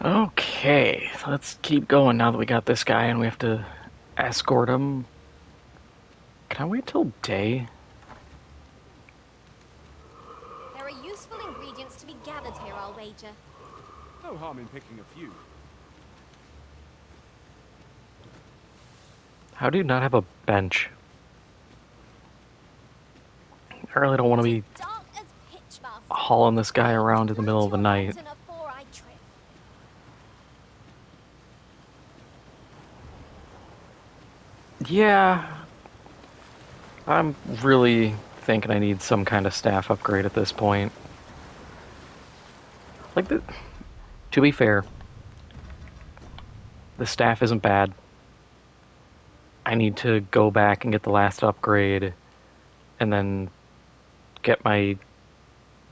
Okay, let's keep going now that we got this guy and we have to escort him. Can I wait till day? There are useful ingredients to be gathered here, I'll wager. No harm in picking a few. How do you not have a bench? I really don't want to It is be dark as pitch, Master. hauling this guy I around must in the light middle of you the a night. lantern afore I trip. Yeah, I'm really thinking I need some kind of staff upgrade at this point. Like, to be fair, the staff isn't bad. I need to go back and get the last upgrade and then get my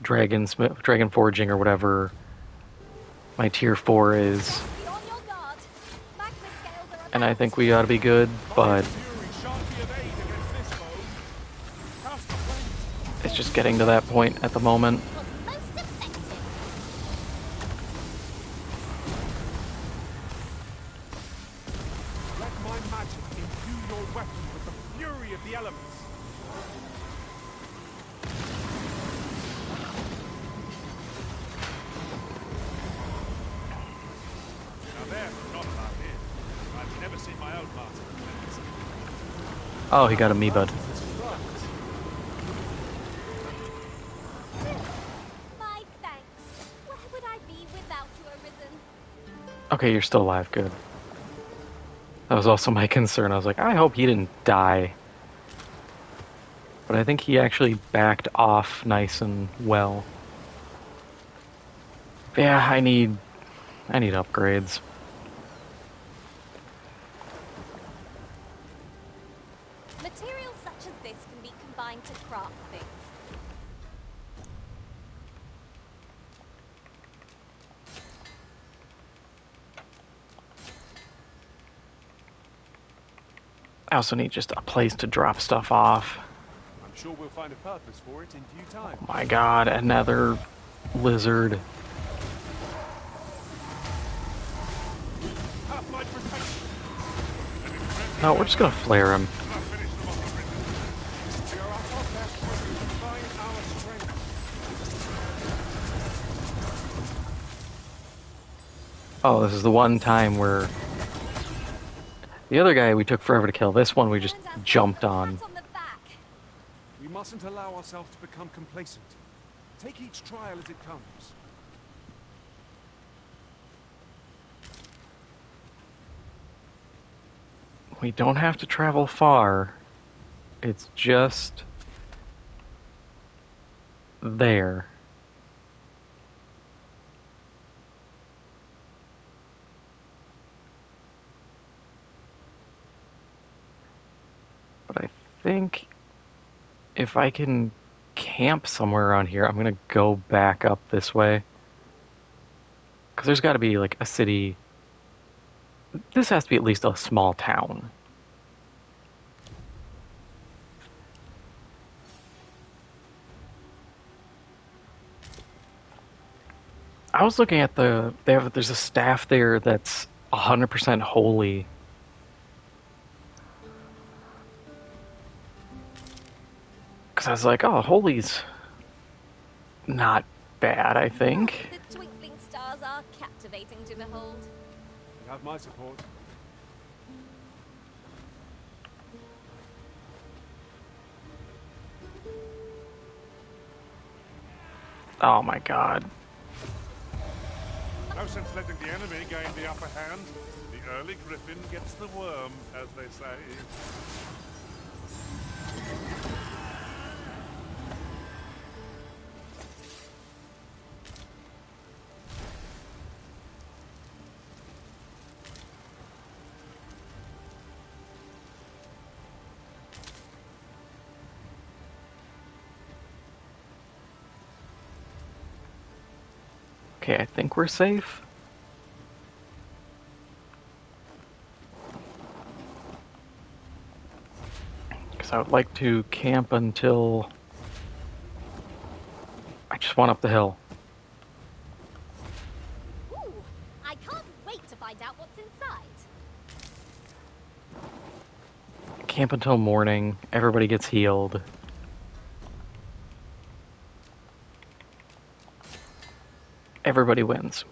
dragon forging or whatever my tier 4 is, Be on your guard. Magma scales are and I about. think we ought to be good, Fire but fury shan't be of aid against this foe. Cast the flames. it's just getting to that point at the moment. Was most effective. Let my magic imbue your weapon with the fury of the elements. Now there's not about him. I've never seen my own master. Oh, he got a me bud. My thanks. Where would I be without you, Arisen? Okay, you're still alive, good. That was also my concern. I was like, I hope he didn't die. But I think he actually backed off nice and well. Yeah, I need upgrades. Materials such as this can be combined to craft things. I also need just a place to drop stuff off. I'm sure we'll find a purpose for it in due time. Oh my god, another lizard. Have my protection. No, we're just gonna flare him. We are at our best when we combine our strength. Oh, this is the one time where the other guy we took forever to kill. This one we just Earned ourselves jumped a on. pat on the back. We mustn't allow ourselves to become complacent. Take each trial as it comes. We don't have to travel far. It's just there. But I think if I can camp somewhere around here, I'm gonna go back up this way. Because there's got to be like a city. This has to be at least a small town. I was looking at there's a staff there that's 100% holy. Because I was like, oh, holy's not bad, I think. The twinkling stars are captivating to behold. You have my support. Oh my god. No sense letting the enemy gain the upper hand. The early griffin gets the worm, as they say. Okay, I think we're safe. Because I would like to camp until I just want up the hill. Ooh, I camp until morning. Everybody gets healed. Everybody wins.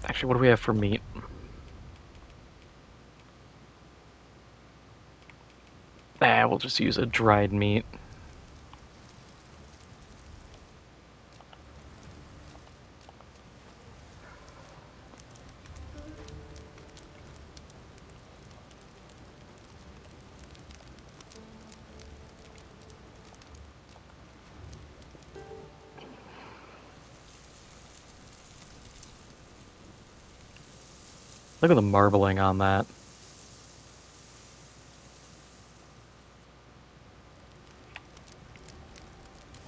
Actually, what do we have for meat? We'll just use a dried meat. Look at the marbling on that.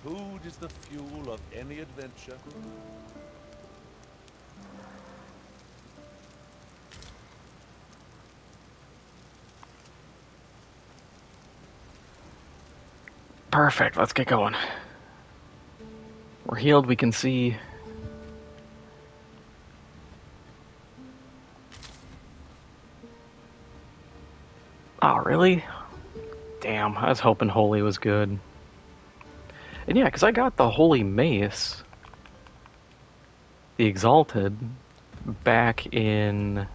Food is the fuel of any adventure. Perfect, let's get going. We're healed, we can see. Oh, really? Damn, I was hoping Holy was good. And yeah, because I got the Holy Mace, the Exalted, back in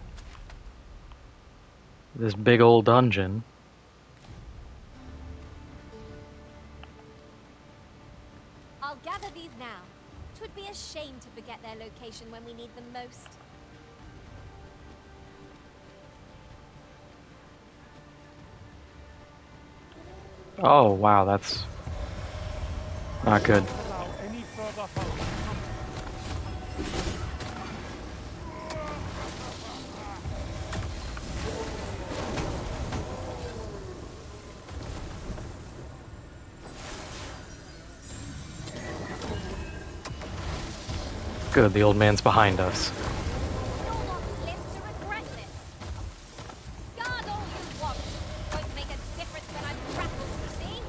this big old dungeon. I'll gather these now. 'Twould be a shame to forget their location when we need them most. Oh, wow, that's not good. Allow any further harm. Good, the old man's behind us. You'll not live to regret this. Guard all you want. Won't make a difference when I'm grappled, you see?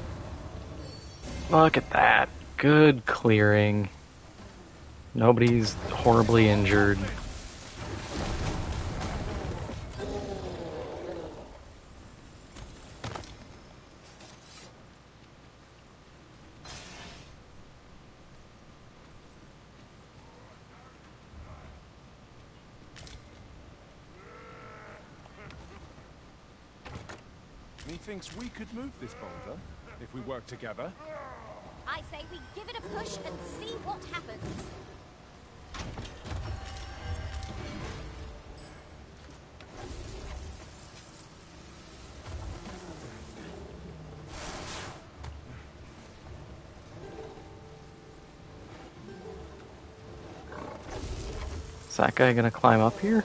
Look at that. Good clearing. Nobody's horribly injured. Methinks we could move this boulder if we work together. I say we give it a push and see what happens. Is that guy gonna climb up here?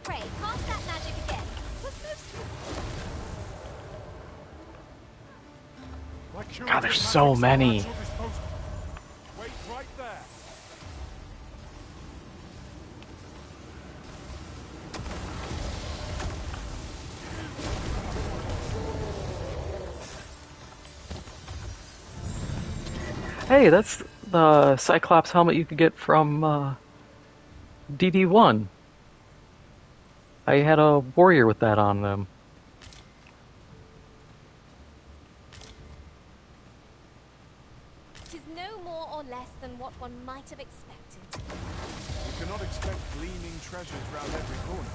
Pray, cast that magic again. Was most God, there's so many. Wait right there. Hey, that's the Cyclops helmet you could get from DD1. I had a warrior with that on them. Tis no more or less than what one might have expected. You cannot expect gleaming treasures round every corner.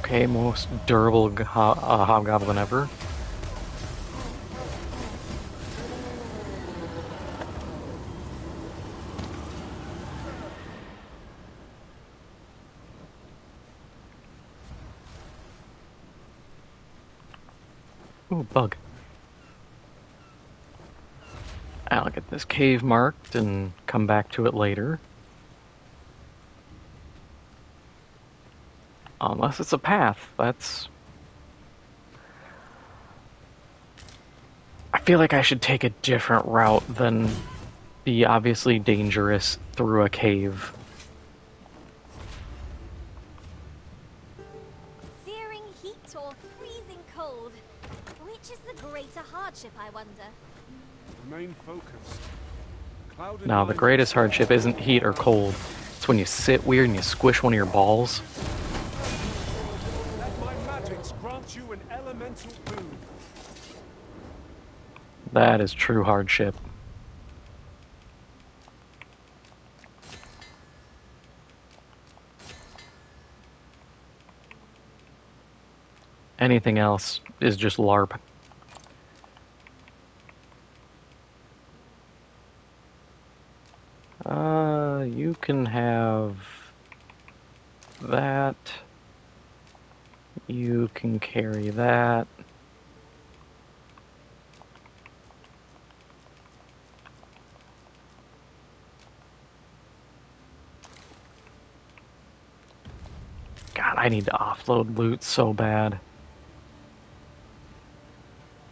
Okay, most durable hobgoblin ever. Ooh, bug. I'll get this cave marked and come back to it later. Unless it's a path, that's... I feel like I should take a different route than the obviously dangerous through a cave. Searing heat or freezing cold? Which is the greater hardship, I wonder? Remain focused. Cloud and Now, the light greatest stay hardship isn't heat or cold. It's when you sit weird and you squish one of your balls. Let my magics grant you an elemental boon. That is true hardship. Anything else is just LARP. You can have that. You can carry that. God, I need to offload loot so bad.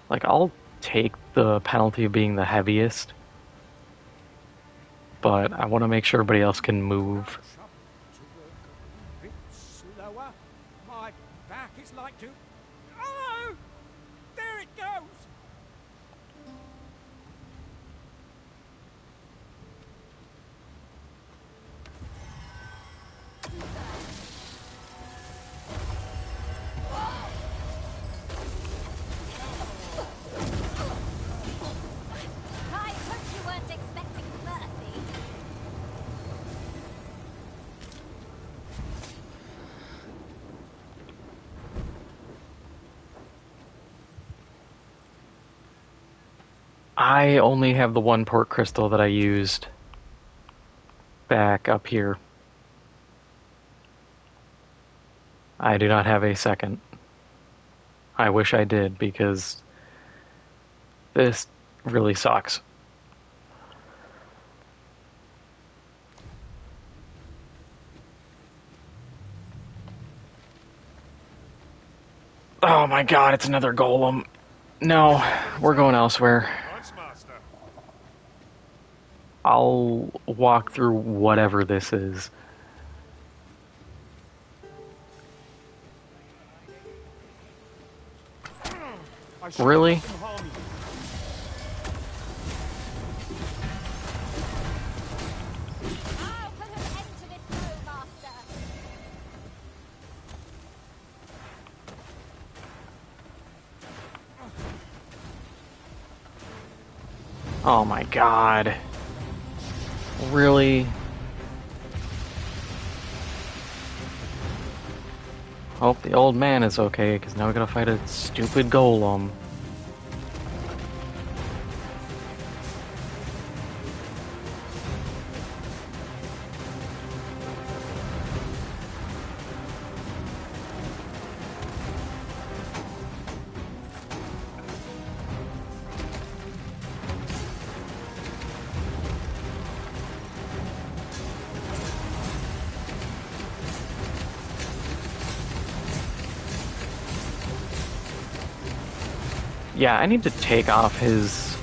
Like, I'll take the penalty of being the heaviest, but I want to make sure everybody else can move. Trouble to walk a bit slower. My back is like to... Oh! There it goes! I hope you weren't expecting mercy. I only have the one port crystal that I used back up here. I do not have a second. I wish I did, because this really sucks. Oh my god, it's another golem. No, we're going elsewhere. Once, Master. I'll walk through whatever this is. I shall Really? let them harm you. I'll put an end to this blow, Master. Oh my god. Really? Hope the old man is okay, because now we gotta fight a stupid golem. Yeah, I need to take off his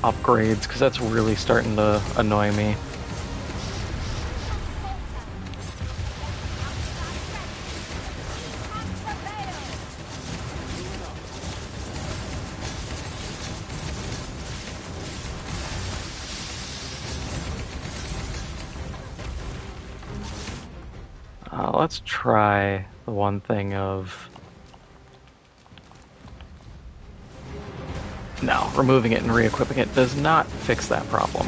upgrades, because that's really starting to annoy me. Let's try the one thing of... No, removing it and re-equipping it does not fix that problem.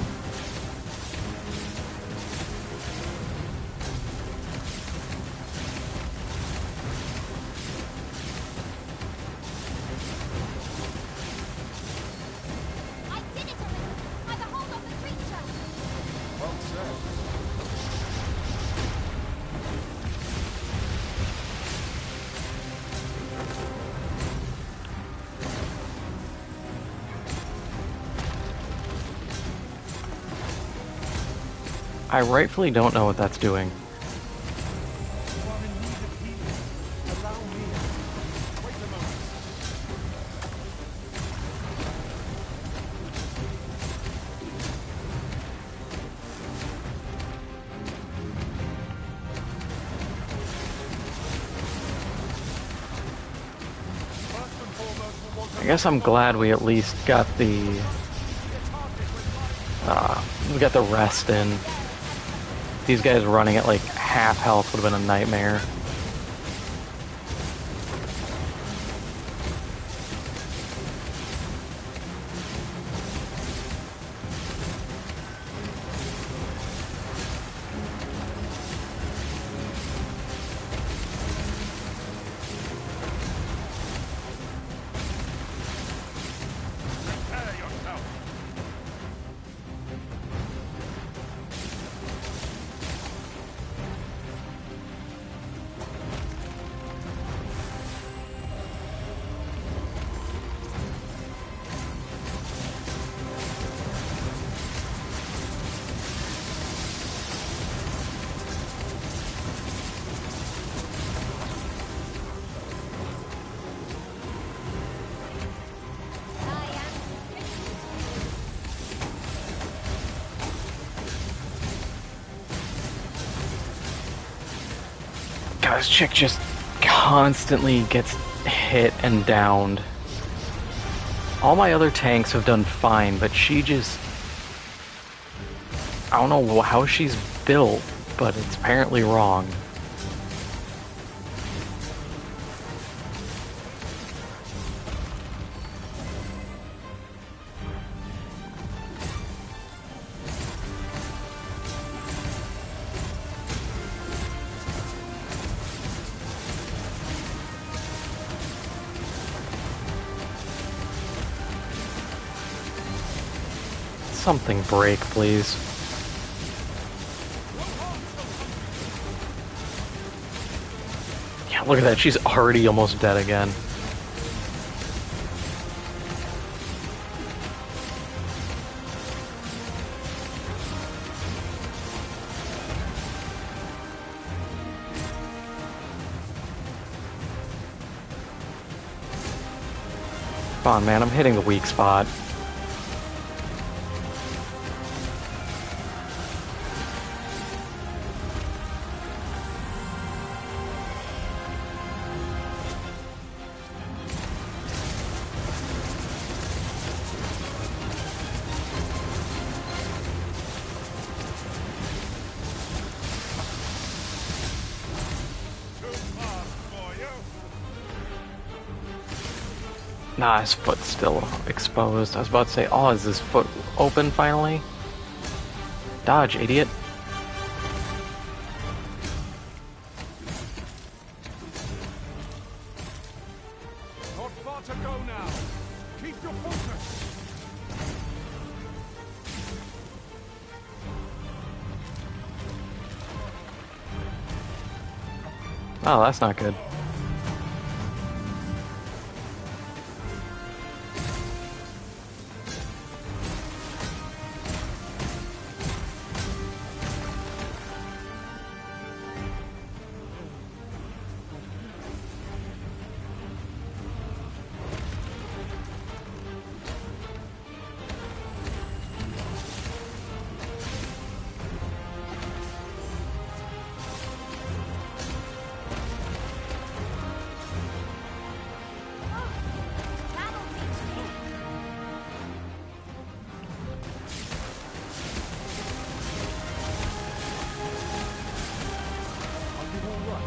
I rightfully don't know what that's doing. You are in need of healing. Allow me. Wait a moment. First and foremost, we'll want to I guess I'm glad we at least got the rest in. These guys running at like half health would have been a nightmare. prepare yourself. I am God, this chick just constantly gets hit and downed. All my other tanks have done fine, but she just... I don't know how she's built, but it's apparently wrong. Something break, please. Yeah, look at that. She's already almost dead again. Come on, man. I'm hitting the weak spot. Too fast for you. Nah, his foot's still exposed. I was about to say, oh, is his foot open finally? Dodge, idiot. Not far to go now. Keep your focus. Oh, that's not good. that'll teach me. Are you all right?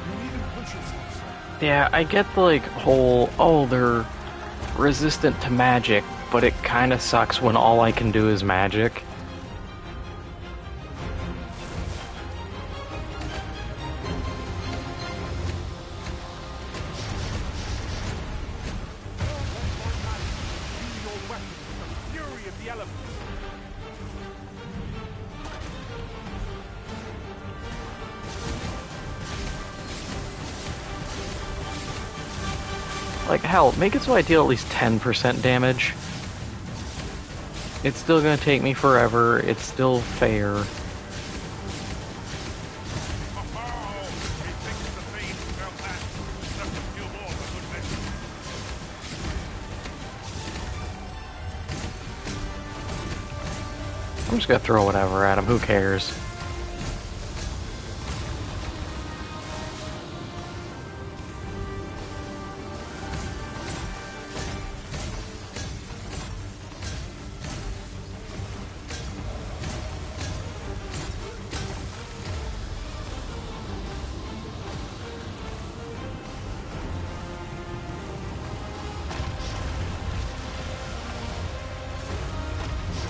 You needn't push yourself, sir. Yeah, I get the like whole, oh, they're resistant to magic, but it kind of sucks when all I can do is magic. Use your weapon with the fury of the elements. Like, hell, make it so I deal at least 10% damage. It's still gonna take me forever, it's still fair. I'm just gonna throw whatever at him, who cares?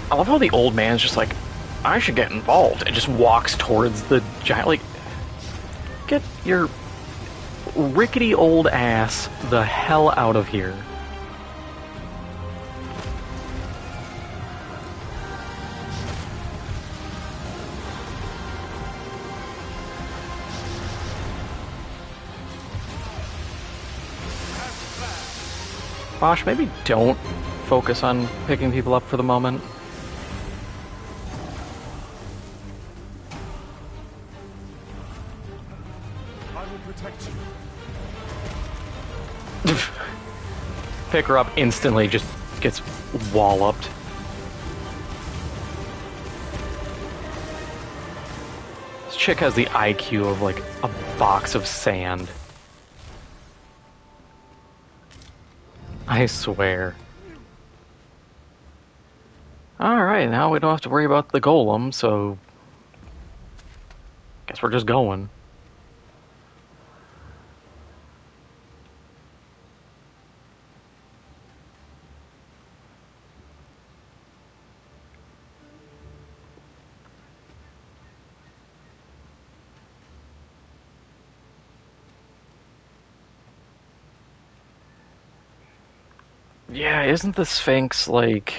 I love how the old man's just like, I should get involved, and just walks towards the giant. Like, get your rickety old ass the hell out of here. Bosh, maybe don't focus on picking people up for the moment. I will protect you. Pick her up instantly, just gets walloped. This chick has the IQ of like a box of sand. I swear. Alright, now we don't have to worry about the golem, so guess we're just going. Yeah, isn't the Sphinx like...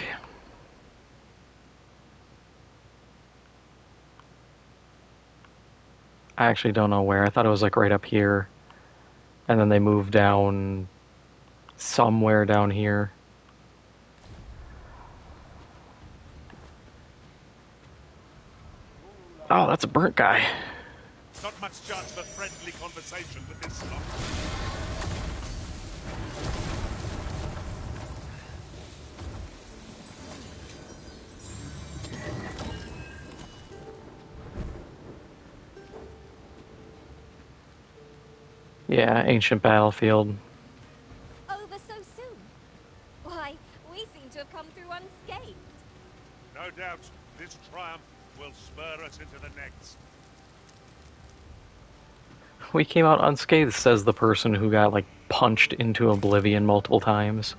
I actually don't know where. I thought it was like right up here. And then they moved down somewhere down here. Oh, that's a burnt guy. Not much chance of a friendly conversation with this lot. Yeah, ancient battlefield. Over so soon? Why, we seem to have come through unscathed. No doubt, this triumph will spur us into the next. We came out unscathed, says the person who got, like, punched into oblivion multiple times.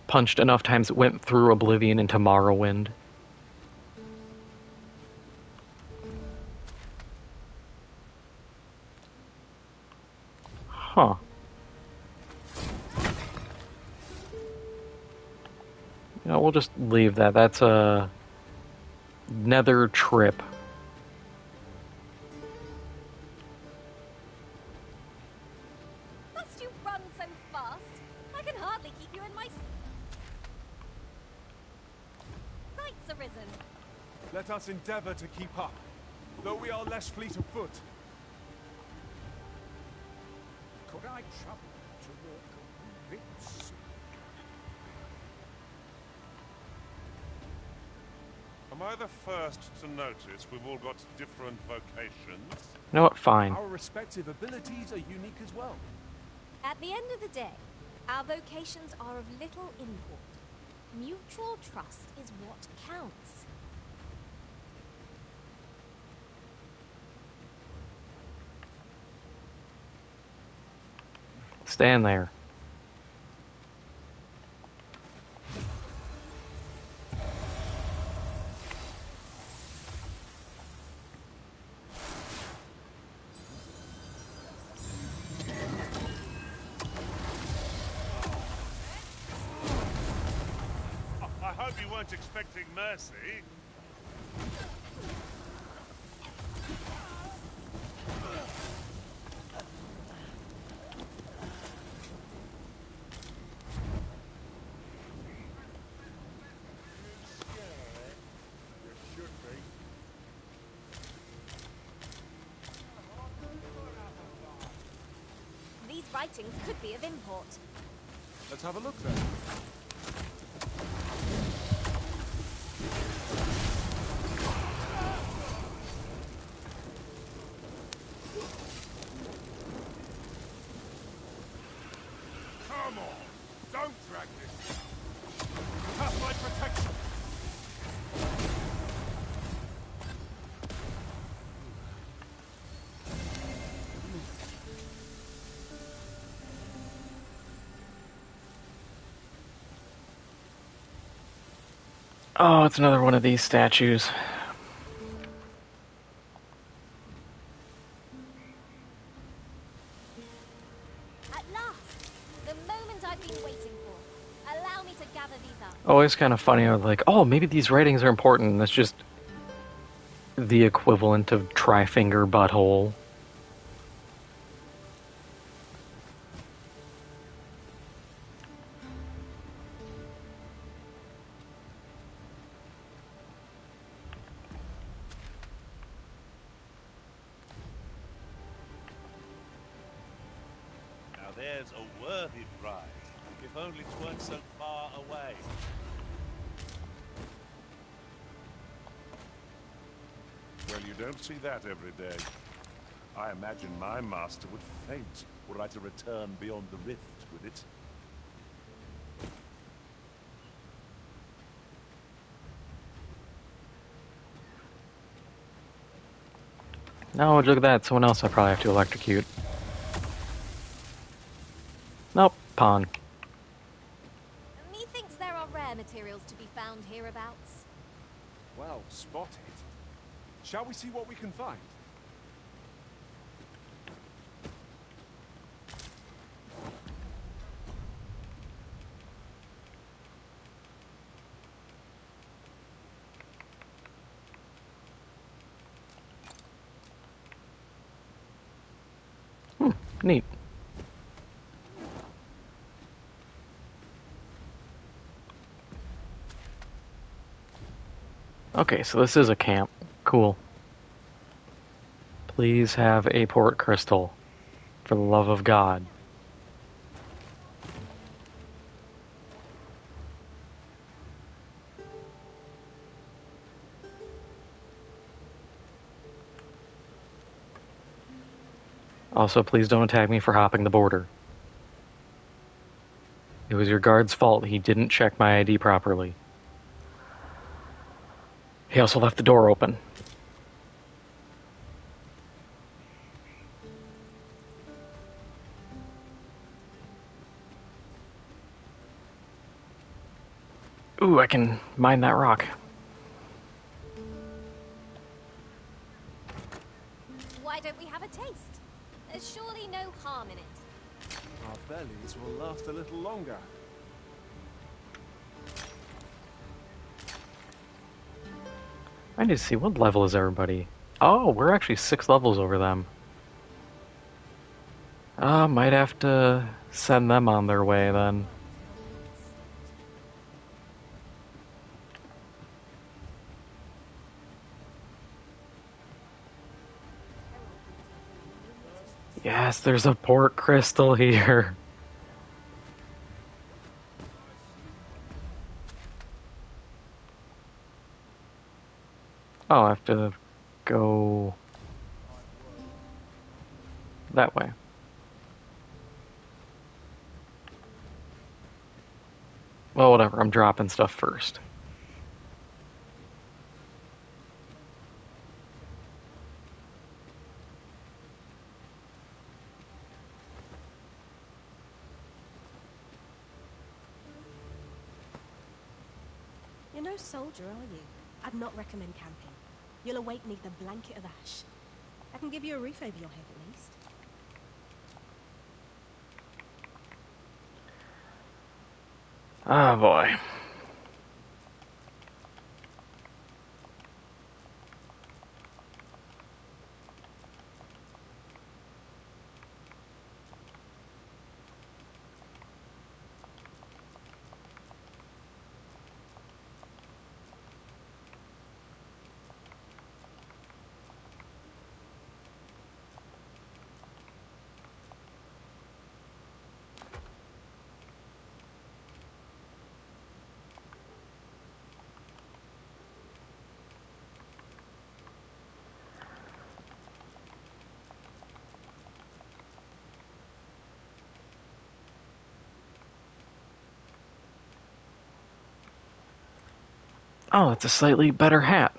Punched enough times it went through oblivion into Morrowind. Huh. You know, we'll just leave that. That's a nether trip. Must you run so fast? I can hardly keep you in my sights arisen. Let us endeavor to keep up, though we are less fleet of foot. Could I trouble to walk a bit slow? Am I the first to notice we've all got different vocations? You know what? Fine. Our respective abilities are unique as well. At the end of the day, our vocations are of little import. Mutual trust is what counts. Stand there. I hope you weren't expecting mercy. These writings could be of import. Let's have a look then. Come on! Don't drag this! Have my protection! Oh, it's another one of these statues. At last! The moment I've been waiting for. Allow me to gather these up. Always kind of funny. I was like, oh, maybe these writings are important. That's just the equivalent of tri-finger butthole. Now there's a worthy prize, if only 'tweren't so far away. Well, you don't see that every day. I imagine my master would faint were I to return beyond the rift with it. No, look at that. Someone else I probably have to electrocute. Nope, pawn. Methinks there are rare materials to be found hereabouts. Well spotted. Shall we see what we can find? Neat. Okay, so this is a camp. Cool. Please have a port crystal. For the love of God. Also, please don't attack me for hopping the border. It was your guard's fault he didn't check my ID properly. He also left the door open. Ooh, I can mine that rock. Why don't we have a taste? There's surely no harm in it. Our bellies will last a little longer. I need to see, what level is everybody? Oh, we're actually 6 levels over them. Might have to send them on their way then. Yes, there's a port crystal here. Oh, I have to go that way. Well, whatever, I'm dropping stuff first. You're no soldier, are you? I'd not recommend camping. You'll awake neath a blanket of ash. I can give you a roof over your head at least. Oh boy. Oh, it's a slightly better hat.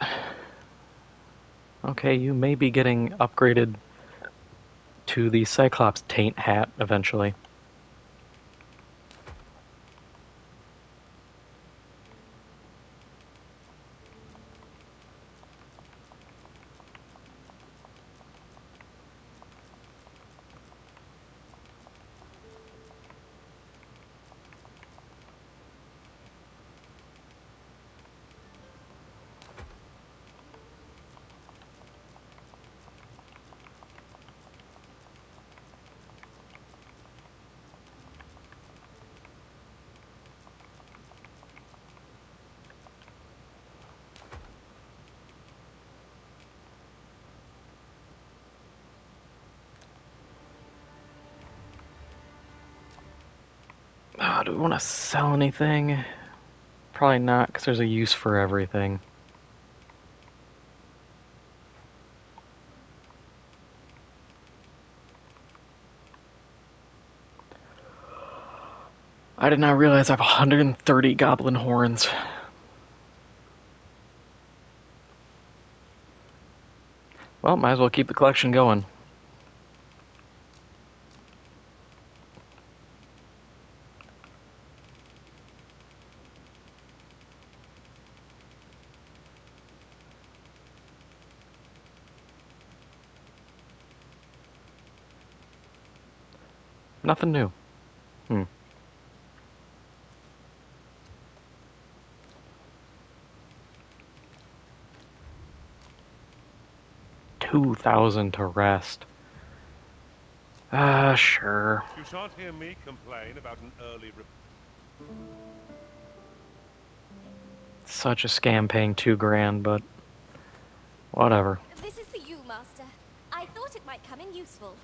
Okay, you may be getting upgraded to the Cyclops taint hat eventually. Oh, do we want to sell anything? Probably not, because there's a use for everything. I did not realize I have 130 goblin horns. Well, might as well keep the collection going. Nothing new. 2,000 to rest. Sure. You shan't hear me complain about an early Such a scam paying 2 grand, but whatever. This is for you, Master. I thought it might come in useful.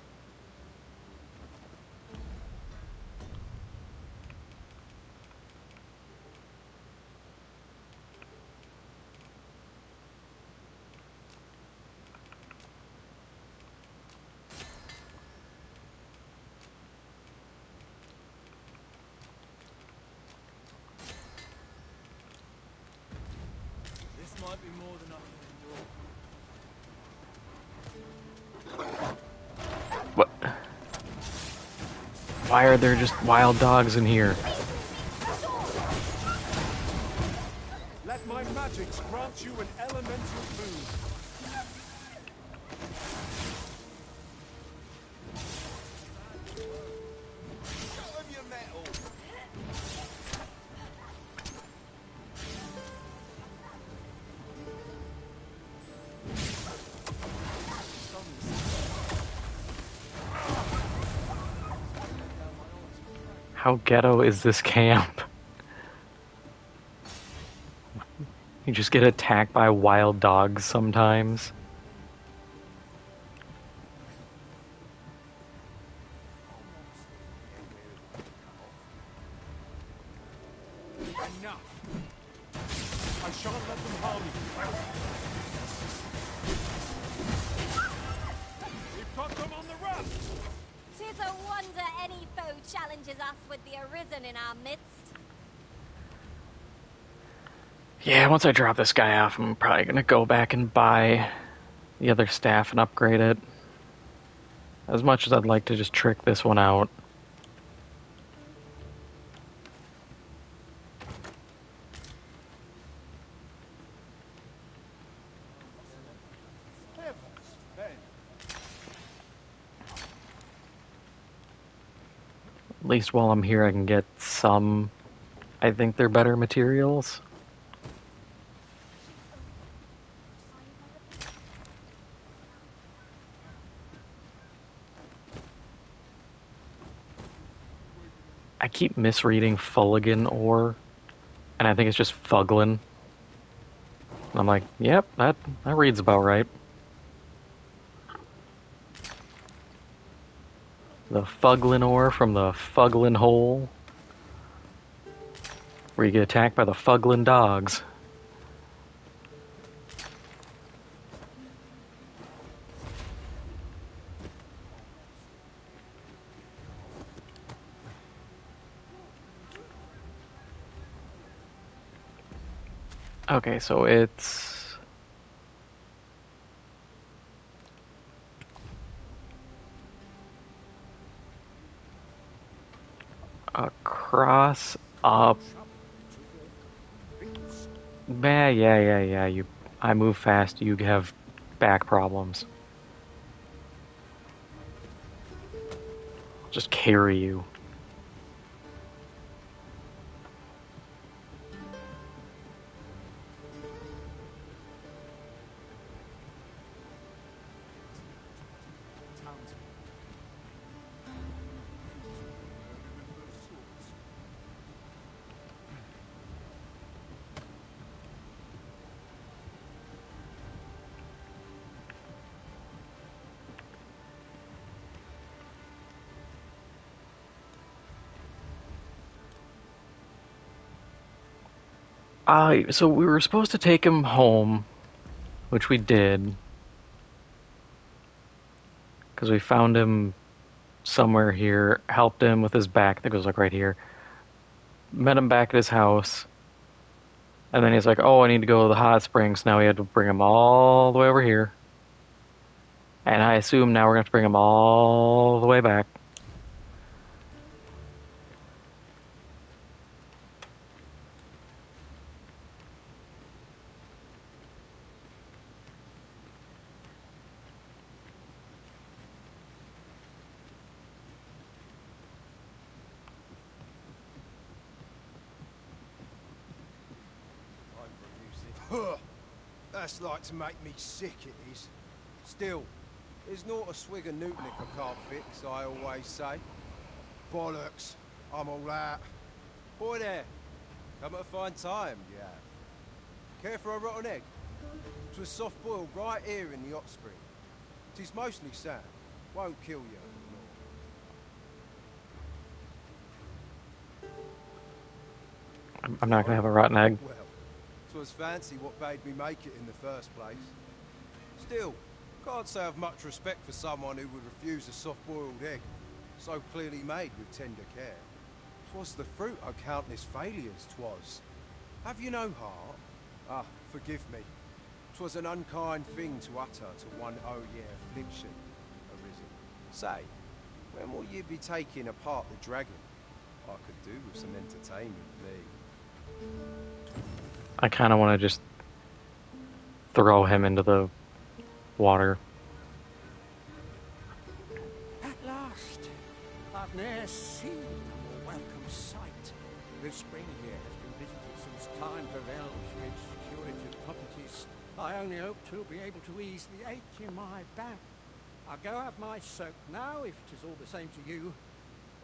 This might be more than I can endure. What? Why are there just wild dogs in here? Let my magics grant you an elemental food. Show 'em your metal. How ghetto is this camp? You just get attacked by wild dogs sometimes. Enough. I shan't let them harm you. We've got them on the run. 'Tis a wonder any foe challenges us with the Arisen in our midst. Yeah, once I drop this guy off, I'm probably gonna go back and buy the other staff and upgrade it. As much as I'd like to just trick this one out. Heavens, Ben. At least while I'm here, I can get some. I think they're better materials. I keep misreading Fulligan ore, and I think it's just Fuglin. I'm like, yep, that reads about right. The Fuglin ore from the Fuglin hole, where you get attacked by the Fuglin dogs. Okay, so it's across up. Trouble to walk bits. Yeah. I move fast. You have back problems. I'll just carry you. Townsend. So we were supposed to take him home, which we did, because we found him somewhere here, helped him with his back. I think it was like right here. Met him back at his house, and then he's like, "Oh, I need to go to the hot springs." Now we had to bring him all the way over here, and I assume now we're gonna have to bring him all the way back. That's like to make me sick, it is. Still, there's not a swig of Newtonic I can't fix, I always say. Bollocks, I'm all out. Boy there, come at a fine time, you have. Care for a rotten egg? 'Twas soft-boiled right here in the hot spring. 'Tis mostly sand, won't kill you. I'm not gonna have a rotten egg. Well, 'twas fancy what made me make it in the first place. Still, can't say I've much respect for someone who would refuse a soft-boiled egg, so clearly made with tender care. 'Twas the fruit of countless failures, 'twas. Have you no heart? Ah, forgive me. 'Twas an unkind thing to utter to one oh yeah affliction arisen. Say, when will you be taking apart the dragon? I could do with some entertainment, me. I kind of want to just throw him into the water. At last, I've ne'er seen a more welcome sight. This spring here has been visited since time for elves with curative properties. I only hope to be able to ease the ache in my back. I'll go have my soak now, if 'tis all the same to you.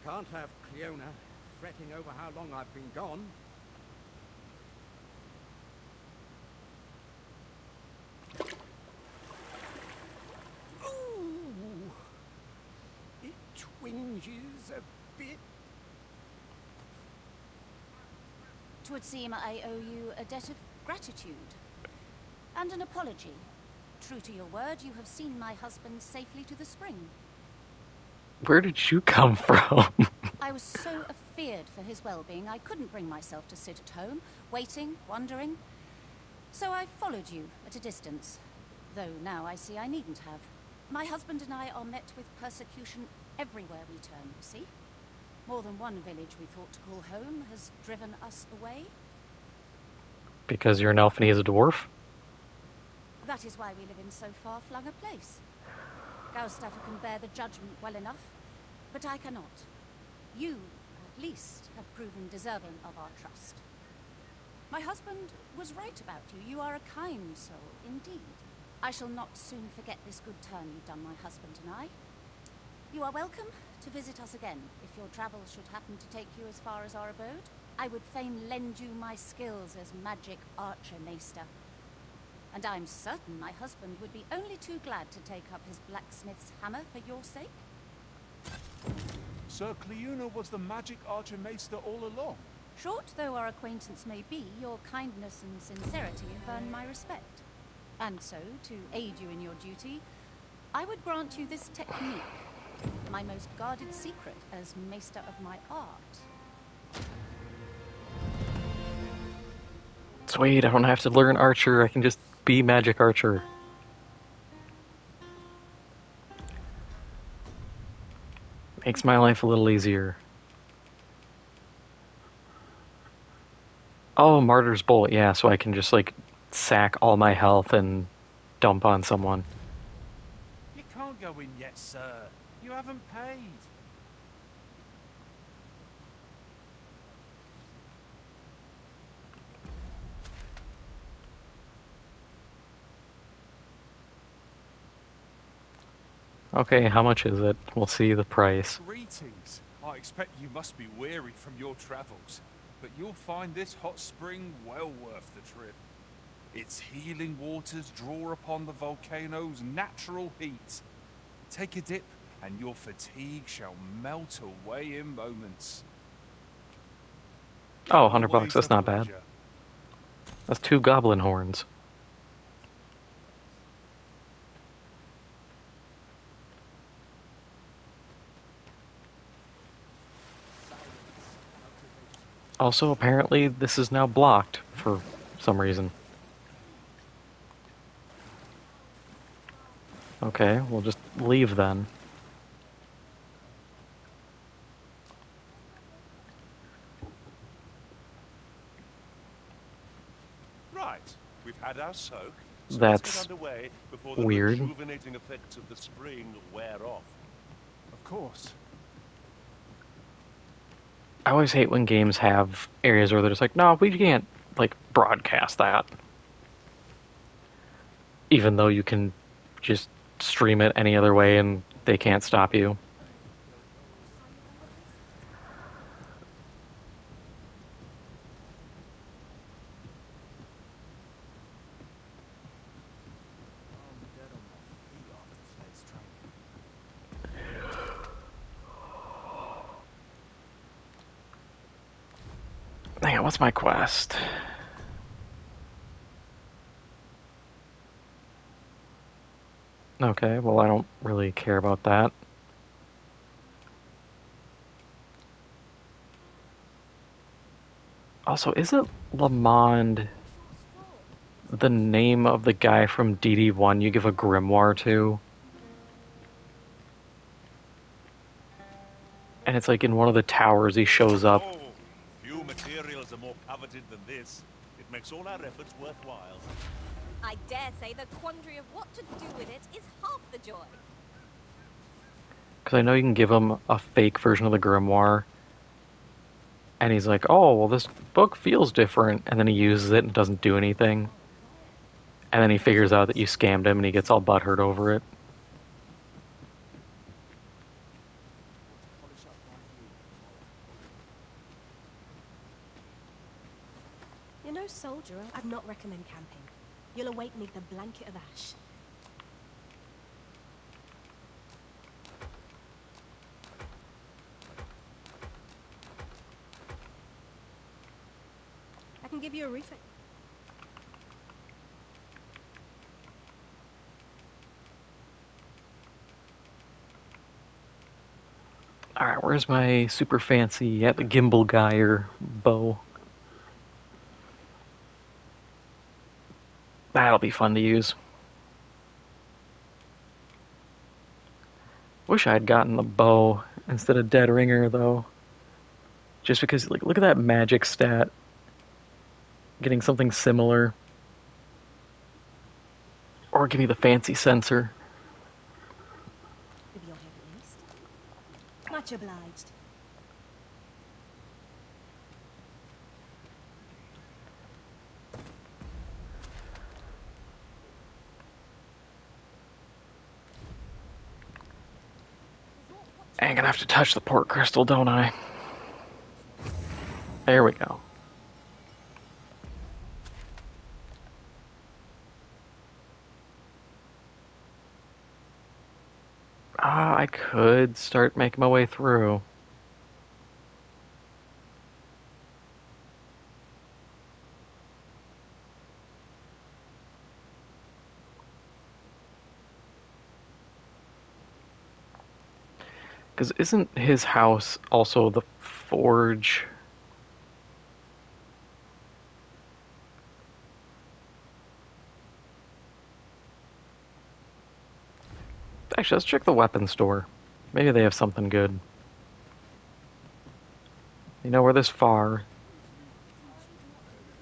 Can't have Cleona fretting over how long I've been gone. Ooh, it twinges a bit. 'Twould seem I owe you a debt of gratitude. And an apology. True to your word, you have seen my husband safely to the spring. Where did you come from? I was so afeared for his well-being, I couldn't bring myself to sit at home, waiting, wondering. So I followed you at a distance. Though now I see I needn't have. My husband and I are met with persecution everywhere we turn, you see? More than one village we thought to call home has driven us away. Because you're an elf and he is a dwarf? That is why we live in so far-flung a place. Gaustaffer can bear the judgment well enough, but I cannot. You, at least, have proven deserving of our trust. My husband was right about you. You are a kind soul, indeed. I shall not soon forget this good turn you've done my husband and I. You are welcome to visit us again, if your travels should happen to take you as far as our abode. I would fain lend you my skills as magic archer maester. And I'm certain my husband would be only too glad to take up his blacksmith's hammer for your sake. Sir Cleona was the magic archer-maester all along. Short though our acquaintance may be, your kindness and sincerity have earned my respect. And so, to aid you in your duty, I would grant you this technique, my most guarded secret as maester of my art. Sweet, I don't have to learn Archer. I can just be Magic Archer. Makes my life a little easier. Oh, Martyr's Bolt, yeah, so I can just, like, sack all my health and dump on someone. You can't go in yet, sir. You haven't paid. Okay, how much is it? We'll see the price. Greetings. I expect you must be weary from your travels, but you'll find this hot spring well worth the trip. Its healing waters draw upon the volcano's natural heat. Take a dip, and your fatigue shall melt away in moments. Oh, 100 bucks, Always a that's not bad. pleasure. That's 2 goblin horns. Also, apparently, this is now blocked for some reason. Okay, we'll just leave then. Right, we've had our soak, so let's get That's underway before the weird. rejuvenating effects of the spring wear off. Of course. I always hate when games have areas where they're just like, no, we can't, like, broadcast that. Even though you can just stream it any other way and they can't stop you. Hang on, what's my quest? Okay, well, I don't really care about that. Also, isn't Lamond the name of the guy from DD1 you give a grimoire to? And it's like in one of the towers he shows up. Oh, few materials are more coveted than this. It makes all our efforts worthwhile. I dare say the quandary of what to do with it is half the joy. Because I know you can give him a fake version of the grimoire. And he's like, oh, well, this book feels different. And then he uses it and doesn't do anything. And then he figures out that you scammed him and he gets all butthurt over it. You're no soldier. I'd not recommend camping. You'll awake neath the blanket of ash. I can give you a refill. Alright, where's my super fancy the gimbal guy or bow? That'll be fun to use. Wish I had gotten the bow instead of Dead Ringer, though. Just because, like, look at that magic stat. Getting something similar. Or give me the fancy sensor. With your head at least. Much obliged. I'm gonna have to touch the port crystal, don't I? There we go. I could start making my way through. Because isn't his house also the forge? Actually, let's check the weapons store. Maybe they have something good. You know, we're this far.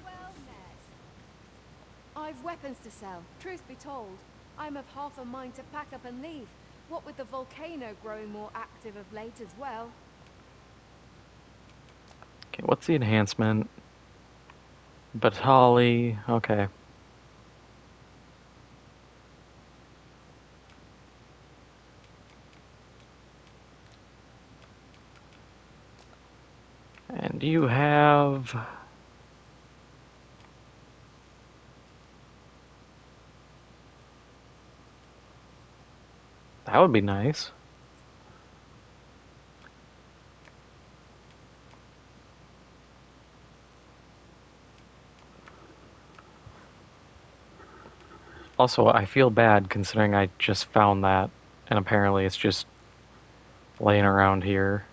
Well met. I've weapons to sell. Truth be told, I'm of half a mind to pack up and leave. What with the volcano growing more active of late as well. Okay, what's the enhancement? Batali. Okay. And you have... That would be nice. Also, I feel bad considering I just found that, and apparently it's just laying around here.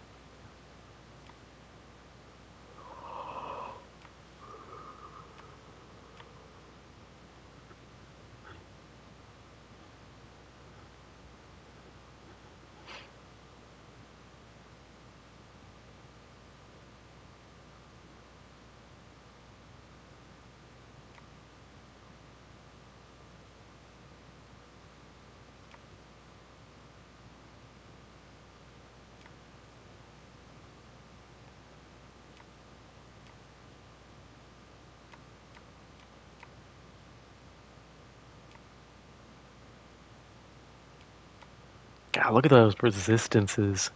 God, look at those resistances.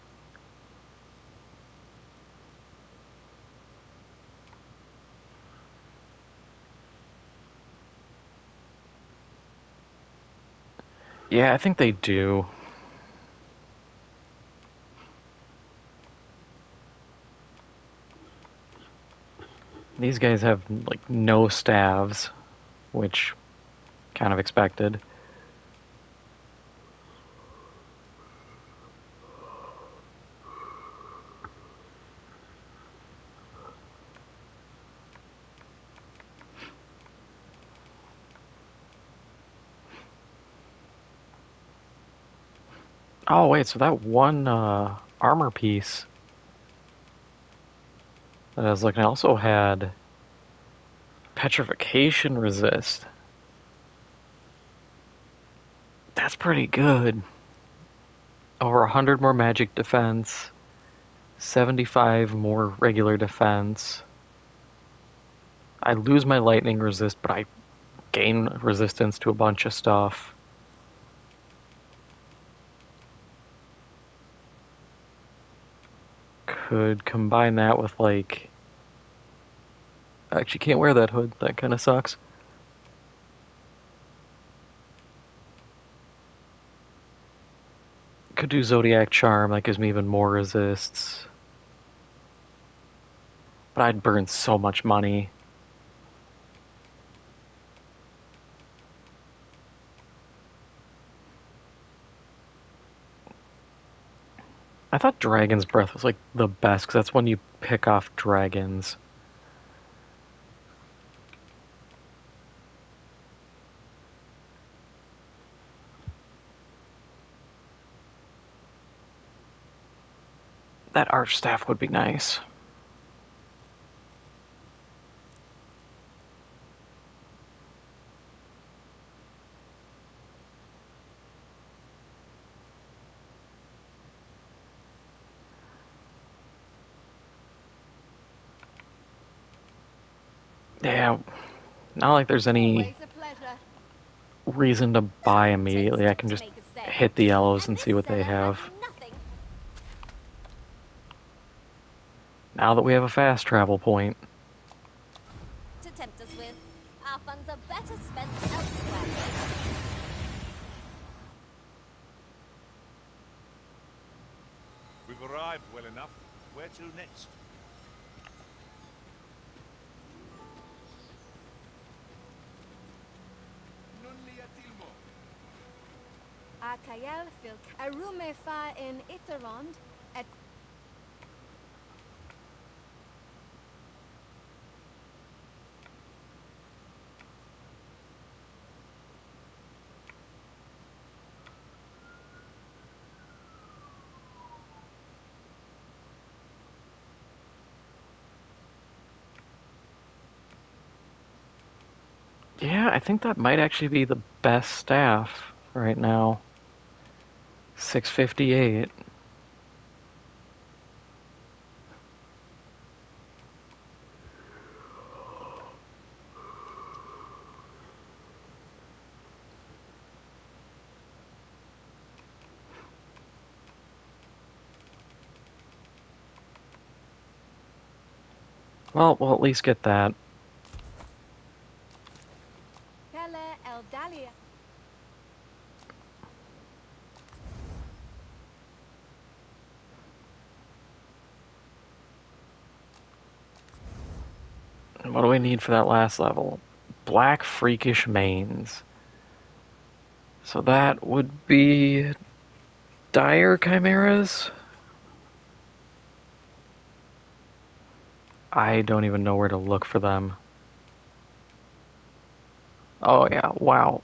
Yeah, I think they do. These guys have, like, no staves, which kind of expected. Oh, wait, so that one armor piece that I was looking at also had petrification resist. That's pretty good. Over 100 more magic defense, 75 more regular defense. I lose my lightning resist, but I gain resistance to a bunch of stuff. Could combine that with, like... I actually can't wear that hood. That kind of sucks. Could do Zodiac Charm. That gives me even more resists. But I'd burn so much money. I thought Dragon's Breath was like the best, because that's when you pick off dragons. That arch staff would be nice. Yeah, not like there's any Always a pleasure. reason to buy Takes immediately. I two can to just make a sale. hit the yellows And and this see what they seller had have. nothing. Now that we have a fast travel point. To tempt us with. Our funds are better spent elsewhere. We've arrived well enough. Where to next? A Kael fil Arume fa in Iterond et Yeah, I think that might actually be the best staff right now. 658. Well, we'll at least get that. Kele Eldalia. And what do we need for that last level? Black Freakish Manes. So that would be Dire Chimeras? I don't even know where to look for them. Oh yeah, wow.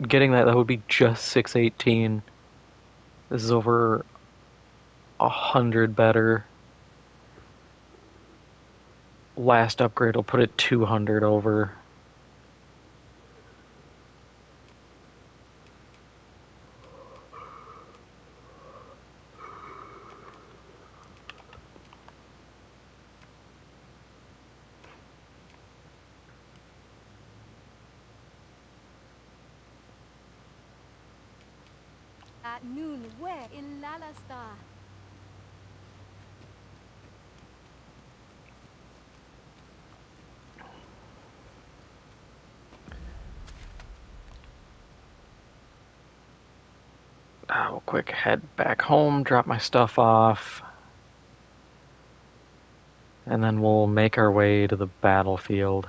Getting that would be just 618. This is over 100 better. Last upgrade will put it 200 over. At noon, where in Lalastar? I'll quick head back home, drop my stuff off, and then we'll make our way to the battlefield.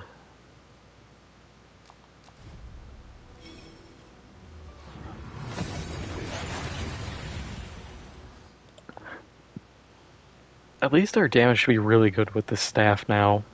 At least our damage should be really good with this staff now.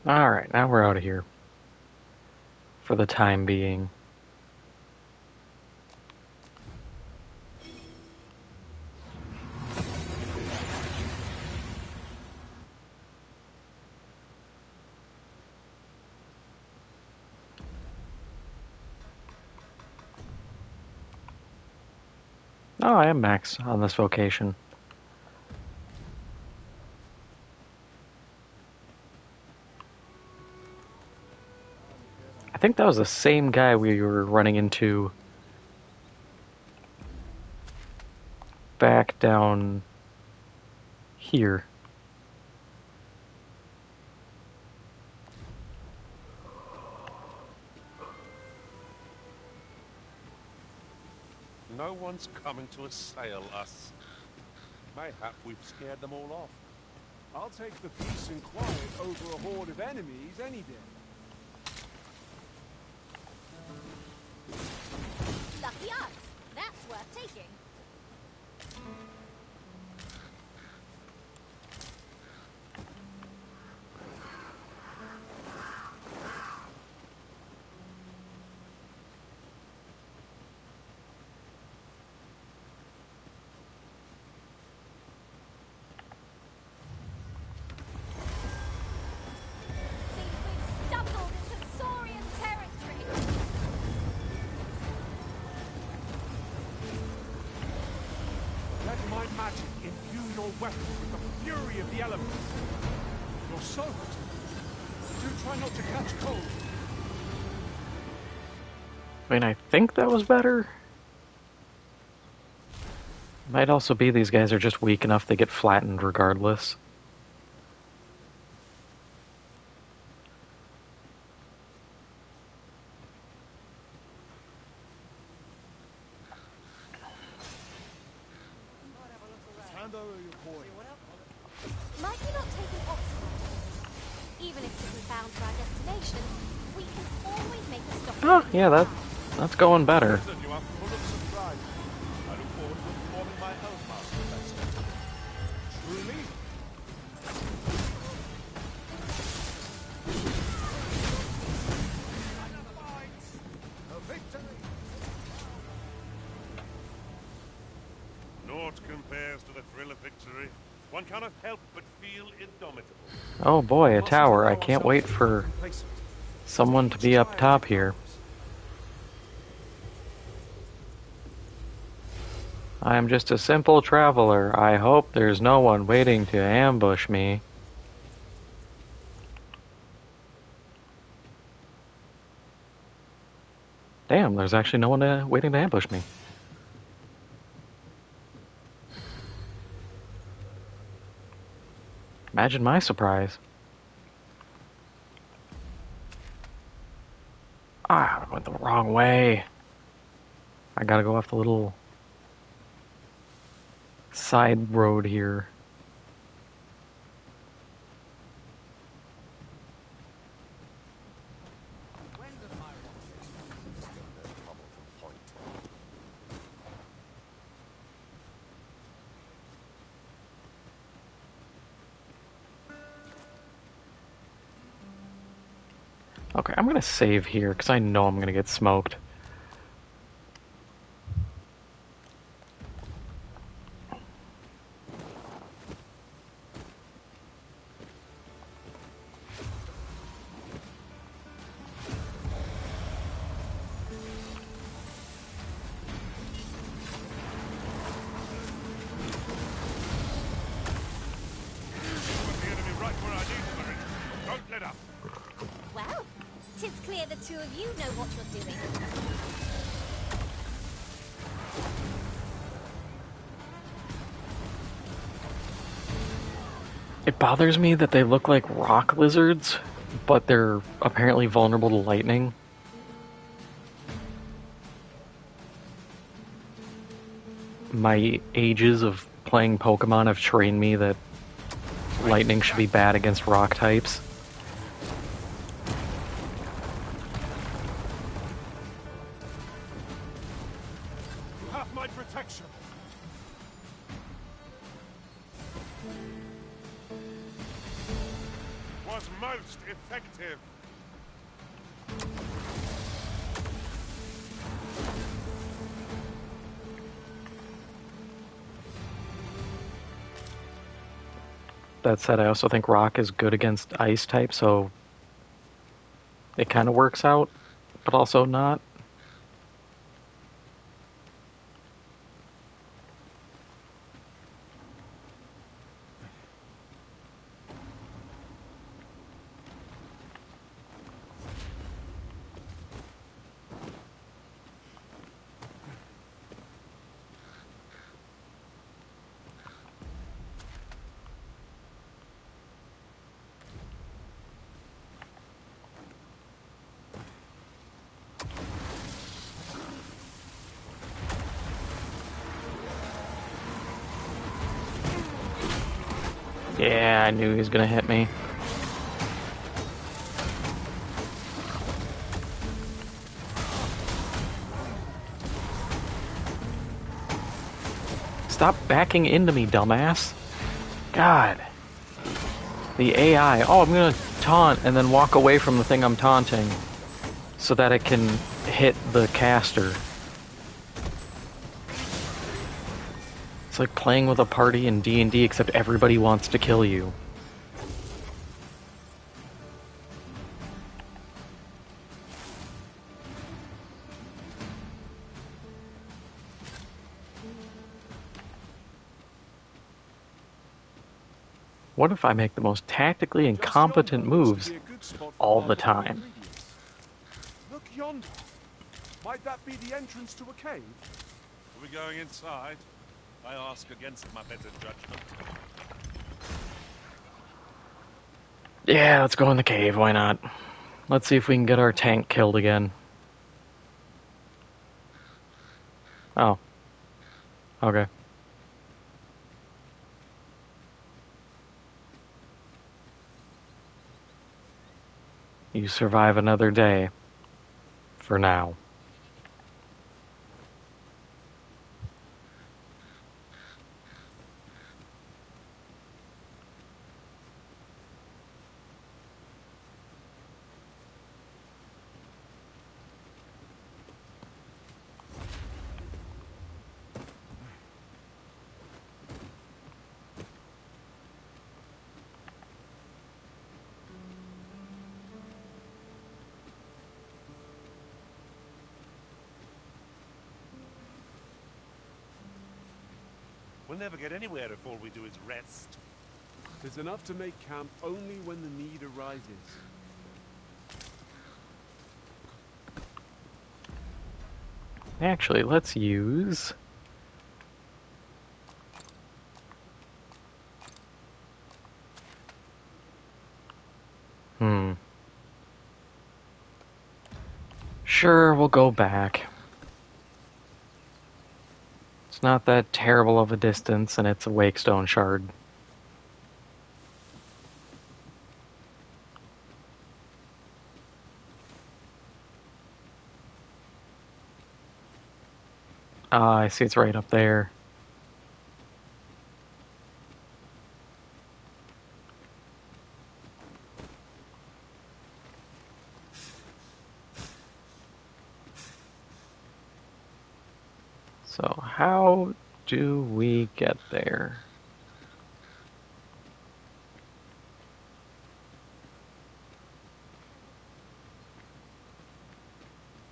Alright, now we're out of here. For the time being. Oh, I am max on this vocation. I think that was the same guy we were running into back down here. No one's coming to assail us. Mayhap we've scared them all off. I'll take the peace and quiet over a horde of enemies any day. Lucky us. That's worth taking. your weapons with the fury of the elements. You're soaked. Do try not to catch cold. I mean, I think that was better. Might also be these guys are just weak enough they get flattened regardless. Might we not take an obstacle? Even if it isn't bound to our destination, we can always make a stop. Oh, yeah, that's going better. Listen, you are full of surprise. I look forward to informing my own master vessel. Truly? A victory! Naught compares to the thrill of victory. One cannot help but feel indomitable. Oh boy, a tower. I can't wait for someone to be up top here. I am just a simple traveler. I hope there's no one waiting to ambush me. Damn, there's actually no one waiting to ambush me. Imagine my surprise. Ah, I went the wrong way. I gotta go off the little side road here. Okay, I'm gonna save here because I know I'm gonna get smoked. Well, 'tis clear the two of you know what you're doing. It bothers me that they look like rock lizards, but they're apparently vulnerable to lightning. My ages of playing Pokemon have trained me that lightning should be bad against rock types. You have my protection. Was most effective. That said, I also think rock is good against ice type, so it kind of works out, but also not. Yeah, I knew he was gonna hit me. Stop backing into me, dumbass. God. The AI. Oh, I'm gonna taunt and then walk away from the thing I'm taunting so that it can hit the caster. It's like playing with a party in D&D, except everybody wants to kill you. What if I make the most tactically incompetent moves all the time? Look yonder. Might that be the entrance to a cave? Are we going inside? I ask against my better judgment. Yeah, let's go in the cave, why not? Let's see if we can get our tank killed again. Oh. Okay. You survive another day. For now. We'll never get anywhere if all we do is rest. There's enough to make camp only when the need arises. Actually, let's use... Sure, we'll go back. It's not that terrible of a distance, and it's a Wakestone shard. Ah, I see it's right up there. So how do we get there?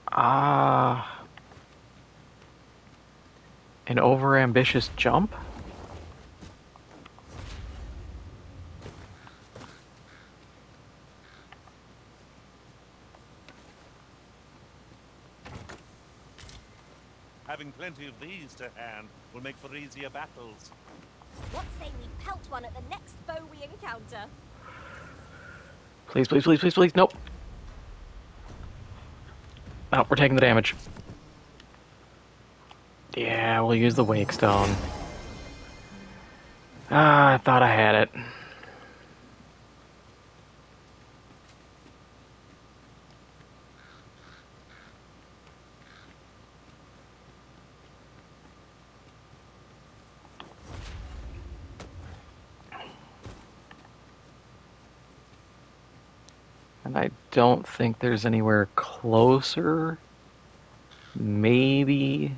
Ah, an overambitious jump? Having plenty of these to hand will make for easier battles. What say we pelt one at the next foe we encounter? Please, please, please, please, please, nope. Oh, we're taking the damage. Yeah, we'll use the Wakestone. Ah, I thought I had it. And I don't think there's anywhere closer. Maybe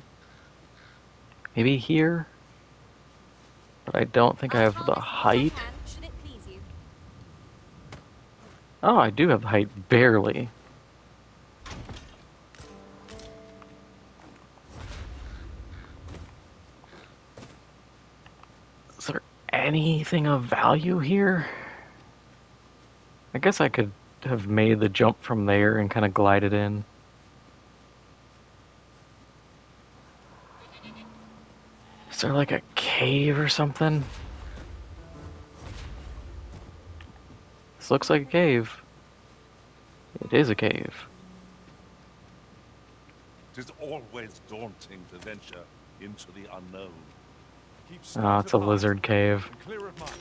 here? But I don't think I have the height. Should it please you? Oh, I do have the height, barely. Is there anything of value here? I guess I could have made the jump from there and kind of glided in. Is there like a cave or something? This looks like a cave. It is a cave. It is always daunting to venture into the unknown. Oh, it's a lizard cave. Clear of mind.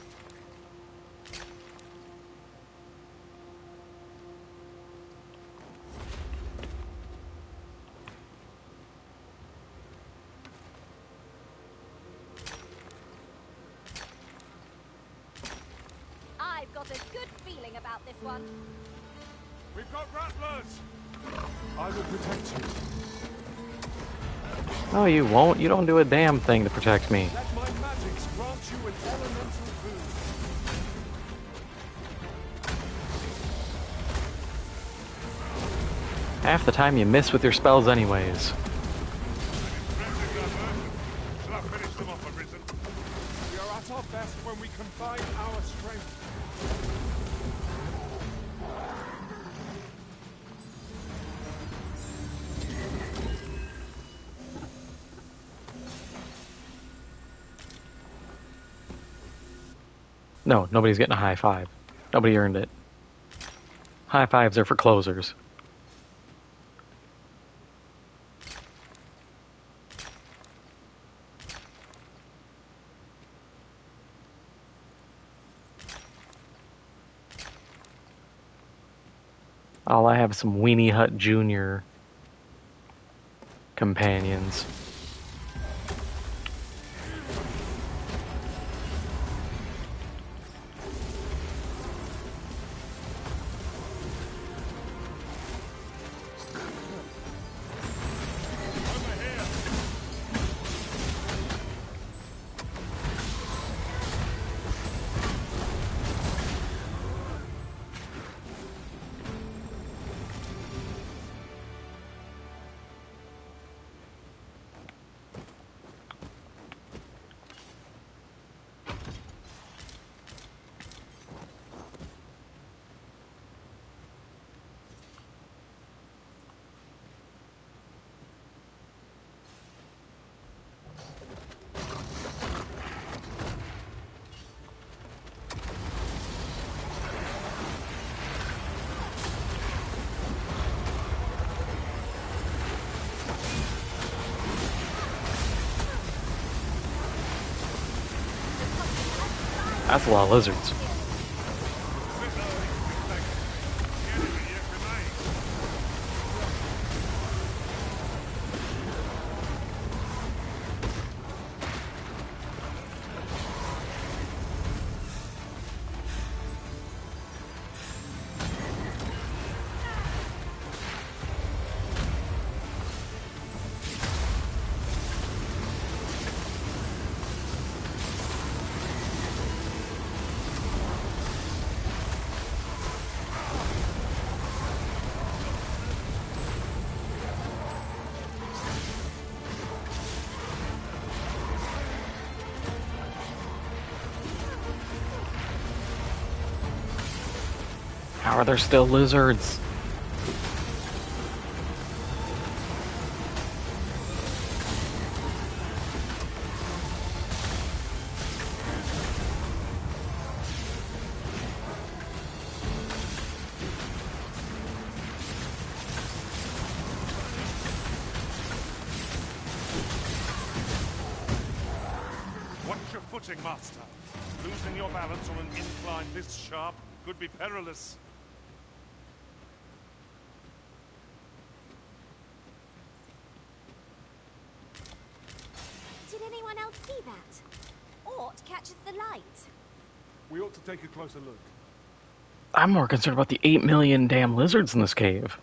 I've got a good feeling about this one. We've got rattlers! I will protect you. No, you won't. You don't do a damn thing to protect me. Let my magics grant you an elemental boon. Half the time you miss with your spells anyways. Shall I finish them off, Arisen? We are at our best when when we combine our strength. No, nobody's getting a high five. Nobody earned it. High fives are for closers. All I have is some Weenie Hut Jr. companions. That's a lot of lizards. How are there still lizards? Watch your footing, Master. Losing your balance on an incline this sharp could be perilous. Did anyone else see that? Ort catches the light. We ought to take a closer look. I'm more concerned about the 8 million damn lizards in this cave.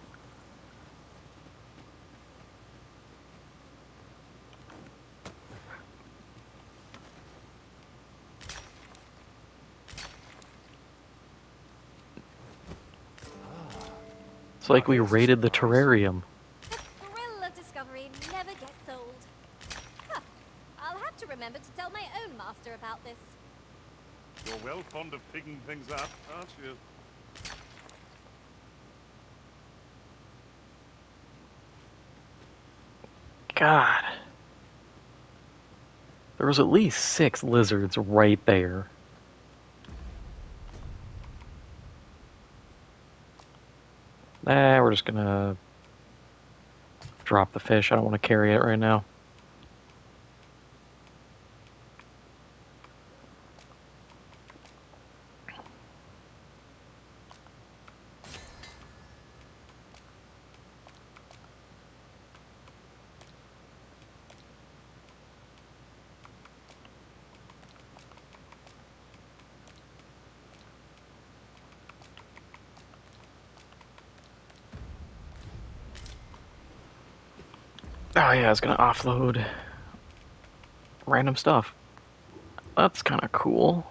It's like we raided the terrarium. The thrill of discovery never gets old. Huh. I'll have to remember to tell my own master about this. You're well fond of picking things up, aren't you? God. There was at least 6 lizards right there. We're just gonna drop the fish. I don't want to carry it right now. Oh yeah, I was gonna offload random stuff. That's kind of cool.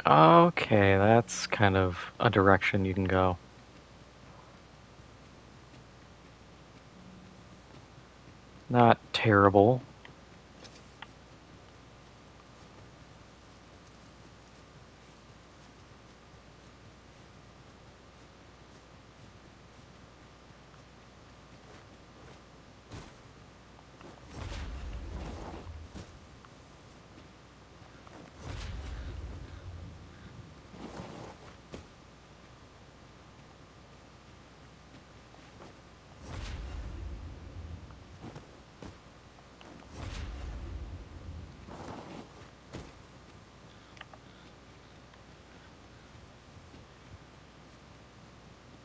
Okay, that's kind of a direction you can go. Not terrible.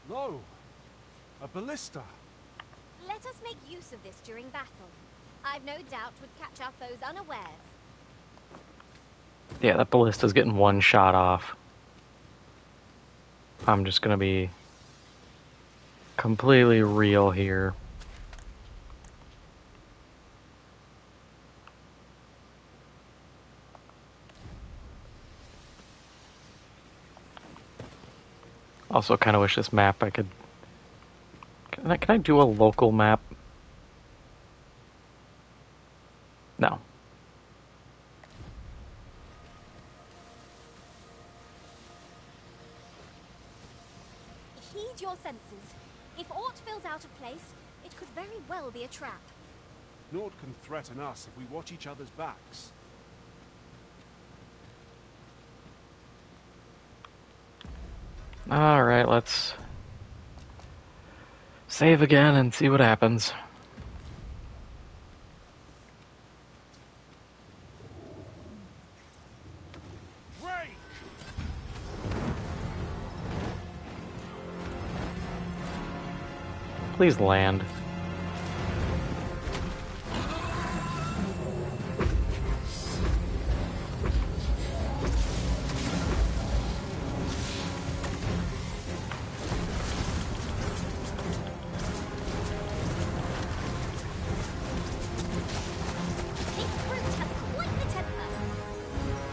No! A ballista! Let us make use of this during battle. I've no doubt would catch our foes unawares. Yeah, that ballista's getting one shot off. I'm just gonna be completely real here. Also, kind of wish this map I could... Can I do a local map? No. Heed your senses. If aught feels out of place, it could very well be a trap. Naught can threaten us if we watch each other's backs. Alright, let's save again and see what happens. Break! Please land. This brute has quite the temper.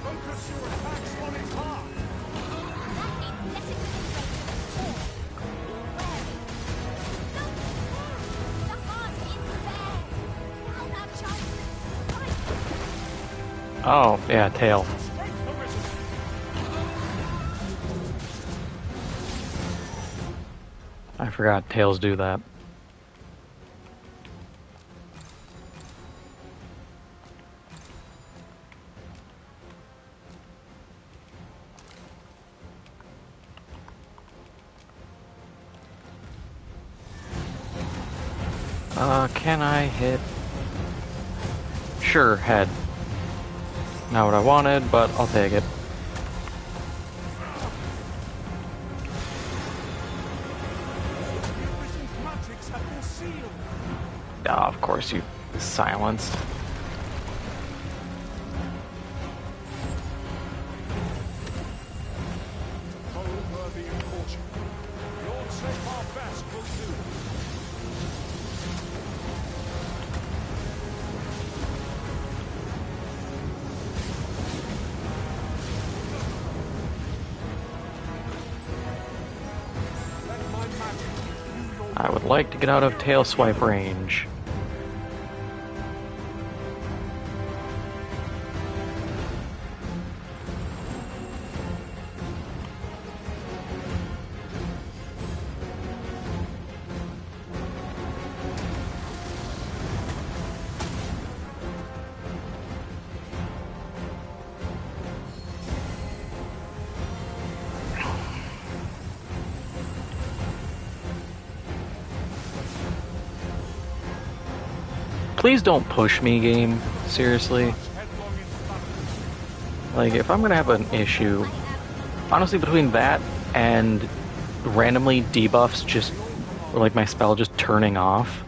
Focus your attacks on his heart! That means letting him range or be wary. Don't move! The heart is there. Now's our chance to strike. Oh, yeah, tail. Strength arisen! I forgot tails do that. Can I hit? Sure, head. Not what I wanted, but I'll take it. Vision's magics have been sealed! Ah, of course you silenced. Foe worthy of caution. Lord save our best will do. Let my magic give you your I would like to get out of tail swipe range. Please don't push me, game. Seriously. headlong into battle. Like, if I'm gonna have an issue, honestly, between that and randomly debuffs just, or like my spell just turning off,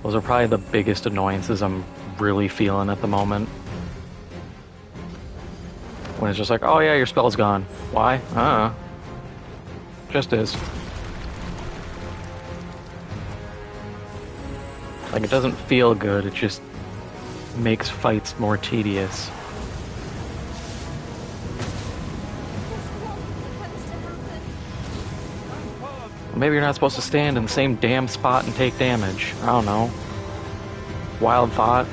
those are probably the biggest annoyances I'm really feeling at the moment. When it's just like, oh yeah, your spell's gone. Why? Just is. Like, it doesn't feel good, it just makes fights more tedious. Maybe you're not supposed to stand in the same damn spot and take damage. I don't know. Wild thought.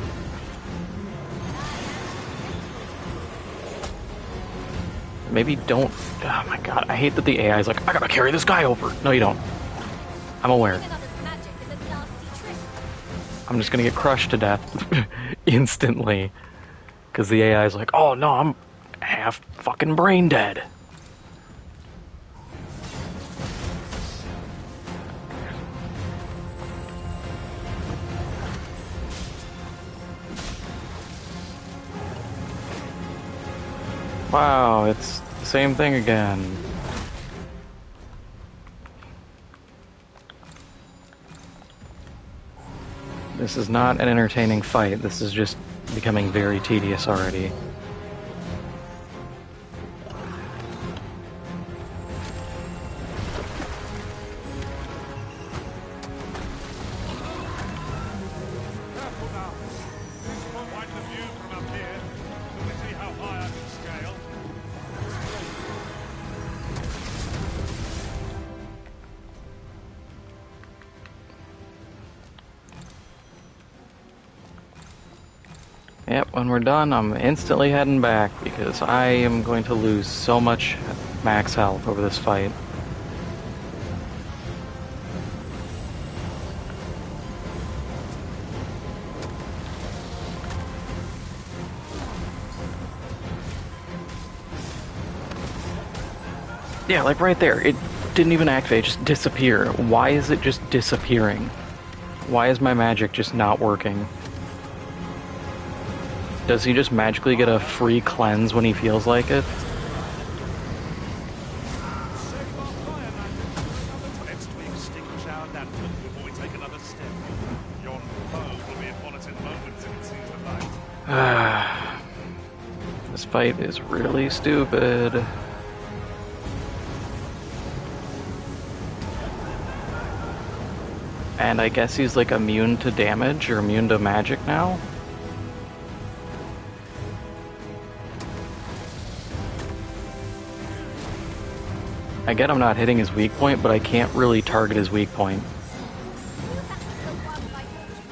Maybe don't... Oh my god, I hate that the AI is like, I gotta carry this guy over. No, you don't. I'm aware. I'm just gonna get crushed to death instantly. Because the AI is like, oh no, I'm half fucking brain dead. Wow, it's the same thing again. This is not an entertaining fight. This is just becoming very tedious already. Yep, when we're done, I'm instantly heading back because I am going to lose so much max health over this fight. Yeah, like right there, it didn't even activate, just disappear. Why is it just disappearing? Why is my magic just not working? Does he just magically get a free cleanse when he feels like it? Next we extinguish our lantern before we take another step. Yon foe will be upon us in moments if it sees the light. This fight is really stupid. And I guess he's like immune to damage or immune to magic now? I get I'm not hitting his weak point, but I can't really target his weak point.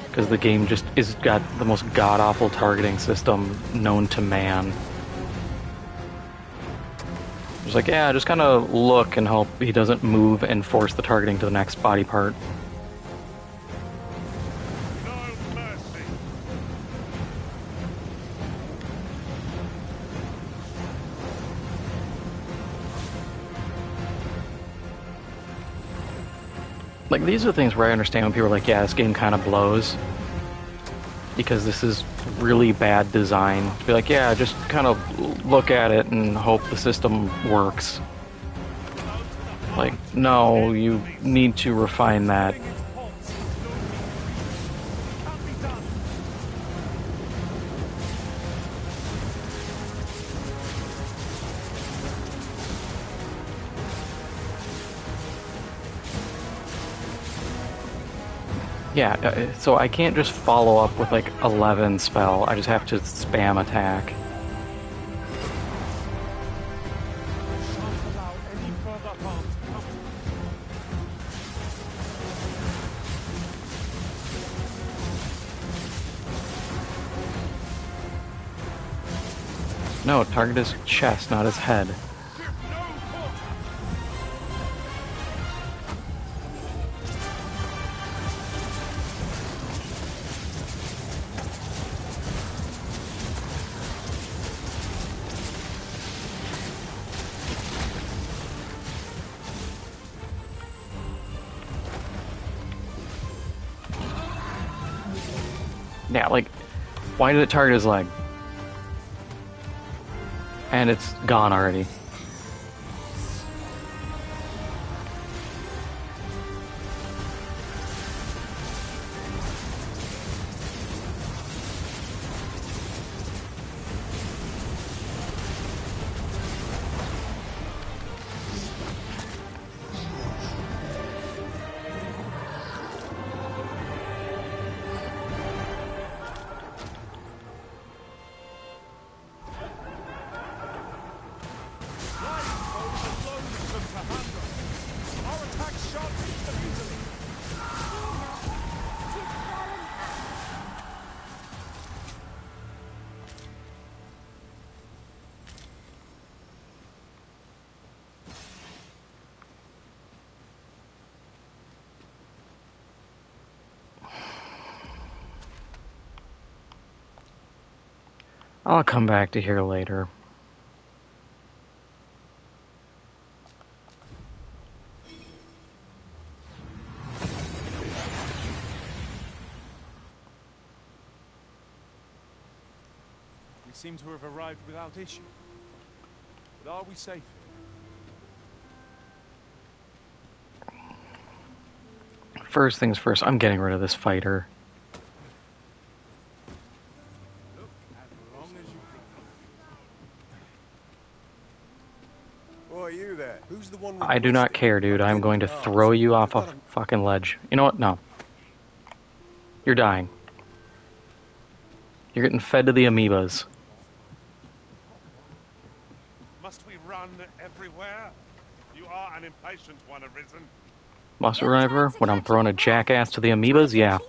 Because the game just is got the most god-awful targeting system known to man. It's like, yeah, just kind of look and hope he doesn't move and force the targeting to the next body part. Like, these are things where I understand when people are like, yeah, this game kind of blows. Because this is really bad design. To be like, yeah, just kind of look at it and hope the system works. Like, no, you need to refine that. Yeah, so I can't just follow up with like 11 spell, I just have to spam attack. No, target his chest, not his head. Yeah, like, why did it target his leg? And it's gone already. shot easily. I'll come back to here later. We seem to have arrived without issue. But are we safe here? First things first, I'm getting rid of this fighter. Look as long as you can. Why are you there? Who's the one I do not requesting? care, dude. I'm going to throw you off a fucking ledge. You know what? No. You're dying. You're getting fed to the amoebas. Must we run everywhere? You are an impatient one, Arisen. Must run everywhere when I'm throwing a jackass to the amoebas? Yeah.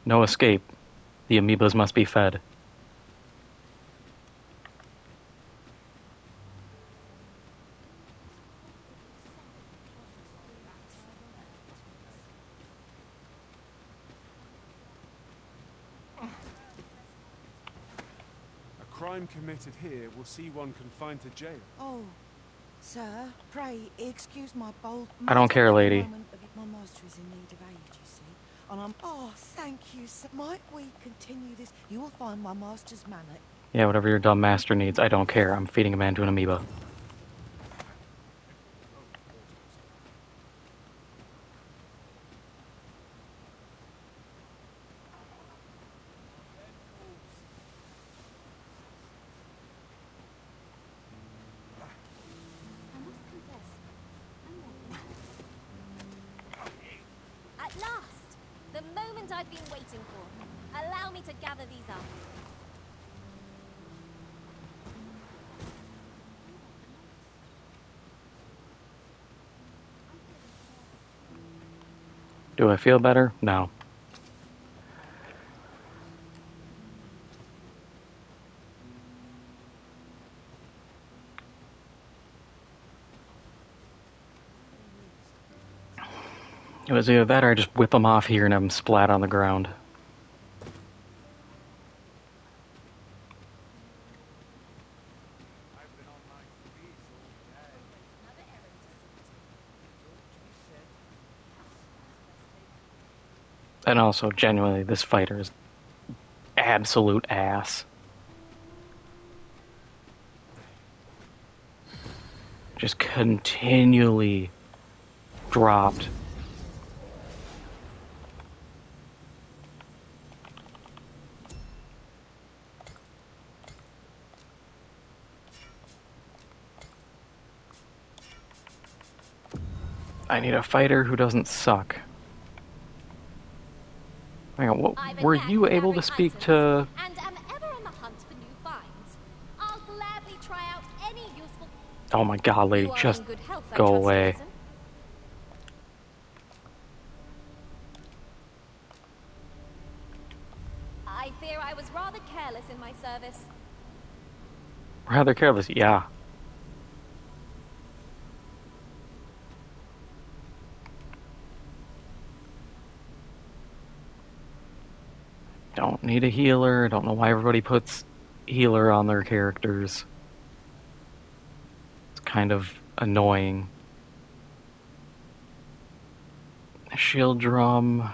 No escape. The amoebas must be fed. A crime committed here will see one confined to jail. Oh, sir, pray excuse my bold... I don't care, lady. My master is in need of aid, you see. And I'm... Oh, thank you, sir. Might we continue this? You will find my master's manner... Yeah, whatever your dumb master needs, I don't care. I'm feeding a man to an amoeba. At last! The moment I've been waiting for. Allow me to gather these up. Do I feel better? No. It was either that or I just whip them off here and have them splat on the ground. And also, genuinely, this fighter is absolute ass. Just continually dropped. I need a fighter who doesn't suck. Hang on, what, were you able to speak to... And am ever on the hunt for new finds. I'll gladly try out any useful... Oh my god, lady, You are just in good health, I go trust, away. Arisen? I fear I was rather careless in my service. Rather careless, yeah. Don't need a healer. Don't know why everybody puts healer on their characters. It's kind of annoying. Shield drum.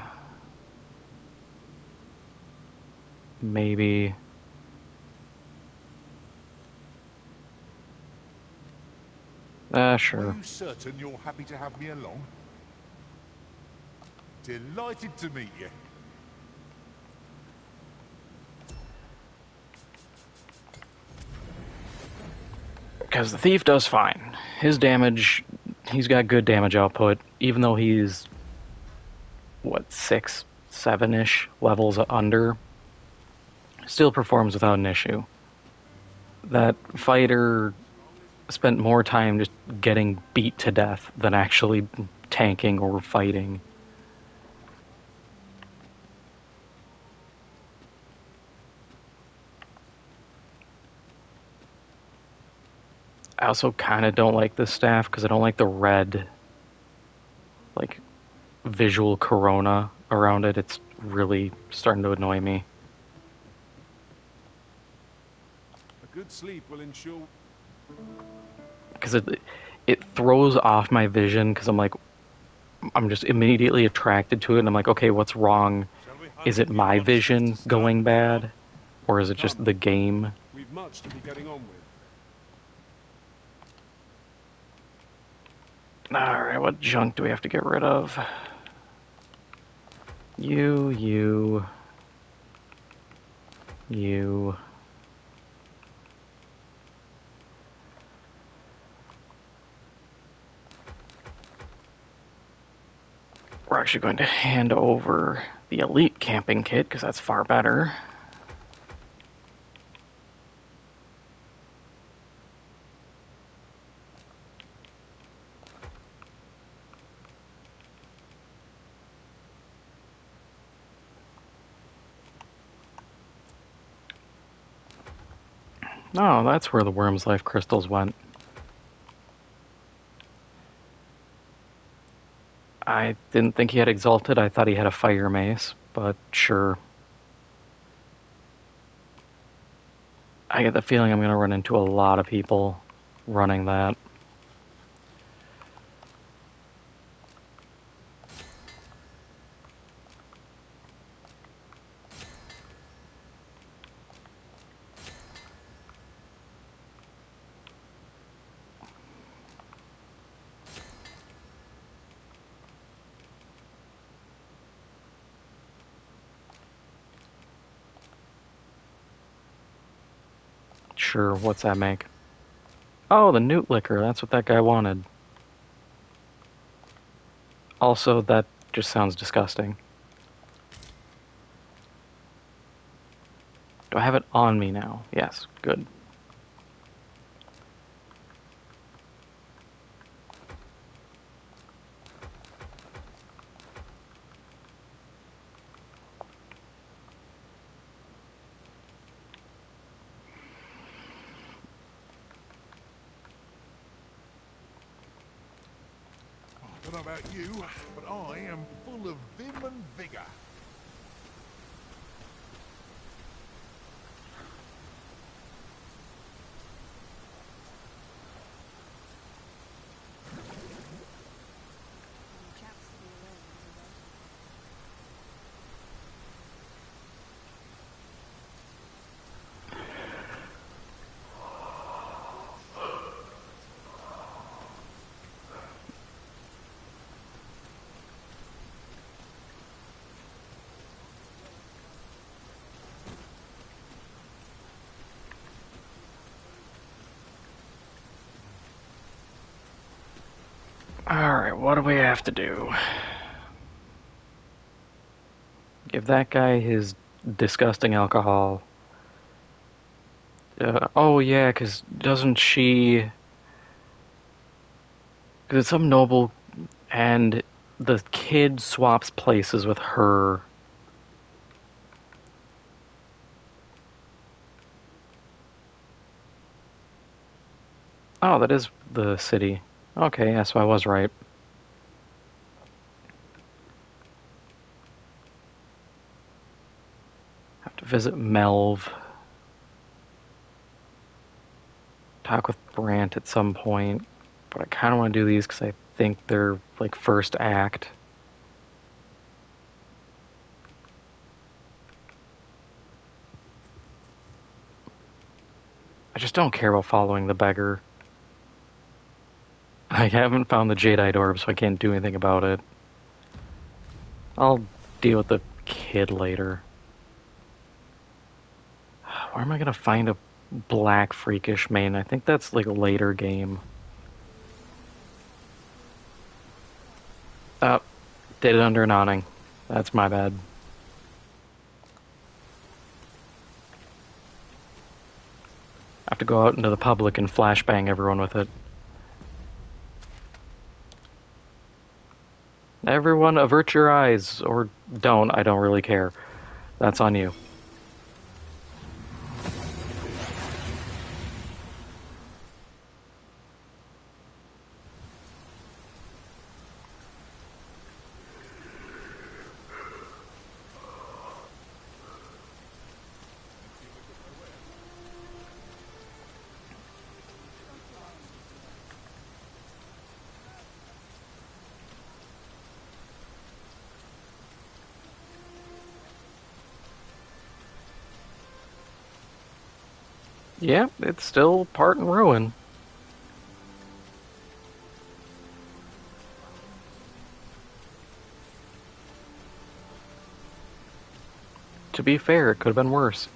Maybe. Sure. Are you certain you're happy to have me along? Delighted to meet you. Because the thief does fine. His damage, he's got good damage output, even though he's, what, 6, 7-ish levels under. Still performs without an issue. That fighter spent more time just getting beat to death than actually tanking or fighting. I also kind of don't like this staff because I don't like the red, like, visual corona around it. It's really starting to annoy me. A good sleep will ensure... Because it throws off my vision because I'm just immediately attracted to it and I'm like, okay, what's wrong? Is it my vision going bad? Or is it just the game? We've much to be getting on with. Alright, what junk do we have to get rid of? You. We're actually going to hand over the elite camping kit because that's far better. Oh, that's where the Worm's Life crystals went. I didn't think he had Exalted. I thought he had a Fire Mace, but sure. I get the feeling I'm going to run into a lot of people running that. Sure, what's that make? Oh, the newt liquor. That's what that guy wanted. Also, that just sounds disgusting. Do I have it on me now? Yes, good. I don't know about you, but I am full of vim and vigour. Alright, what do we have to do? Give that guy his disgusting alcohol. Oh yeah, because doesn't she... Because it's some noble, and the kid swaps places with her. Oh, that is the city. Okay, yeah, so I was right. Have to visit Melv. Talk with Brant at some point. But I kind of want to do these because I think they're, like, first act. I just don't care about following the beggar. I haven't found the Jadeite orb, so I can't do anything about it. I'll deal with the kid later. Where am I gonna find a black freakish main? I think that's like a later game. Oh, did it under an awning. That's my bad. I have to go out into the public and flashbang everyone with it. Everyone avert your eyes, or don't, I don't really care. That's on you. Yeah, it's still part in ruin. To be fair, it could have been worse.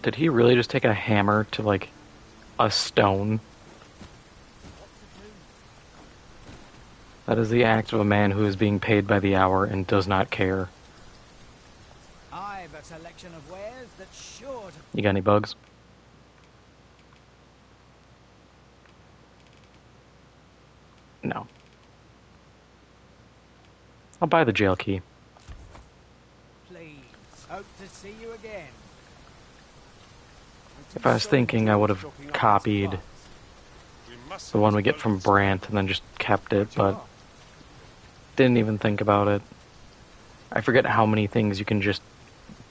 Did he really just take a hammer to, like, a stone? That is the act of a man who is being paid by the hour and does not care. I've a selection of wares that's sure to... You got any bugs? No. I'll buy the jail key. Please, hope to see you again. If I was thinking, I would have copied the one we get from Brant and then just kept it, but didn't even think about it. I forget how many things you can just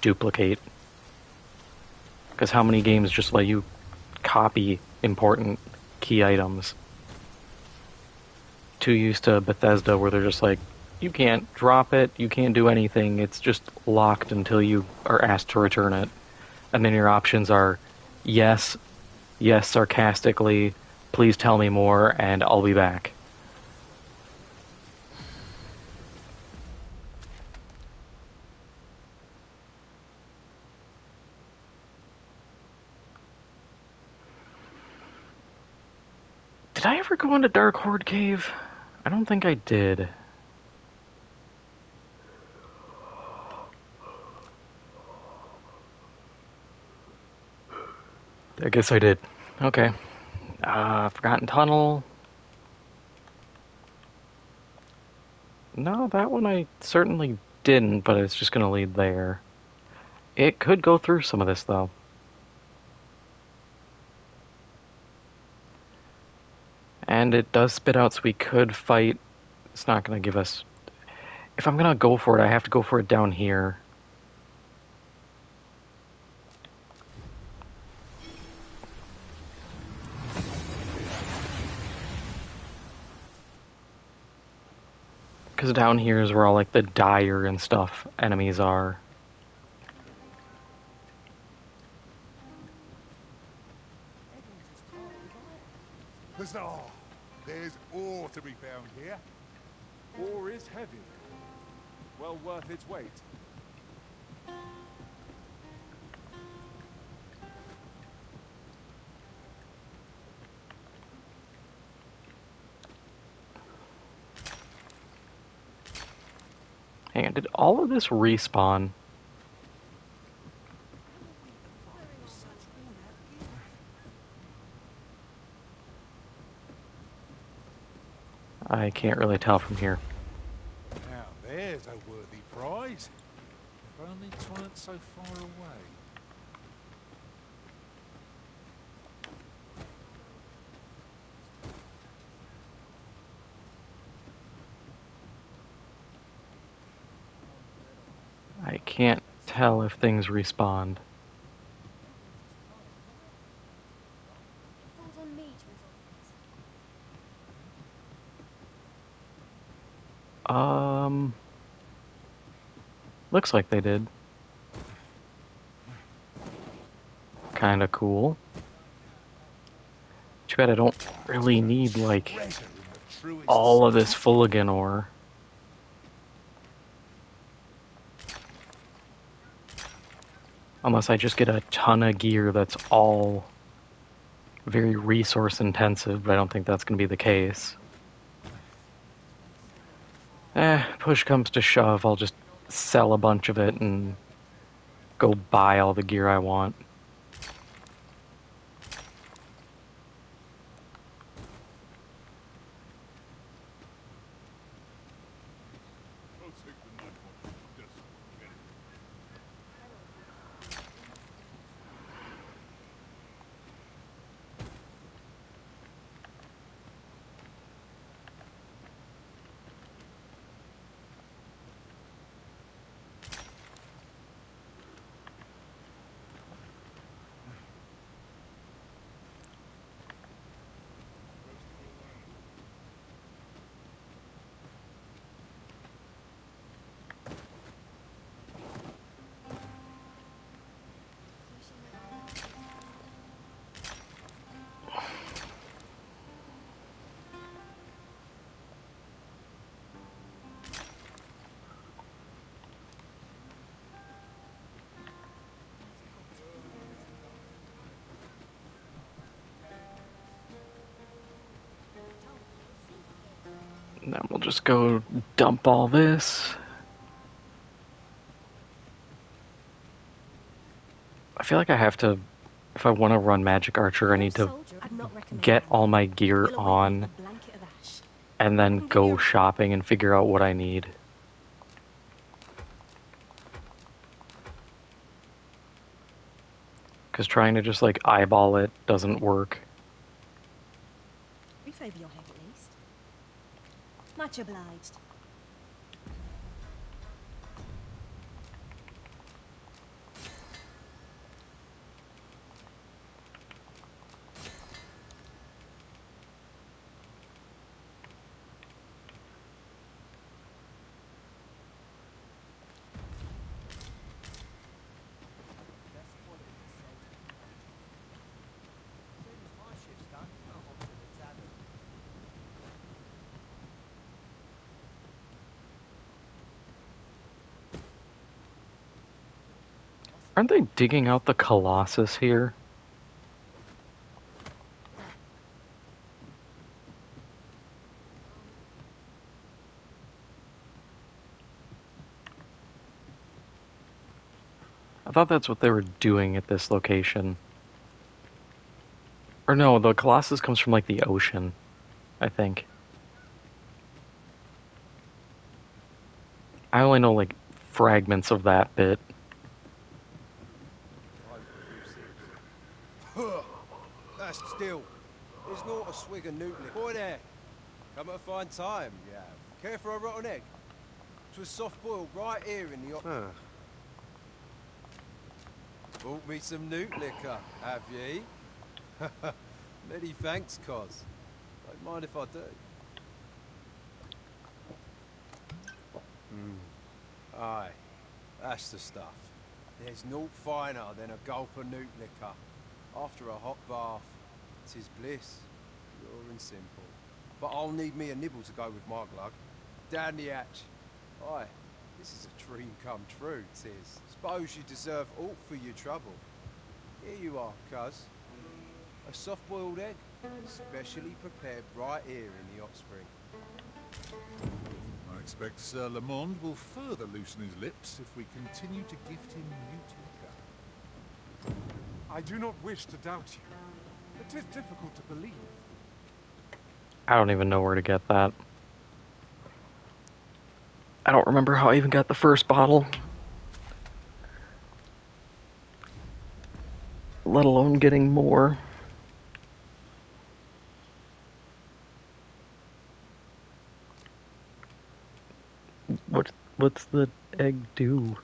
duplicate. Because how many games just let you copy important key items? Too used to Bethesda where they're just like, you can't drop it, you can't do anything, it's just locked until you are asked to return it. And then your options are yes, yes sarcastically, please tell me more, and I'll be back. Did I ever go into Dark Horde Cave? I don't think I did. I guess I did. Okay. Forgotten Tunnel. No, that one I certainly didn't, but it's just going to lead there. It could go through some of this, though. And it does spit out, so we could fight. It's not going to give us... If I'm going to go for it, I have to go for it down here. Because down here is where all, like, the dire and stuff enemies are. There's ore to be found here. Ore is heavy. Well worth its weight. Hang on, did all of this respawn? I can't really tell from here. Now there's a worthy prize. If only 'tweren't so far away. I can't tell if things respawned. Falls on me to resolve this. Looks like they did. Kinda cool. Too bad I don't really need, like, all of this Fulligan ore. Unless I just get a ton of gear that's all very resource intensive, but I don't think that's going to be the case. Push comes to shove, I'll just sell a bunch of it and go buy all the gear I want. And then we'll just go dump all this. I feel like I have to, if I want to run Magic Archer, I need to get all my gear on and then go shopping and figure out what I need. Because trying to just like eyeball it doesn't work. Roof over your head at least. Much obliged. Aren't they digging out the Colossus here? I thought that's what they were doing at this location. Or no, the Colossus comes from like the ocean, I think. I only know like fragments of that bit. That's still. There's not a swig of nuclear. Boy there. Come at a fine time, you have. Care for a rotten egg? 'Twas soft boiled right here in the... Bought me some newt liquor, have ye? Many thanks, Cos. Don't mind if I do. Aye, that's the stuff. There's naught finer than a gulp of newt liquor. After a hot bath, 'tis bliss, pure and simple. But I'll need me a nibble to go with my glug. Down the hatch. Aye, this is a dream come true, 'tis. Suppose you deserve aught for your trouble. Here you are, cuz. A soft-boiled egg, specially prepared right here in the hot spring. I expect Sir Lamond will further loosen his lips if we continue to gift him newt liquor. I do not wish to doubt you. It is difficult to believe. I don't even know where to get that. I don't remember how I even got the first bottle. Let alone getting more. What's the egg do?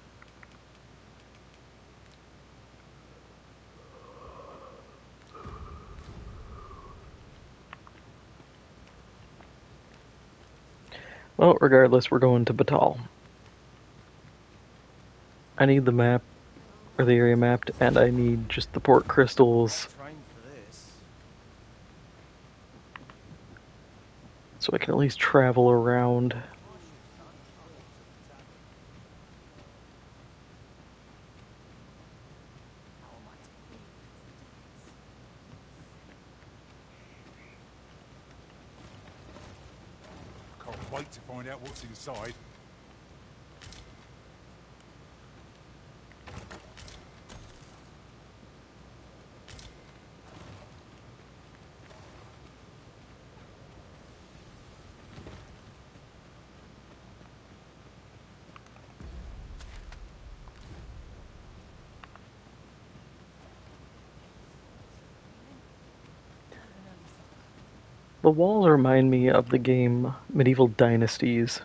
Well, regardless, we're going to Batal. I need the map, or the area mapped, and I need just the port crystals. So I can at least travel around. wait to find out what's inside. The walls remind me of the game Medieval Dynasties,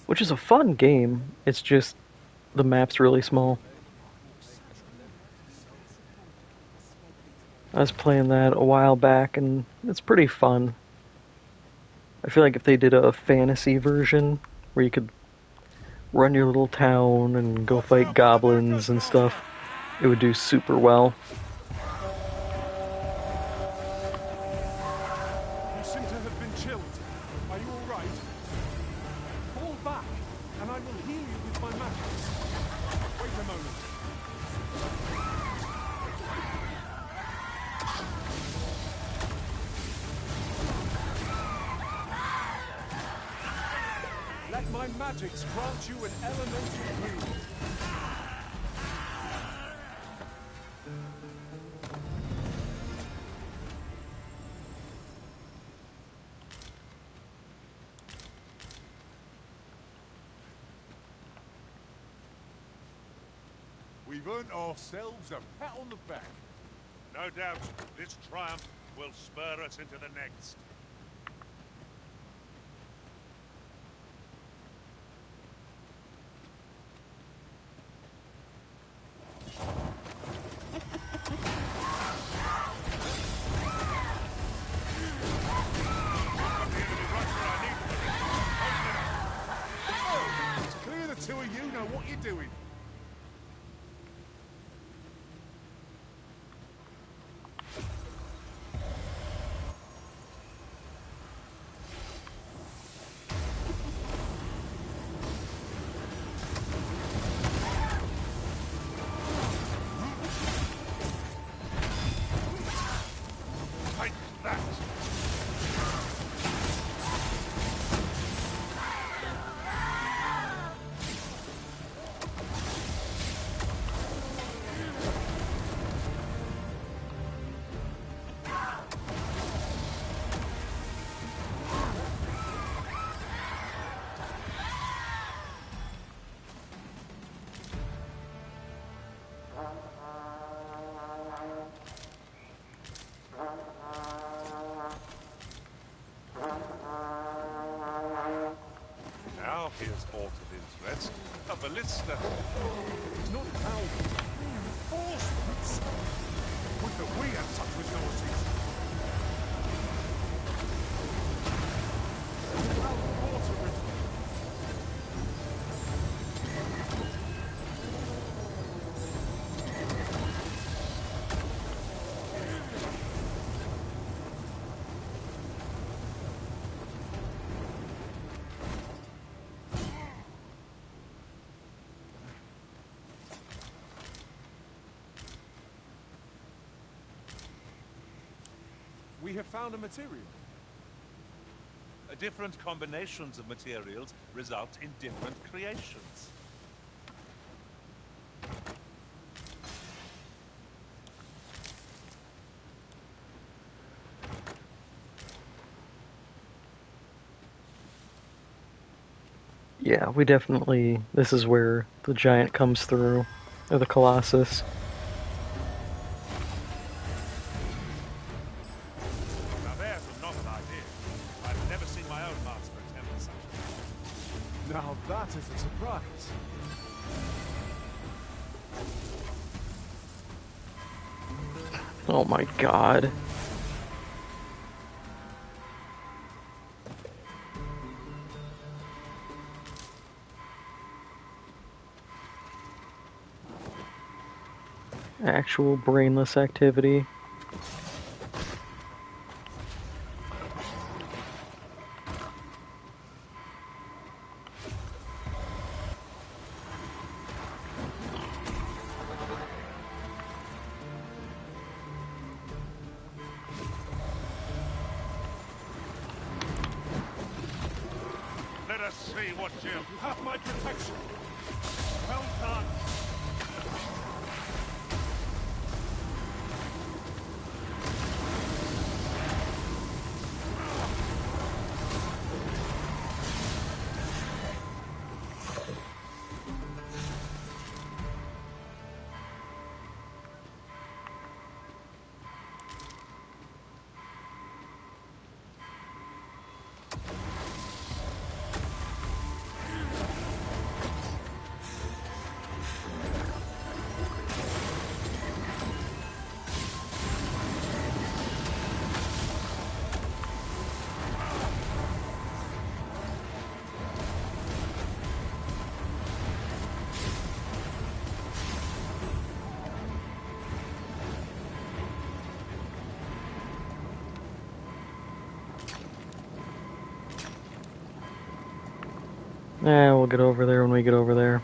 which is a fun game. It's just the map's really small. I was playing that a while back and it's pretty fun. I feel like if they did a fantasy version where you could run your little town and go fight goblins and stuff, it would do super well. You seem to have been chilled. Are you all right? Fall back, and I will heal you with my magic. Wait a moment. Let my magics grant you an elemental healing. We've earned ourselves a pat on the back. No doubt, this triumph will spur us into the next. It's clear the two of you know what you're doing. Take that! Now here's aught of interest. A ballista. It's not powder. Reinforcements. Would that we had such resources. Water river. We have found a material. Different combinations of materials result in different creations. Yeah, we definitely... This is where the giant comes through, or the Colossus. Now there's a novel idea. I've never seen my own master attempt such a thing. Now that is a surprise. Oh my god. Actual brainless activity. us see what you have my protection. Well done. Eh, we'll get over there when we get over there.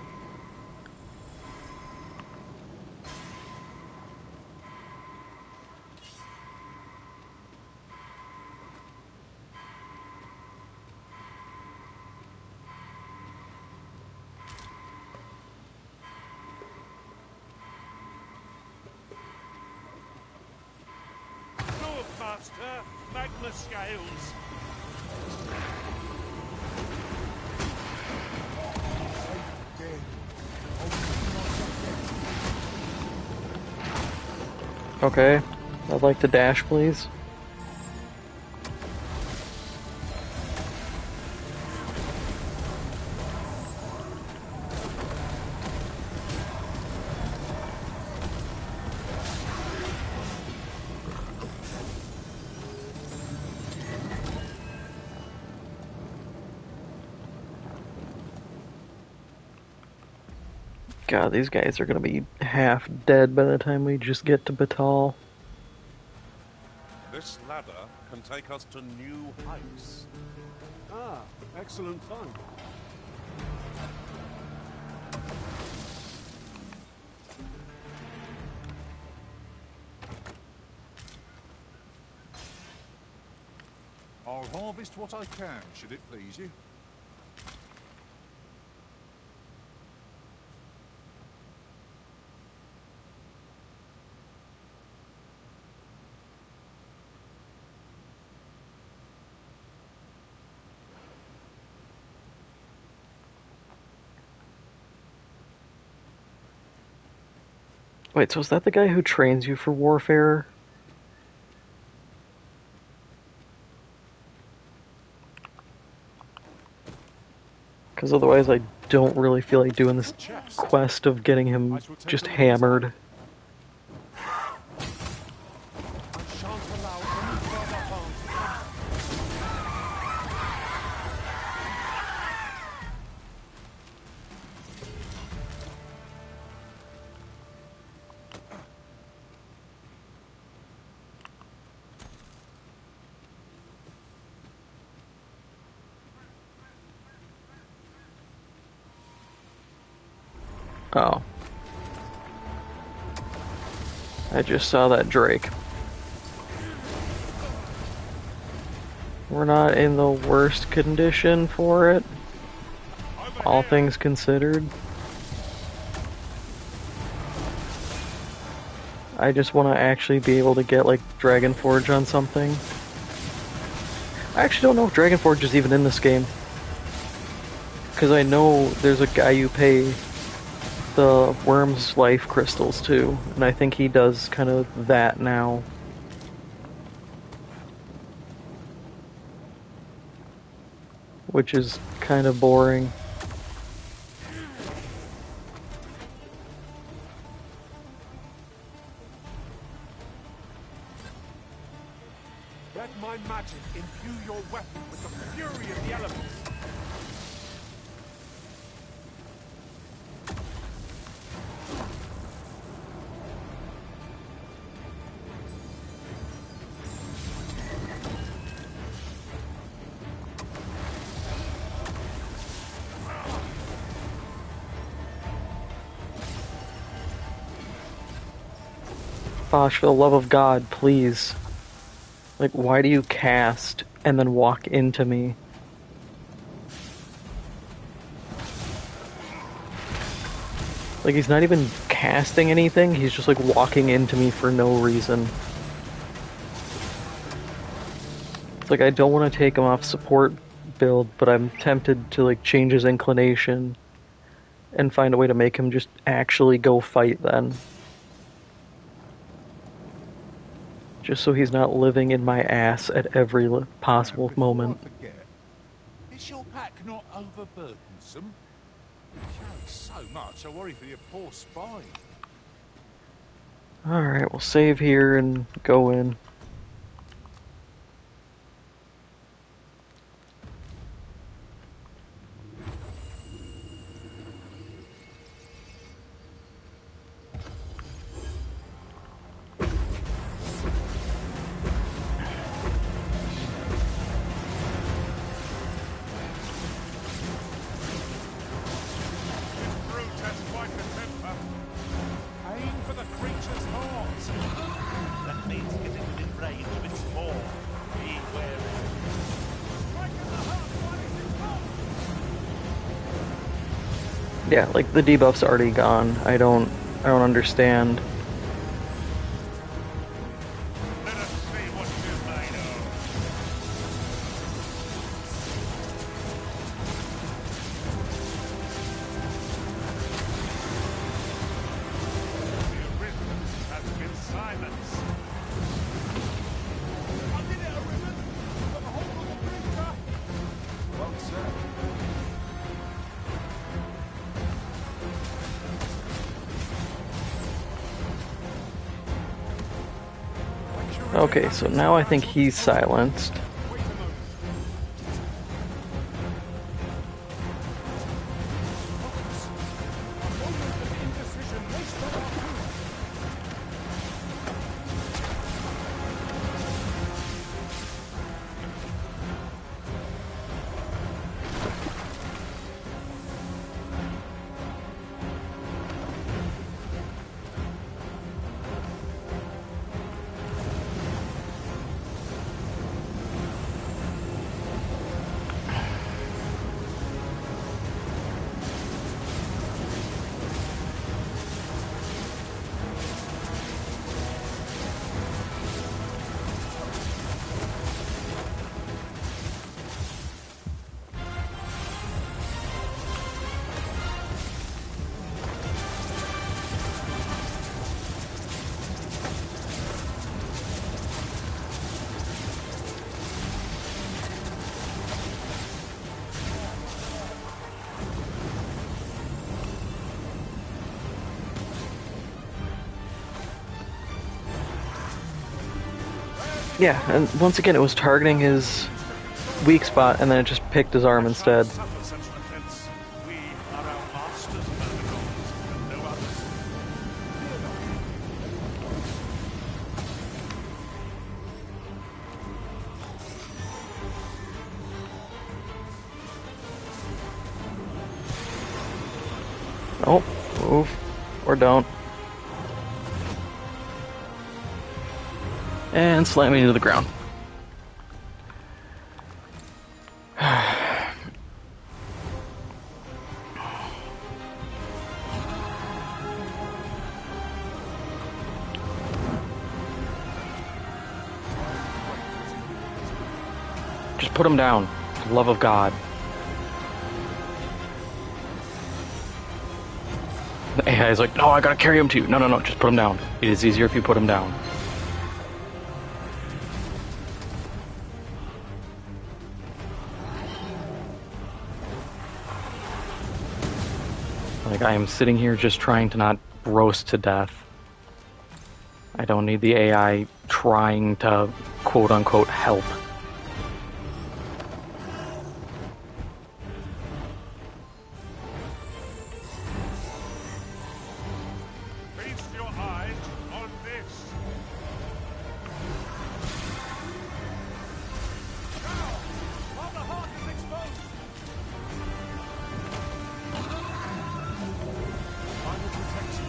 Good master, magma scales. Okay, I'd like to dash, please. God, these guys are gonna be half dead by the time we just get to Batal. This ladder can take us to new heights. Ah, excellent fun. I'll harvest what I can, should it please you. Wait, so is that the guy who trains you for warfare? Because otherwise I don't really feel like doing this quest of getting him just hammered. Oh. I just saw that Drake. We're not in the worst condition for it, all things considered. I just want to actually be able to get, like, Dragon Forge on something. I actually don't know if Dragon Forge is even in this game. Because I know there's a guy you pay the worm's life crystals to, and I think he does kind of that now. Which is kind of boring. Let my magic imbue your weapon with the fury of the elements. Bosh, for the love of God, please. Like, why do you cast and then walk into me? Like, he's not even casting anything, he's just like walking into me for no reason. It's like I don't want to take him off support build, but I'm tempted to like change his inclination and find a way to make him just actually go fight then. Just so he's not living in my ass at every possible moment. I forget, is your pack not overburdensome? You carry so much, I worry for your poor spine. Alright, we'll save here and go in. That means getting within range of its maw. Be wary. Yeah, like the debuff's already gone. I don't understand. Let us see what you're made of. The rhythm has been silenced. I did it, a rhythm! Got the whole of the creature! Well said. Okay, so now I think he's silenced. Yeah, and once again it was targeting his weak spot and then it just picked his arm instead. Suffer such an offense. We are our masters, Murderers, and no others. Oh, move. Or don't. And slam me into the ground. Just put him down, for the love of God. The AI is like, no, I gotta carry him to you. No, no, no, just put him down. It is easier if you put him down. Like, I am sitting here just trying to not roast to death. I don't need the AI trying to quote-unquote help. Feast your eyes on this. Now, while the heart is exposed. Final protection.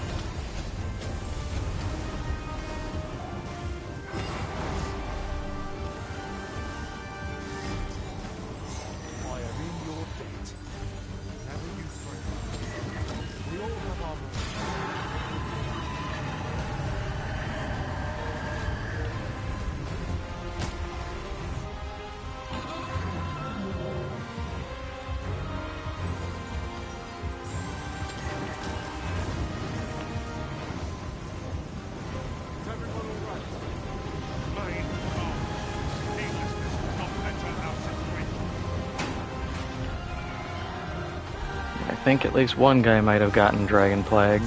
think at least one guy might have gotten Dragon Plague.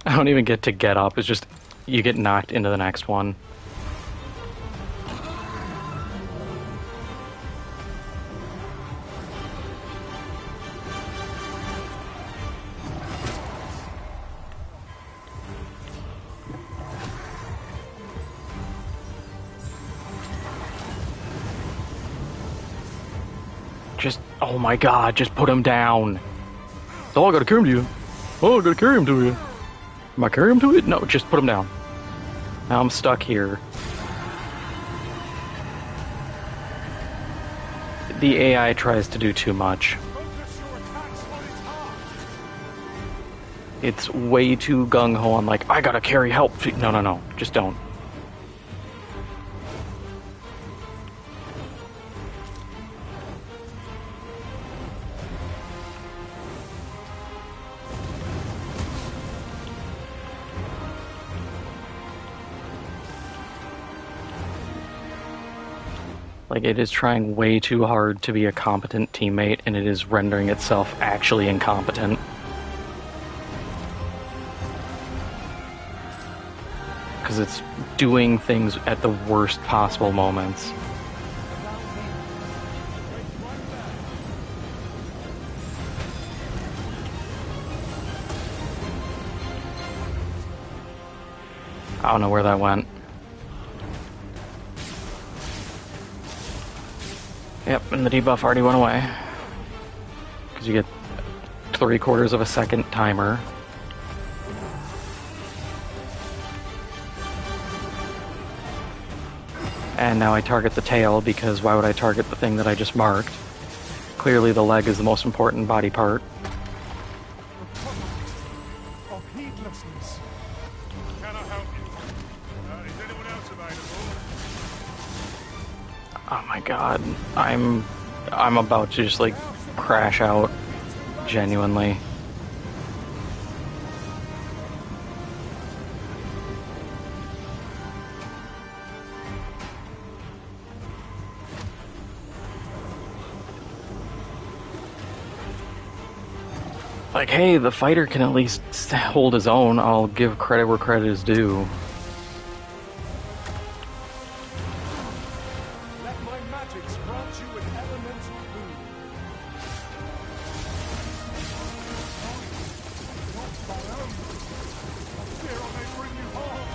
I don't even get up, it's just you get knocked into the next one. Just, oh my god, just put him down. Oh, I gotta carry him to you. Oh, I gotta carry him to you. Am I carrying him to it? No, just put him down. Now I'm stuck here. The AI tries to do too much. It's way too gung-ho on like, I gotta carry help. No, no, no, just don't. Like, it is trying way too hard to be a competent teammate, and it is rendering itself actually incompetent. Because it's doing things at the worst possible moments. I don't know where that went. Yep, and the debuff already went away. Because you get 3/4 of a second timer. And now I target the tail, because why would I target the thing that I just marked? Clearly the leg is the most important body part. Of heedlessness. Can I help you? Is anyone else available? Oh my god, I'm about to just like crash out, genuinely. Like, hey, the fighter can at least hold his own. I'll give credit where credit is due. Let my magics grant you an elemental boon. Not my own. I fear I may bring you harm.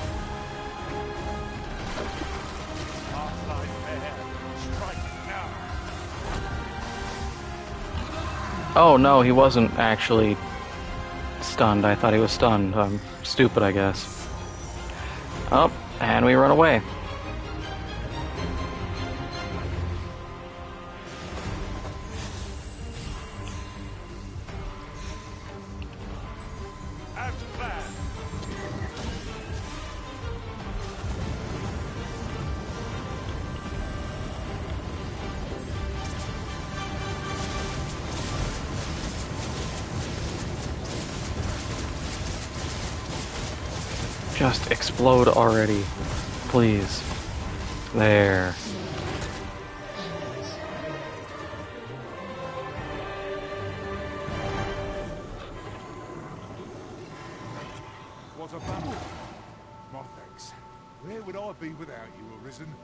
Heart like air. Strike now. Oh no, he wasn't actually stunned. I thought he was stunned. I'm stupid, I guess. Oh, and we run away. As planned. Just explode already. Please. There. Was a battle. My thanks. Where would I be without you, Arisen?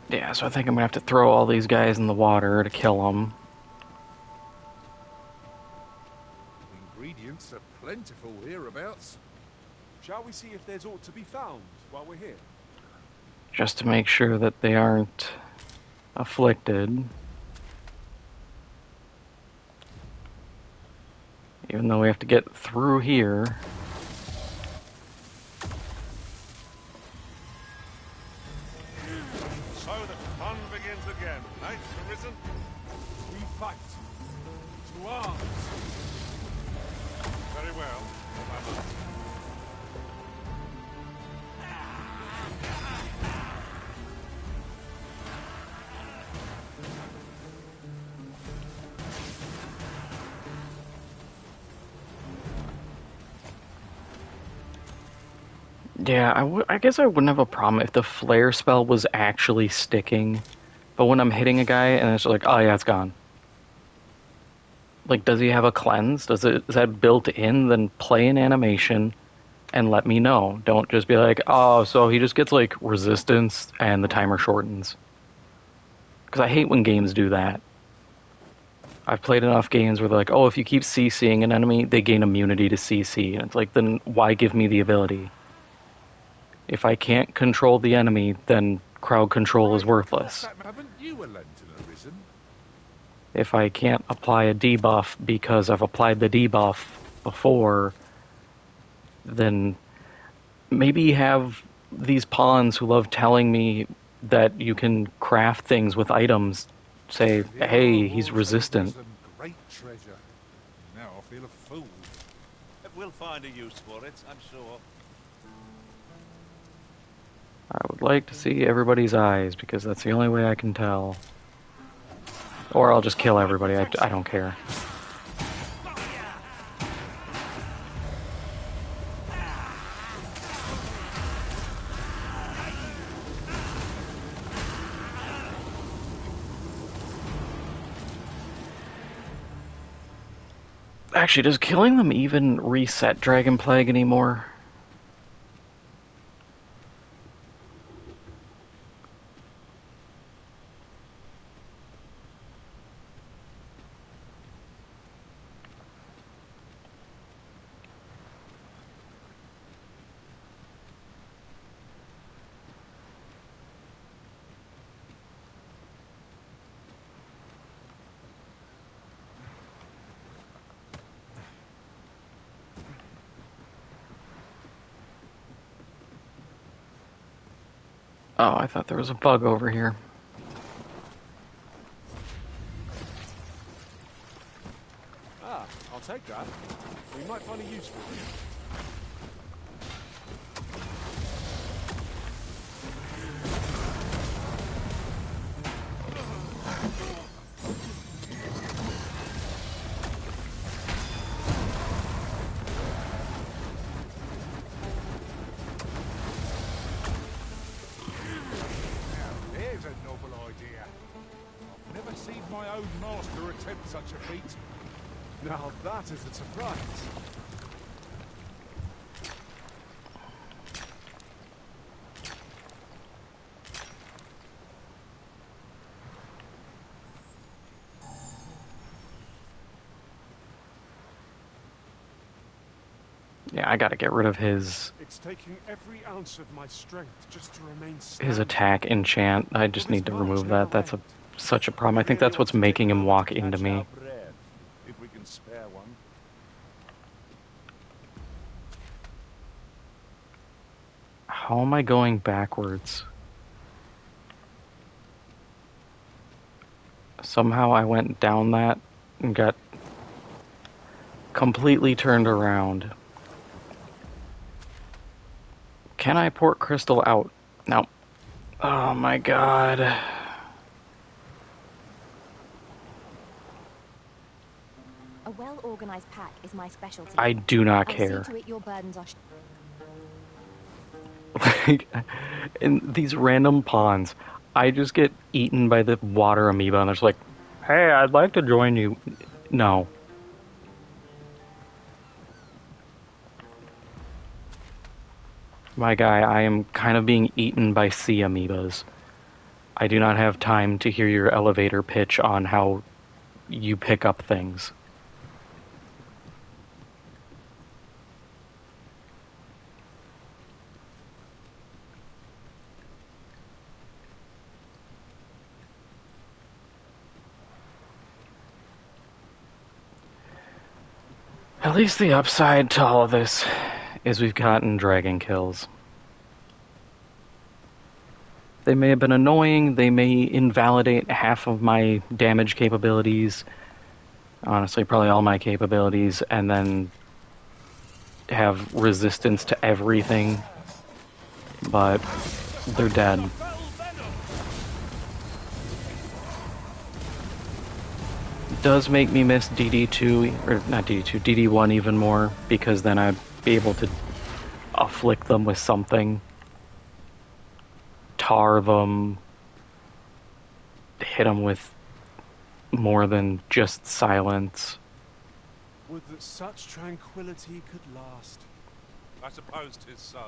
Yeah, so I think I'm gonna have to throw all these guys in the water to kill them. Ingredients are plentiful hereabouts. Shall we see if there's aught to be found while we're here? Just to make sure that they aren't afflicted. Even though we have to get through here. So the fun begins again, eh, Arisen? We fight. To arms. Very well. I must. Yeah, I guess I wouldn't have a problem if the flare spell was actually sticking. But when I'm hitting a guy and it's like, oh yeah, it's gone. Like, does he have a cleanse? Is that built in? Then play an animation and let me know. Don't just be like, oh, so he just gets like resistance and the timer shortens. Because I hate when games do that. I've played enough games where they're like, oh, if you keep CCing an enemy, they gain immunity to CC. And it's like, then why give me the ability? If I can't control the enemy, then crowd control is worthless. Haven't you a lantern arisen? If I can't apply a debuff because I've applied the debuff before, then maybe have these pawns who love telling me that you can craft things with items say, hey, he's resistant. Great treasure. Now I feel a fool. We'll find a use for it, I'm sure. I would like to see everybody's eyes because that's the only way I can tell. Or I'll just kill everybody, I don't care. Actually, does killing them even reset Dragon Plague anymore? Oh, I thought there was a bug over here. Ah, I'll take that. We might find a use for it. There's a novel idea. I've never seen my own master attempt such a feat. Now that is a surprise. Yeah, I gotta get rid of his It's taking every ounce of my strength just to remain his standing. attack enchant. I just need to remove that. That's such a problem. I think that's what's making him walk into me. If we can spare one. How am I going backwards? Somehow I went down that and got completely turned around. Can I port crystal out? No. Oh my god. A well-organized pack is my specialty. I do not I'll care. see to it your burdens are Like, in these random pawns, I just get eaten by the water amoeba and they're just like, hey, I'd like to join you. No. My guy, I am kind of being eaten by sea amoebas. I do not have time to hear your elevator pitch on how you pick up things. At least the upside to all of this is we've gotten dragon kills. They may have been annoying, they may invalidate half of my damage capabilities, honestly probably all my capabilities, and then have resistance to everything, but they're dead. It does make me miss DD2, or not DD2, DD1 even more, because then I'd be able to afflict them with something, tar them, hit them with more than just silence. Would that such tranquility could last. I suppose 'tis so.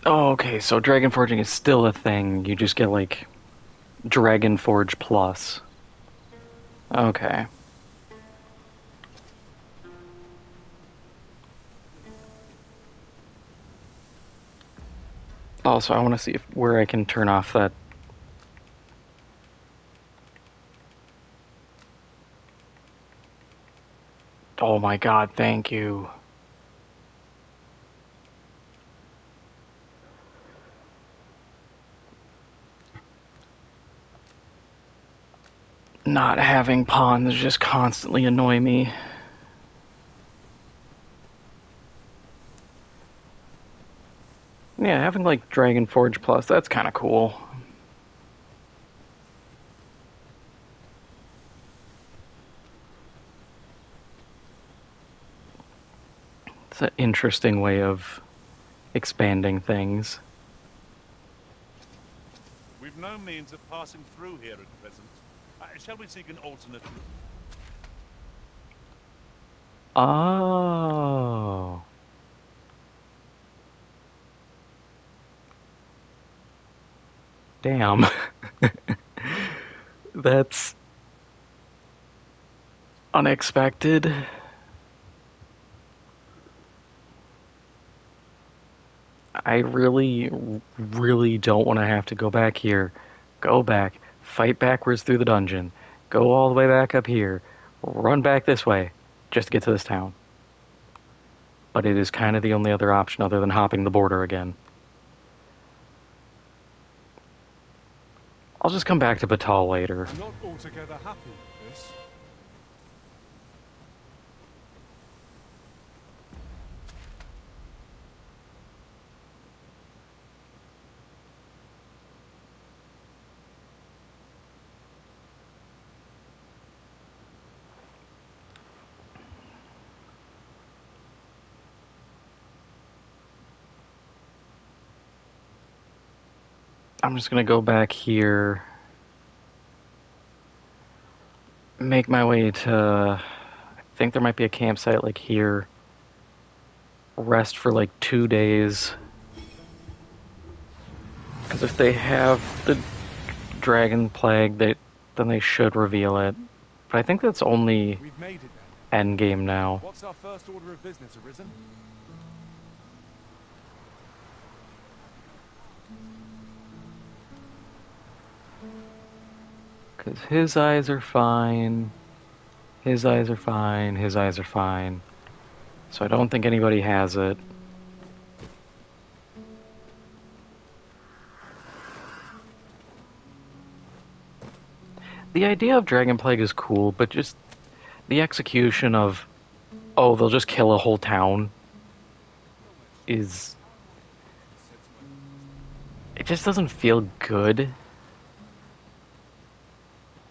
Oh, okay, so dragon forging is still a thing. You just get, like, Dragon Forge Plus. Okay. Also, I want to see where I can turn off that. Oh my god, thank you. Not having pawns just constantly annoy me. Yeah, having like Dragon Forge Plus, that's kind of cool. It's an interesting way of expanding things. We've no means of passing through here at present. Shall we seek an alternate route? Oh. Damn. That's unexpected. I really, really don't want to have to go back here. Go back, fight backwards through the dungeon, go all the way back up here, run back this way, just to get to this town. But it is kind of the only other option other than hopping the border again. I'll just come back to Batal later. Not altogether happy with this. I'm just gonna go back here, make my way to, I think there might be a campsite like here, rest for like 2 days. Because if they have the Dragon Plague, then they should reveal it. But I think that's only We've made it then. endgame now. What's our first order of business, Arisen? Because his eyes are fine. His eyes are fine. His eyes are fine. So I don't think anybody has it. The idea of Dragon Plague is cool, but just the execution of, oh, they'll just kill a whole town is... It just doesn't feel good.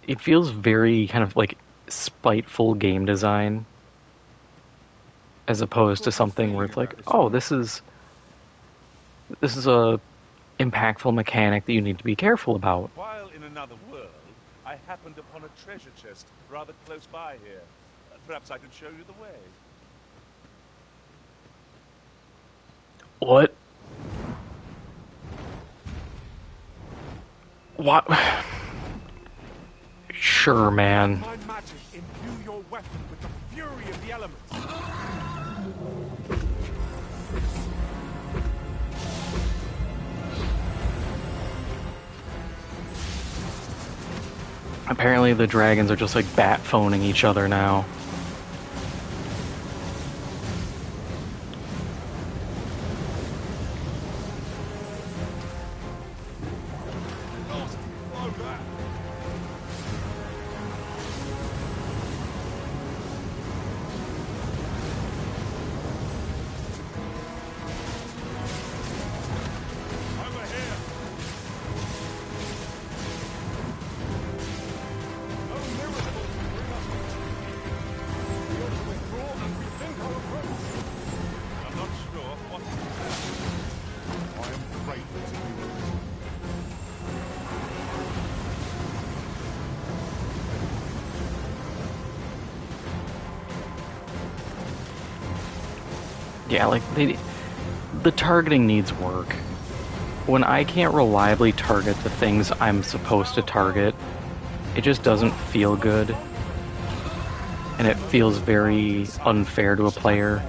It feels very kind of like spiteful game design, as opposed to something where it's like, oh, this is a impactful mechanic that you need to be careful about. While in another world, I happened upon a treasure chest rather close by here. Perhaps I could show you the way. What? Sure, man. My magic imbue your weapon with the fury of the elements. Apparently the dragons are just like bat phoning each other now. Yeah, like, the targeting needs work. When I can't reliably target the things I'm supposed to target, it just doesn't feel good. And it feels very unfair to a player.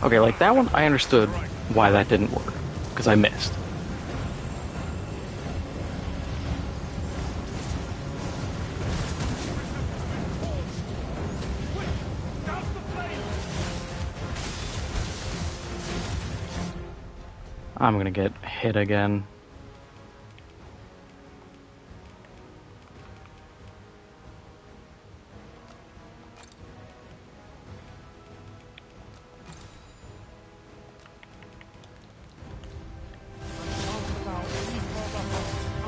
Okay, like that one, I understood why that didn't work. Because I missed. I'm gonna get hit again.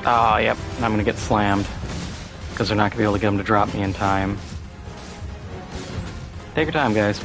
Ah, yep, I'm gonna get slammed. Because they're not gonna be able to get them to drop me in time. Take your time, guys.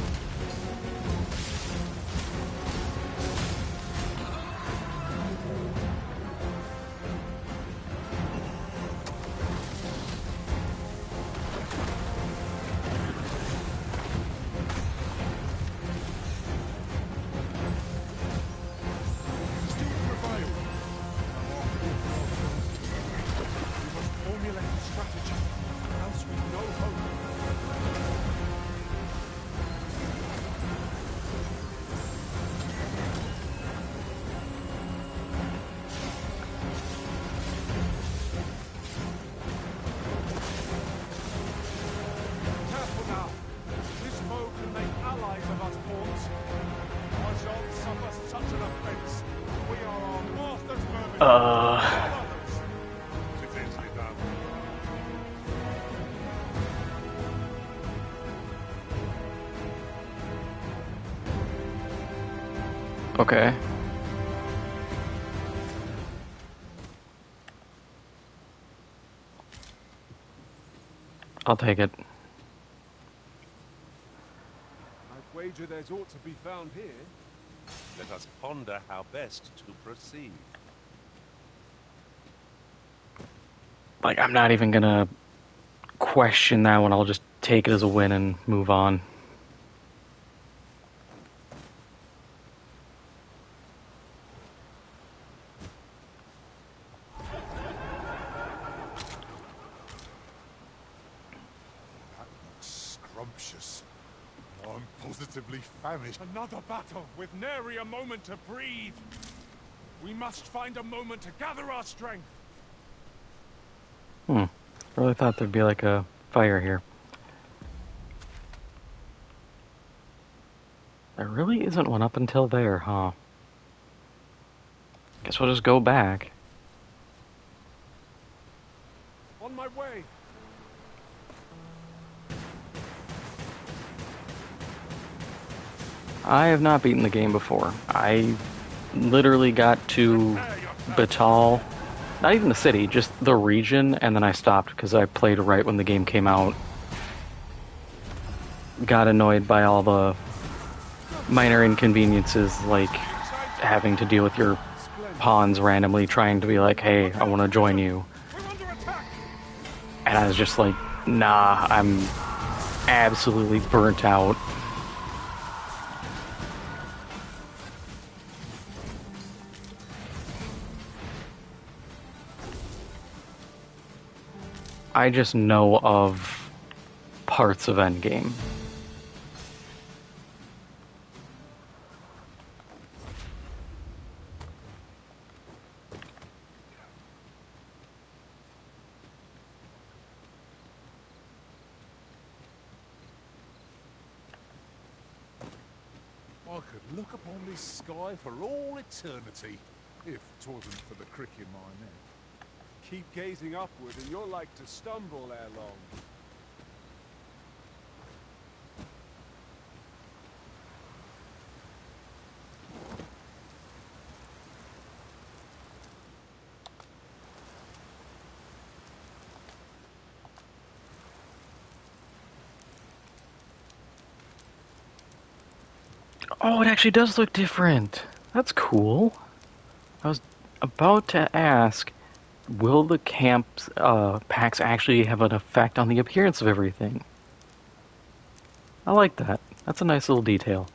Okay. I'll take it. I'd wager there's ought to be found here. Let us ponder how best to proceed. Like, I'm not even gonna question that one. I'll just take it as a win and move on. Scrumptious. I'm positively famished. Another battle with nary a moment to breathe. We must find a moment to gather our strength. I really thought there'd be like a fire here. There really isn't one up until there, huh? Guess we'll just go back. On my way. I have not beaten the game before. I literally got to Batal, not even the city, just the region, and then I stopped because I played right when the game came out. Got annoyed by all the minor inconveniences, like having to deal with your pawns randomly trying to be like, hey, I want to join you. And I was just like, nah, I'm absolutely burnt out. I just know of parts of Endgame. I could look upon this sky for all eternity, if 'twasn't for the crick in my neck. Keep gazing upward and you're like to stumble ere long. Oh, it actually does look different. That's cool. I was about to ask, will the camp's packs actually have an effect on the appearance of everything? I like that. That's a nice little detail.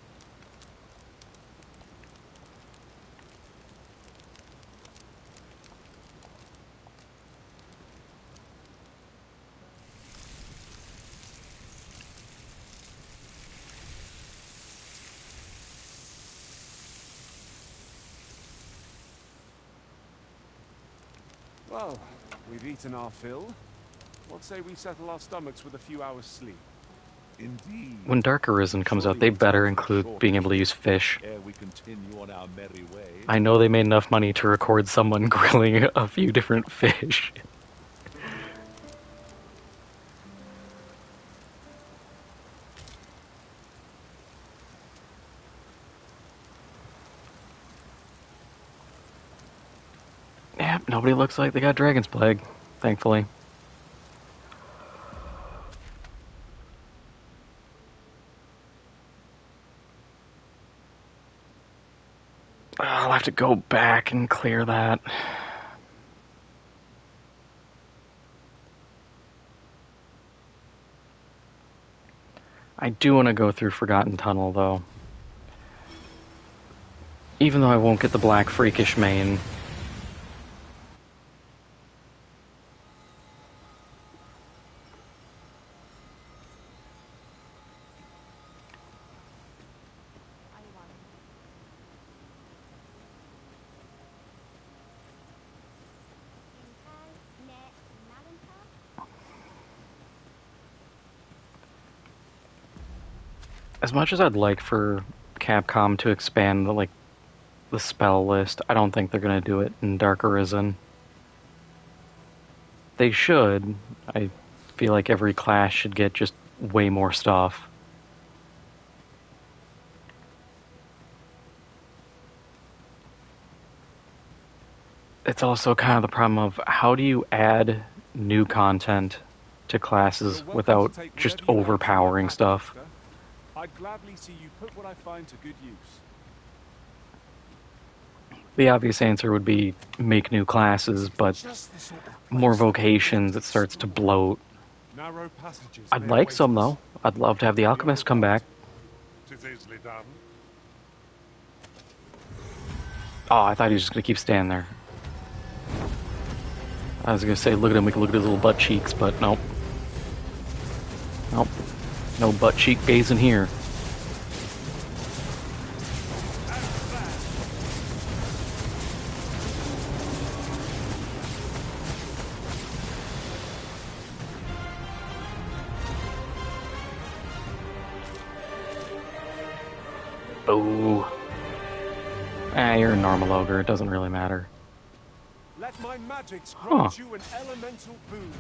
Well, we've eaten our fill. What say we settle our stomachs with a few hours' sleep? Indeed. When Dark Arisen comes out, they better include being able to use fish. Ere we continue on our merry way. I know they made enough money to record someone grilling a few different fish. Yep, nobody looks like they got Dragon's Plague, thankfully. I'll have to go back and clear that. I do want to go through Forgotten Tunnel, though. Even though I won't get the Black Freakish main. As much as I'd like for Capcom to expand the spell list, I don't think they're gonna do it in Dark Arisen. They should. I feel like every class should get just way more stuff. It's also kind of the problem of how do you add new content to classes without just overpowering stuff. I'd gladly see you put what I find to good use. The obvious answer would be make new classes, but more vocations, it starts to bloat. Narrow passages. I'd like some, though. I'd love to have the Alchemist come back. 'Tis easily done. Oh, I thought he was just going to keep standing there. I was going to say, look at him, we can look at his little butt cheeks, but nope. Nope. No butt cheek gazing here. Boo. Ah, you're a normal ogre, it doesn't really matter. Let my magics grant you an elemental boon.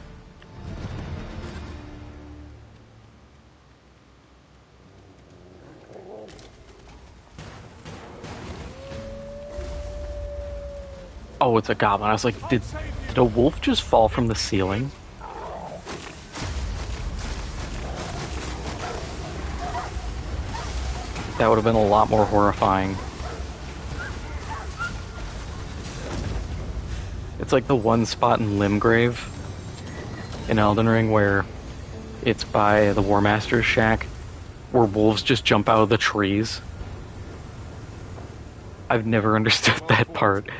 Oh, it's a goblin. I was like, did a wolf just fall from the ceiling? That would have been a lot more horrifying. It's like the one spot in Limgrave in Elden Ring where it's by the War Master's shack where wolves just jump out of the trees. I've never understood that part.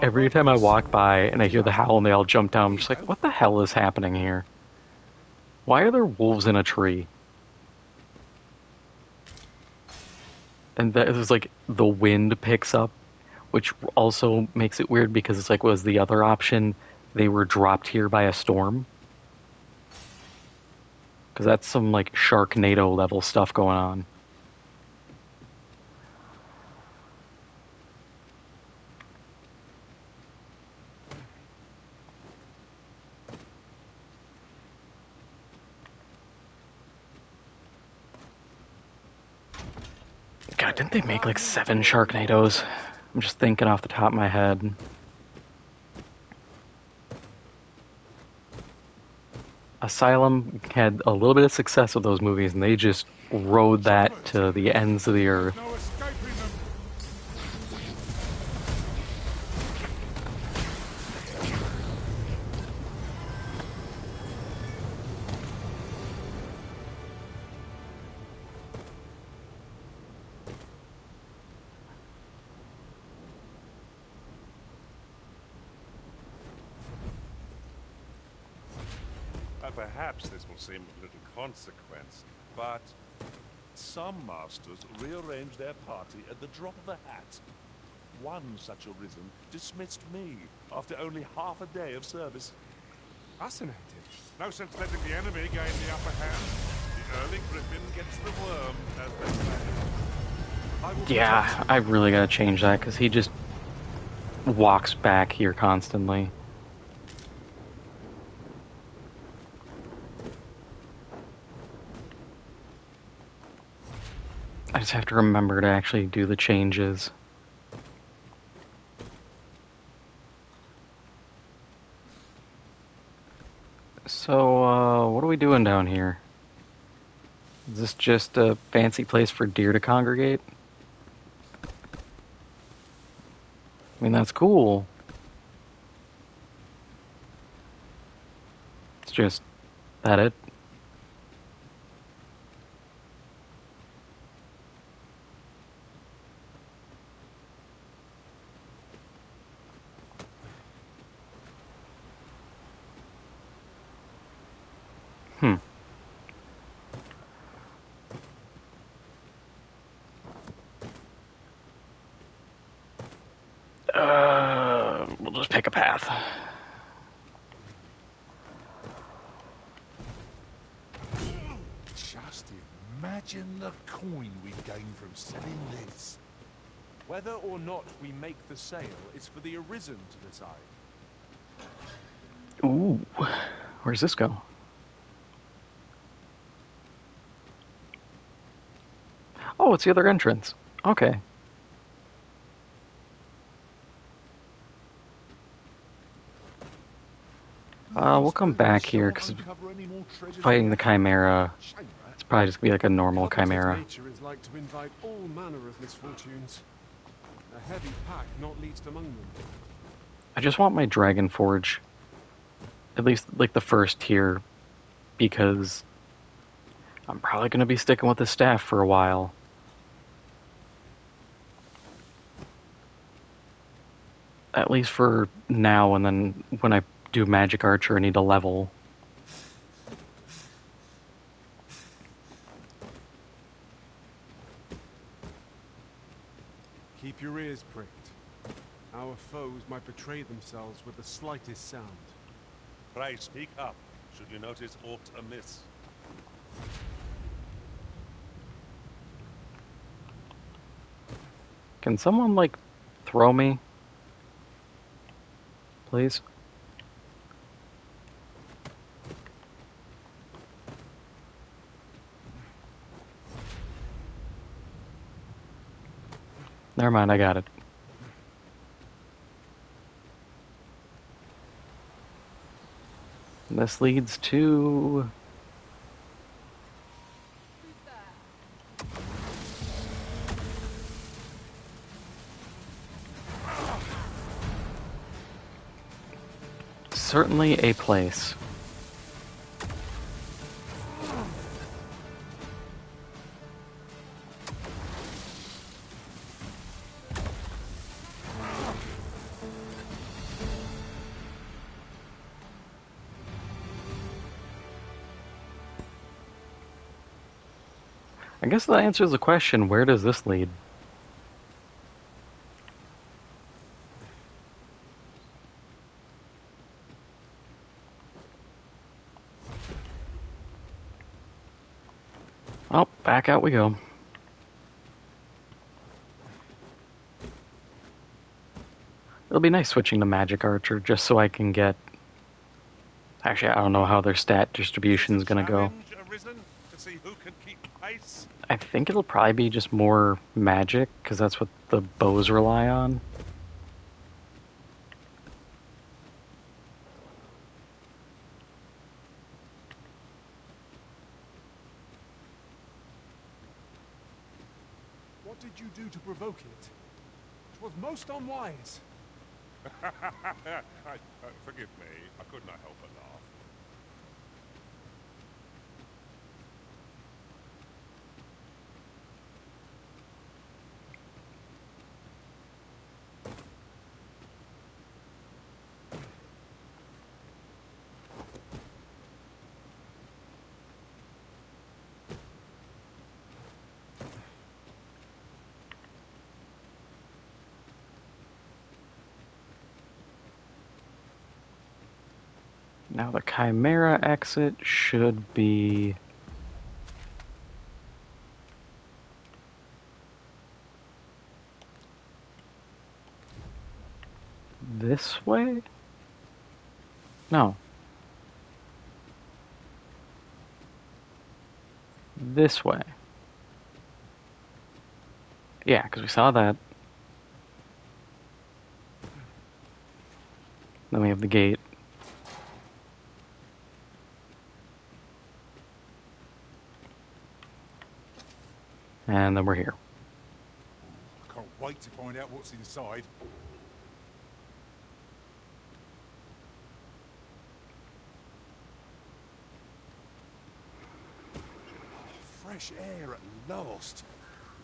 Every time I walk by and I hear the howl and they all jump down, I'm just like, what the hell is happening here? Why are there wolves in a tree? And that is like the wind picks up, which also makes it weird because it's like, was the other option they were dropped here by a storm? Because that's some like Sharknado level stuff going on. God, didn't they make like 7 Sharknadoes? I'm just thinking off the top of my head. Asylum had a little bit of success with those movies, and they just rode that to the ends of the earth. No escaping them. Perhaps this will seem of little consequence, but some masters rearrange their party at the drop of a hat. One such arisen dismissed me after only half a day of service. Fascinating. No sense letting the enemy gain the upper hand. The early griffin gets the worm, as they say. Yeah, I really gotta change that, because he just walks back here constantly. I just have to remember to actually do the changes. So, what are we doing down here? Is this just a fancy place for deer to congregate? I mean, that's cool. It's just that it. Hmm. We'll just pick a path. Just imagine the coin we'd gain from selling this. Whether or not we make the sale is for the Arisen to decide. Ooh. Where's this go? Oh, it's the other entrance. Okay. We'll come back here, because fighting the Chimera, it's probably just gonna be like a normal Chimera. Nature is like to invite all manner of misfortunes. A heavy pack not least among them. I just want my Dragon Forge, at least like the first tier, because I'm probably gonna be sticking with the staff for a while. At least for now, and then when I do Magic Archer, I need a level. Keep your ears pricked. Our foes might betray themselves with the slightest sound. Pray speak up, should you notice aught amiss. Can someone, like, throw me? Please? Never mind, I got it. This leads to... certainly a place. I guess that answers the question, where does this lead? Oh, back out we go. It'll be nice switching to Magic Archer just so I can get... Actually, I don't know how their stat distribution is going to go. Arisen to see who can keep pace. I think it'll probably be just more magic, because that's what the bows rely on. What did you do to provoke it? It was most unwise. Forgive me, I could not help but laugh. Now the Chimera exit should be... this way? No. This way. Yeah, because we saw that. Then we have the gate. And then we're here. I can't wait to find out what's inside. Fresh air at last.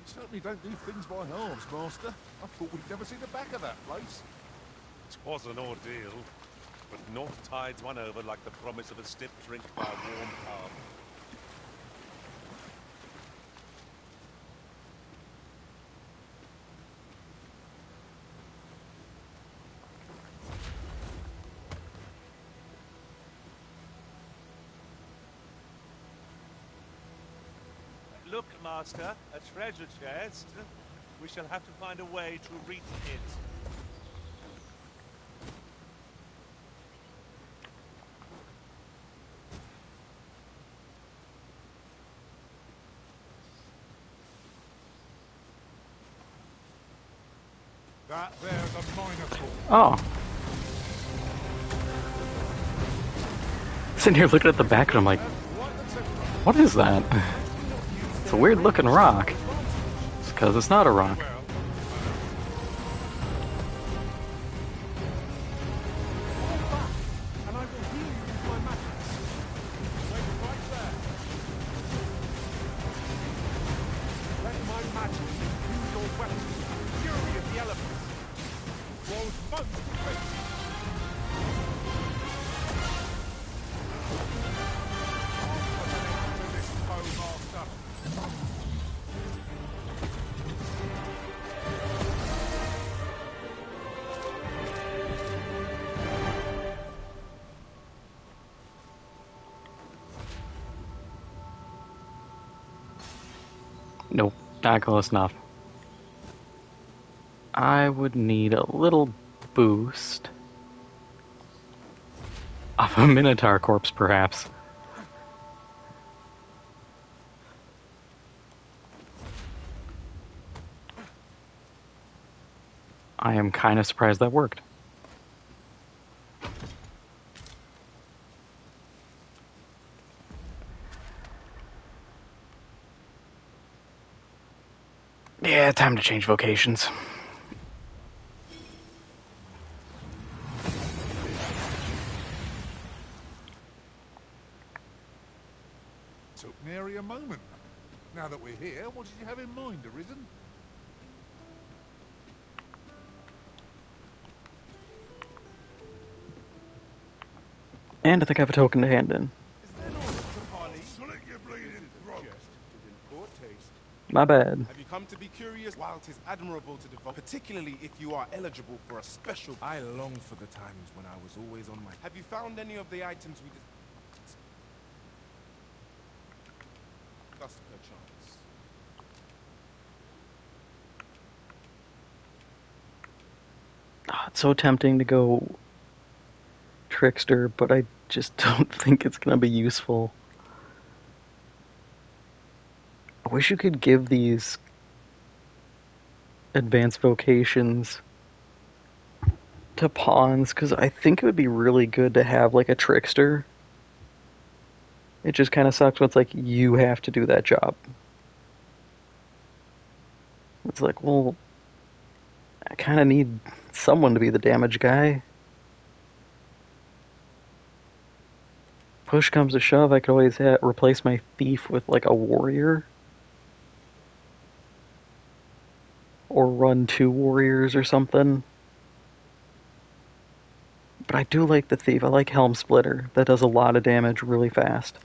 You certainly don't do things by halves, Master. I thought we'd never see the back of that place. It was an ordeal, but North tides won over like the promise of a stiff drink by a warm pub. Look, Master, a treasure chest. We shall have to find a way to reach it. That there's a minotaur. Oh. Sitting here looking at the back and I'm like, what is that? It's a weird looking rock. It's because it's not a rock. And I will heal you with my magic. Wait right there. Let my magic imbue your weapon with the fury of the elements. World's most effective. To this foe, Master. Nope, not close enough. I would need a little boost. Off a Minotaur corpse, perhaps. I am kind of surprised that worked. Yeah, time to change vocations. Took nary a moment. Now that we're here, what did you have in mind, Arisen? And I think I have a token to hand in. Slit your bleeding throat. Just in poor taste. My bad. Have you come to be curious? While 'tis admirable to devote, particularly if you are eligible for a special... I long for the times when I was always on my... Have you found any of the items we discussed perchance? It's so tempting to go trickster, but I just don't think it's going to be useful. I wish you could give these advanced vocations to pawns, because I think it would be really good to have like a trickster. It just kind of sucks when it's like you have to do that job. It's like, well, I kind of need someone to be the damage guy. Push comes to shove, I could always replace my thief with like a warrior. Or run 2 warriors or something. But I do like the thief. I like Helm Splitter. That does a lot of damage really fast.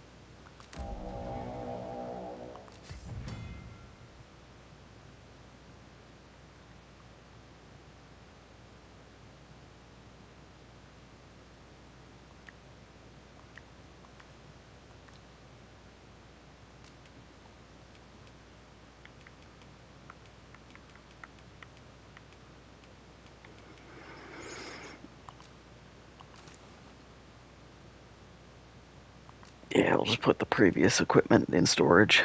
Yeah, I'll just put the previous equipment in storage.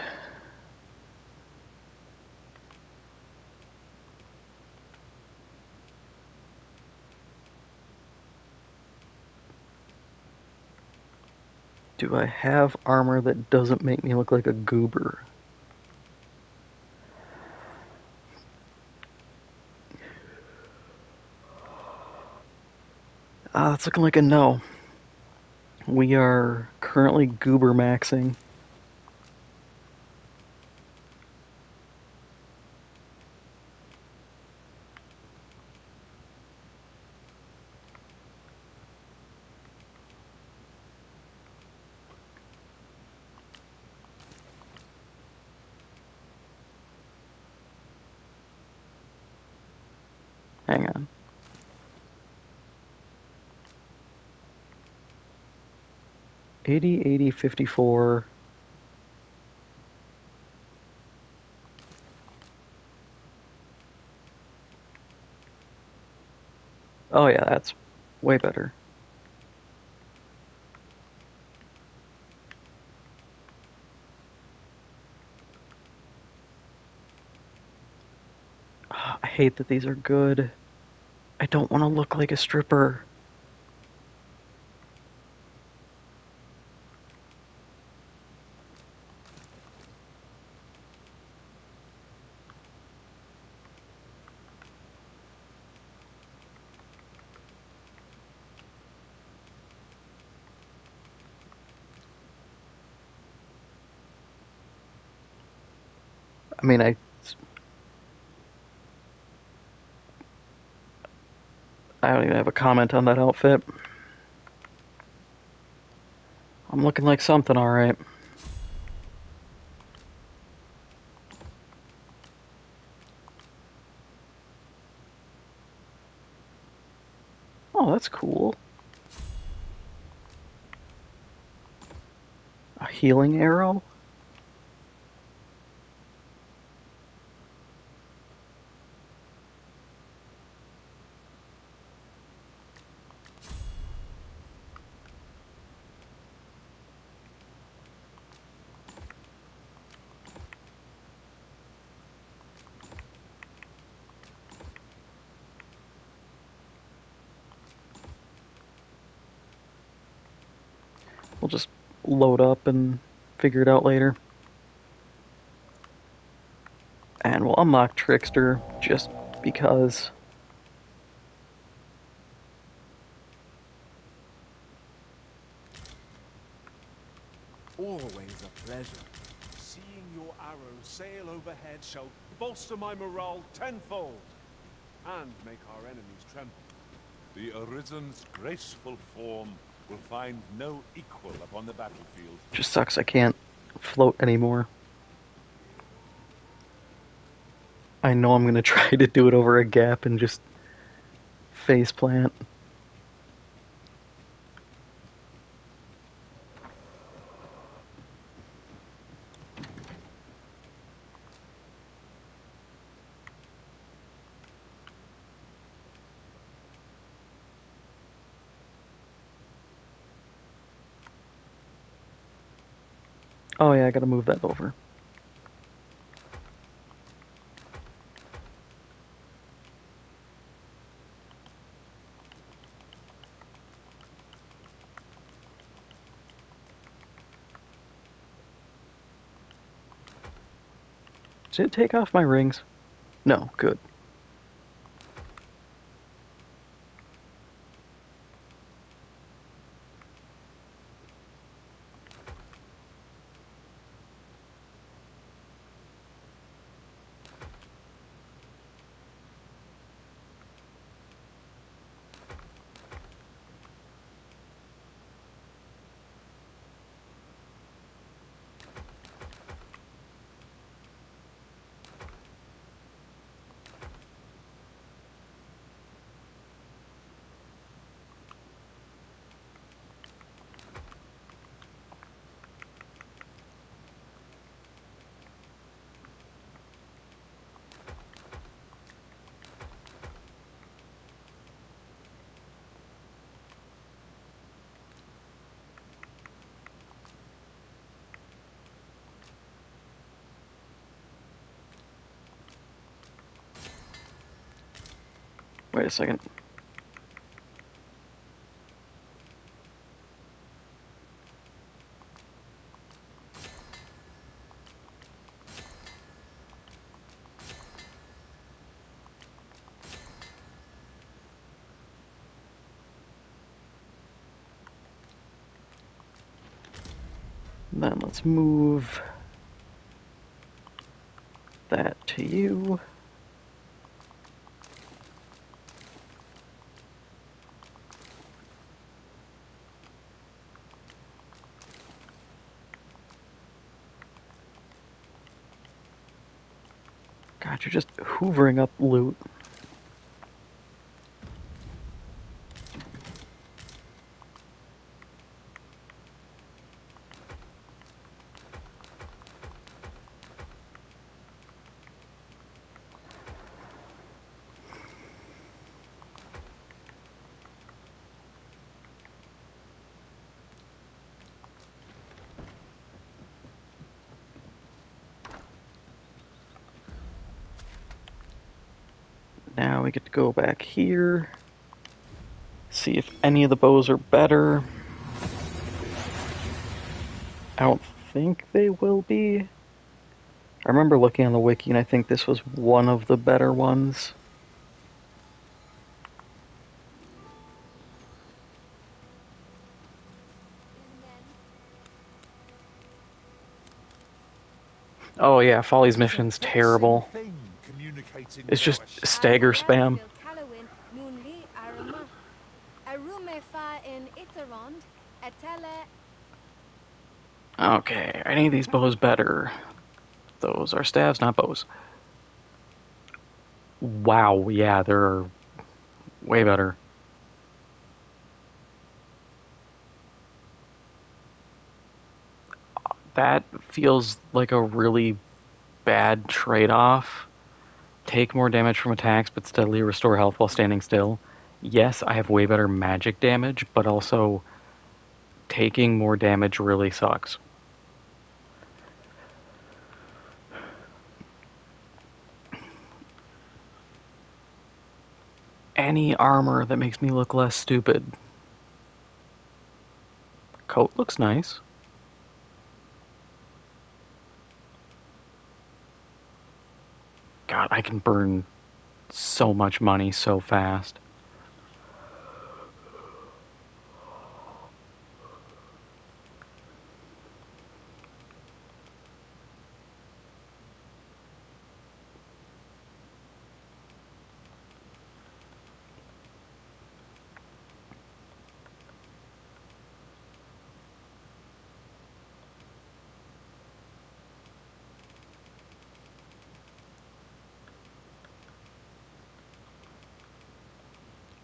Do I have armor that doesn't make me look like a goober? That's looking like a no. We are currently goober maxing. Hang on. $80, $54. Oh yeah, that's way better. I hate that these are good. I don't want to look like a stripper. I mean, I don't even have a comment on that outfit. I'm looking like something, alright. Oh, that's cool. A healing arrow? We'll just load up and figure it out later. And we'll unlock Trickster just because. Always a pleasure. Seeing your arrows sail overhead shall bolster my morale tenfold, and make our enemies tremble. The Arisen's graceful form will find no equal upon the battlefield. Just sucks I can't float anymore. I know I'm gonna try to do it over a gap and just face plant. Oh yeah, I gotta move that over. Did it take off my rings? No, good. Wait a second. Then let's move that to you. God, you're just hoovering up loot. Now we get to go back here. See if any of the bows are better. I don't think they will be. I remember looking on the wiki and I think this was one of the better ones. Oh yeah, Folly's mission's terrible. It's just stagger spam. Okay, I need these bows better. Those are staves, not bows. Wow, yeah, they're way better. That feels like a really bad trade-off. Take more damage from attacks, but steadily restore health while standing still. Yes, I have way better magic damage, but also taking more damage really sucks. Any armor that makes me look less stupid. Coat looks nice. God, I can burn so much money so fast.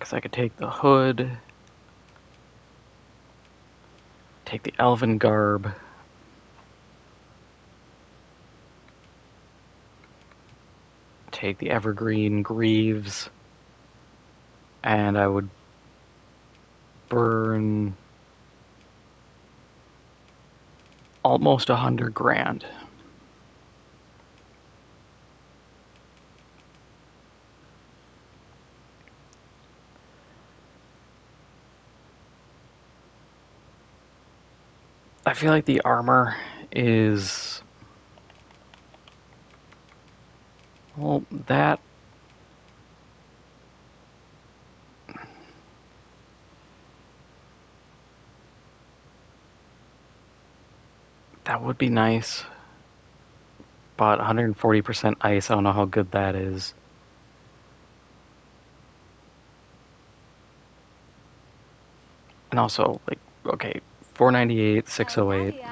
Because I could take the hood, take the elven garb, take the evergreen greaves, and I would burn almost 100 grand. I feel like the armor is... Well, that... That would be nice. But 140% ice, I don't know how good that is. And also, like, okay, 498, 608.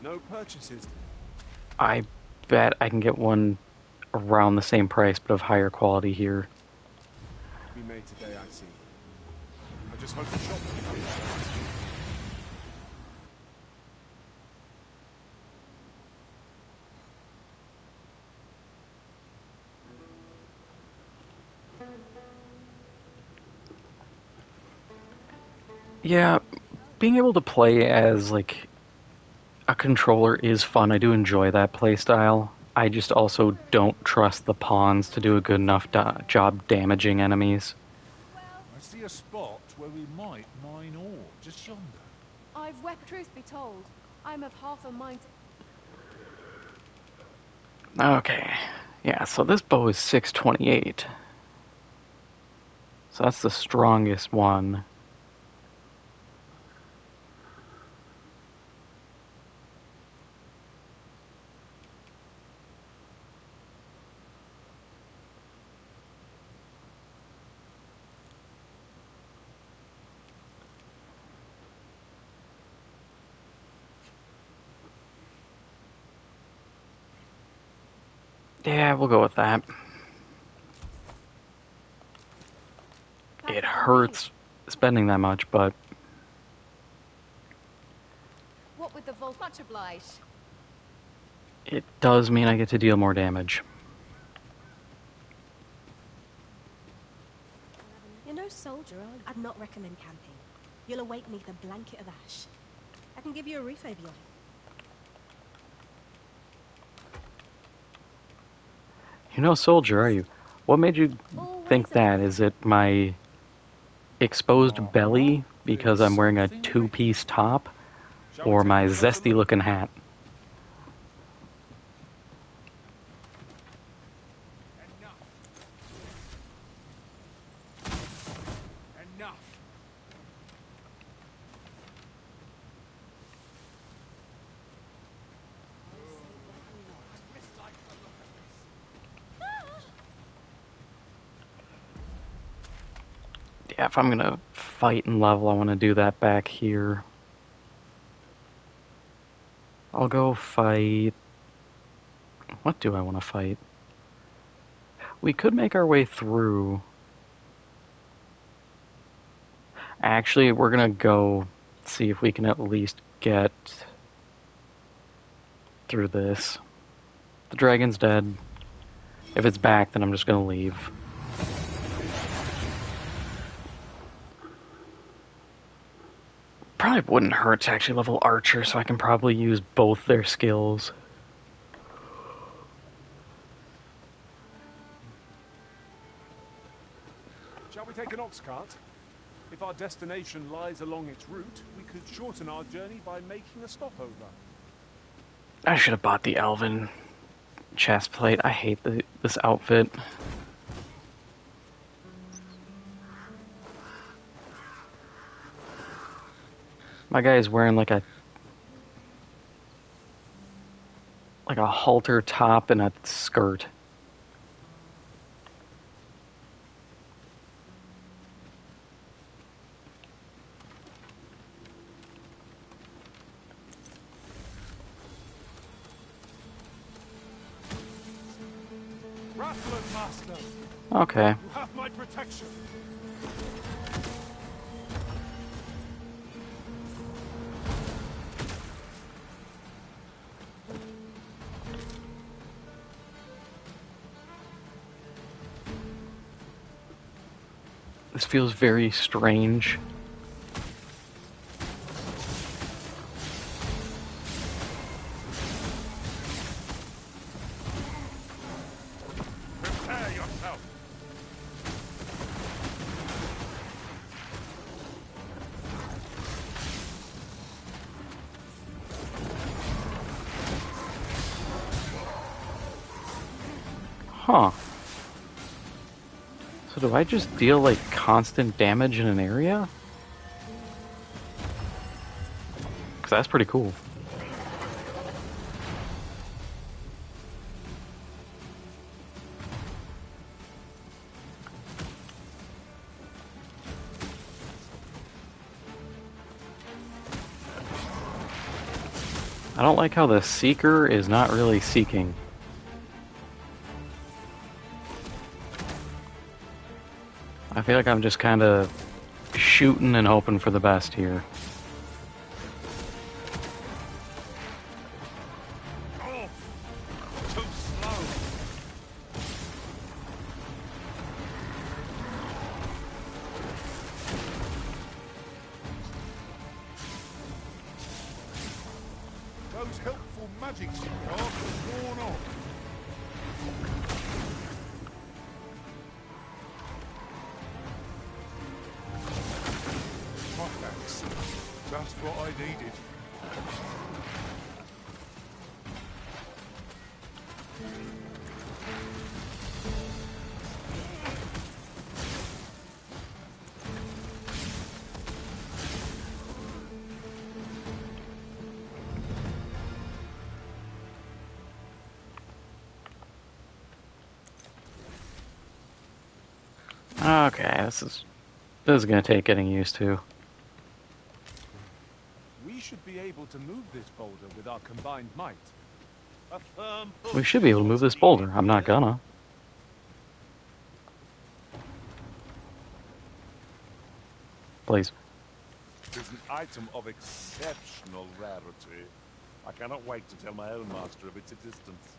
No purchases. I bet I can get one around the same price, but of higher quality here. Be made today, I see. I just hope the shop will be closed. Yeah, being able to play as, like, a controller is fun. I do enjoy that playstyle. I just also don't trust the pawns to do a good enough job damaging enemies. I see a spot where we might mine ore, just yonder. I've wept. Truth be told, I'm of half a mind to... Okay, yeah, so this bow is 628. So that's the strongest one. Yeah, we'll go with that. It hurts spending that much, but... What with the Volk? Much obliged. It does mean I get to deal more damage. You're no soldier, are you? I'd not recommend camping. You'll await neath a blanket of ash. I can give you a roof over your head. You're no soldier, are you? What made you think that? Is it my exposed belly because I'm wearing a two-piece top? Or my zesty-looking hat? Enough. Yeah, if I'm gonna fight and level, I want to do that back here. I'll go fight... What do I want to fight? We could make our way through. Actually, we're gonna go see if we can at least get through this. The dragon's dead. If it's back, then I'm just gonna leave. Probably wouldn't hurt to actually level Archer, so I can probably use both their skills. Shall we take an ox cart? If our destination lies along its route, we could shorten our journey by making a stopover. I should have bought the Elven chest plate. I hate this outfit. My guy is wearing like a halter top and a skirt. Rattler, Master! Okay. You have my protection! This feels very strange. Prepare yourself. Huh. So do I just deal like constant damage in an area? Because that's pretty cool. I don't like how the Seeker is not really seeking. I feel like I'm just kind of shooting and hoping for the best here. Oh, too slow. Those helpful magics you cast are worn off. Oh, thanks. Just what I needed. Okay, this is gonna take getting used to. We should be able to move this boulder with our combined might. A firm push We should be able to move this boulder. I'm not gonna. Please. It is an item of exceptional rarity. I cannot wait to tell my own master of its existence.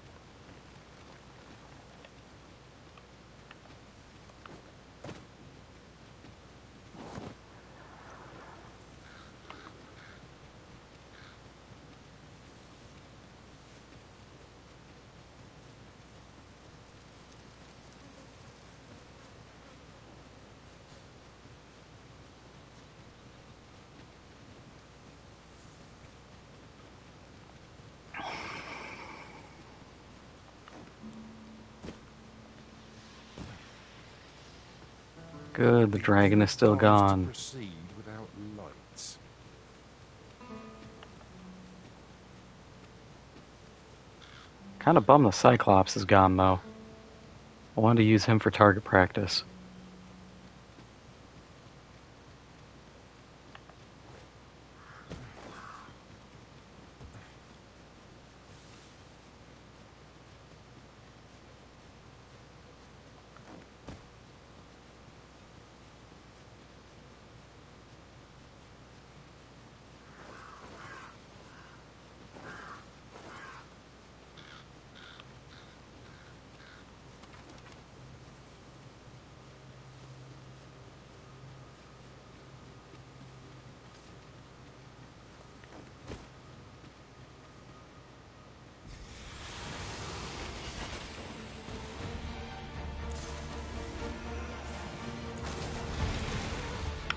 Good, the dragon is still gone. Proceed without lights. Kind of bummed the Cyclops is gone, though. I wanted to use him for target practice.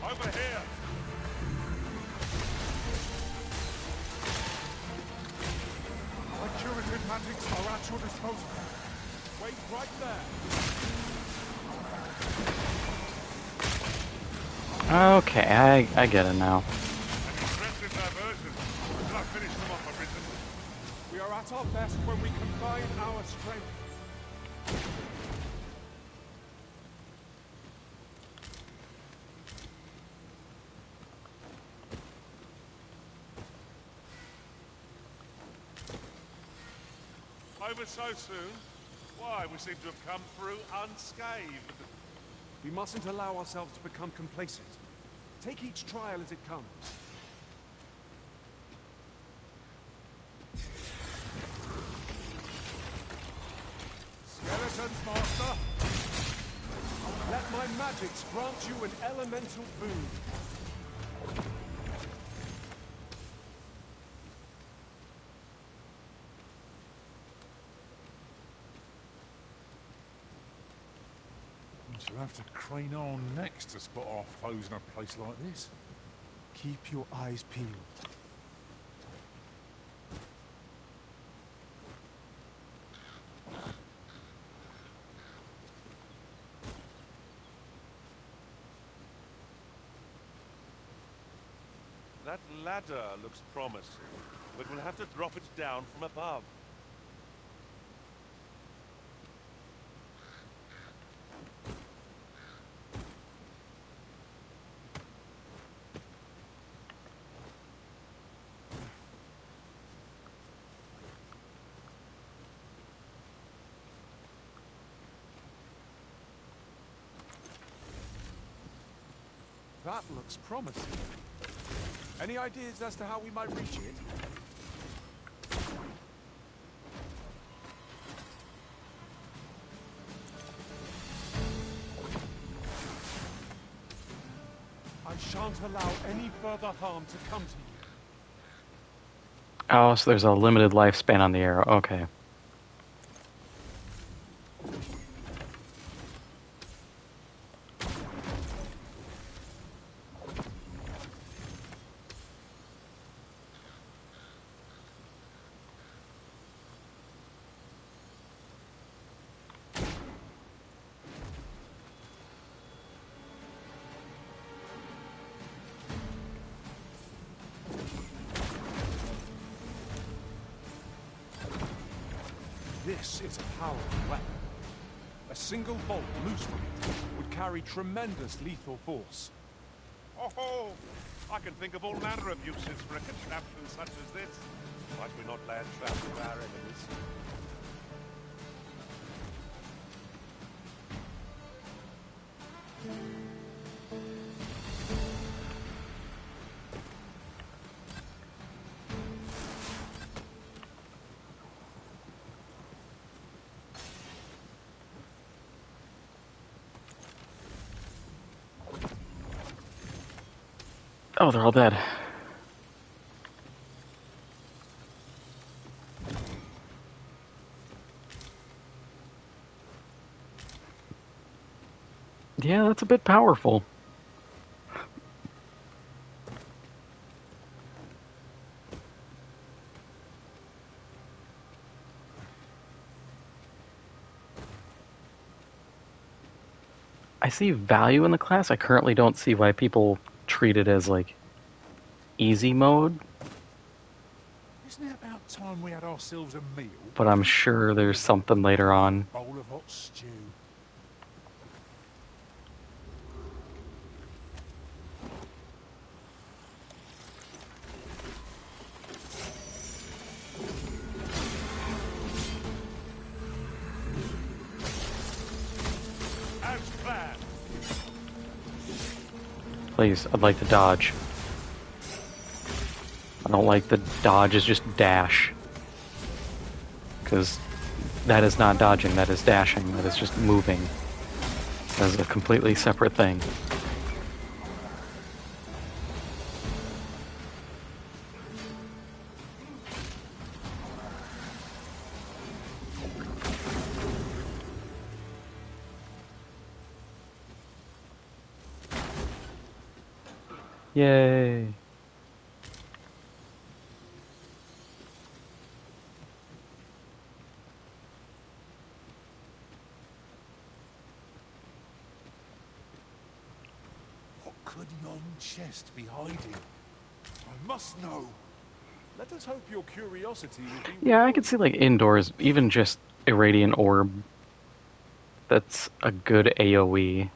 Over here! My curative magics are at your disposal. Wait right there. Okay, I get it now. An impressive diversion. Shall I finish them off, Arisen? We are at our best when we combine our strength. Over so soon? Why, we seem to have come through unscathed. We mustn't allow ourselves to become complacent. Take each trial as it comes. Skeletons, Master! Let my magics grant you an elemental boon. We shall have to crane our necks to spot our foes in a place like this. Keep your eyes peeled. That ladder looks promising, but we'll have to drop it down from above. That looks promising. Any ideas as to how we might reach it? I shan't allow any further harm to come to you. Oh, so there's a limited lifespan on the arrow. Okay. This is a powerful weapon. A single bolt loose from it would carry tremendous lethal force. Oh, I can think of all manner of uses for a contraption such as this. Might we not lay a trap for our enemies? Oh, they're all dead. Yeah, that's a bit powerful. I see value in the class. I currently don't see why people treat it as, like, easy mode. Isn't it about time we had ourselves a meal? But I'm sure there's something later on. Bowl of hot stew. As planned. Please, I'd like to dodge. I don't like the dodge is just dash. Because that is not dodging, that is dashing, that is just moving. That is a completely separate thing. Yay! What could yon chest be hiding? I must know. Let us hope your curiosity will be... Yeah, I could see, like, indoors, even just a radiant orb. That's a good AoE.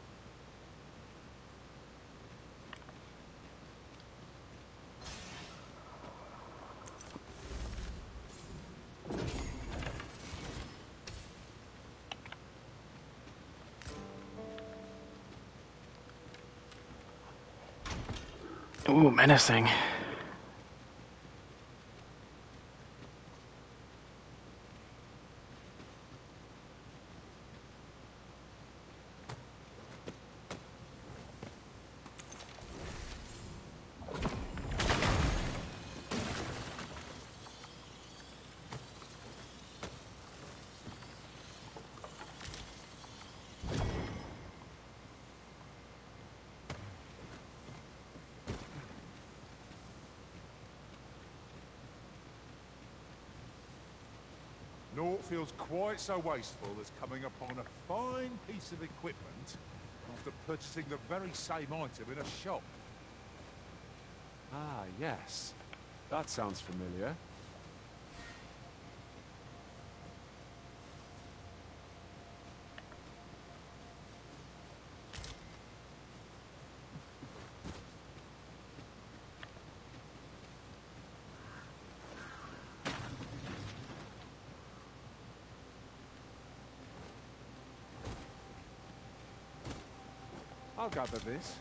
Ooh, menacing. Naught feels quite so wasteful as coming upon a fine piece of equipment after purchasing the very same item in a shop. Ah, yes. That sounds familiar. I'll gather this.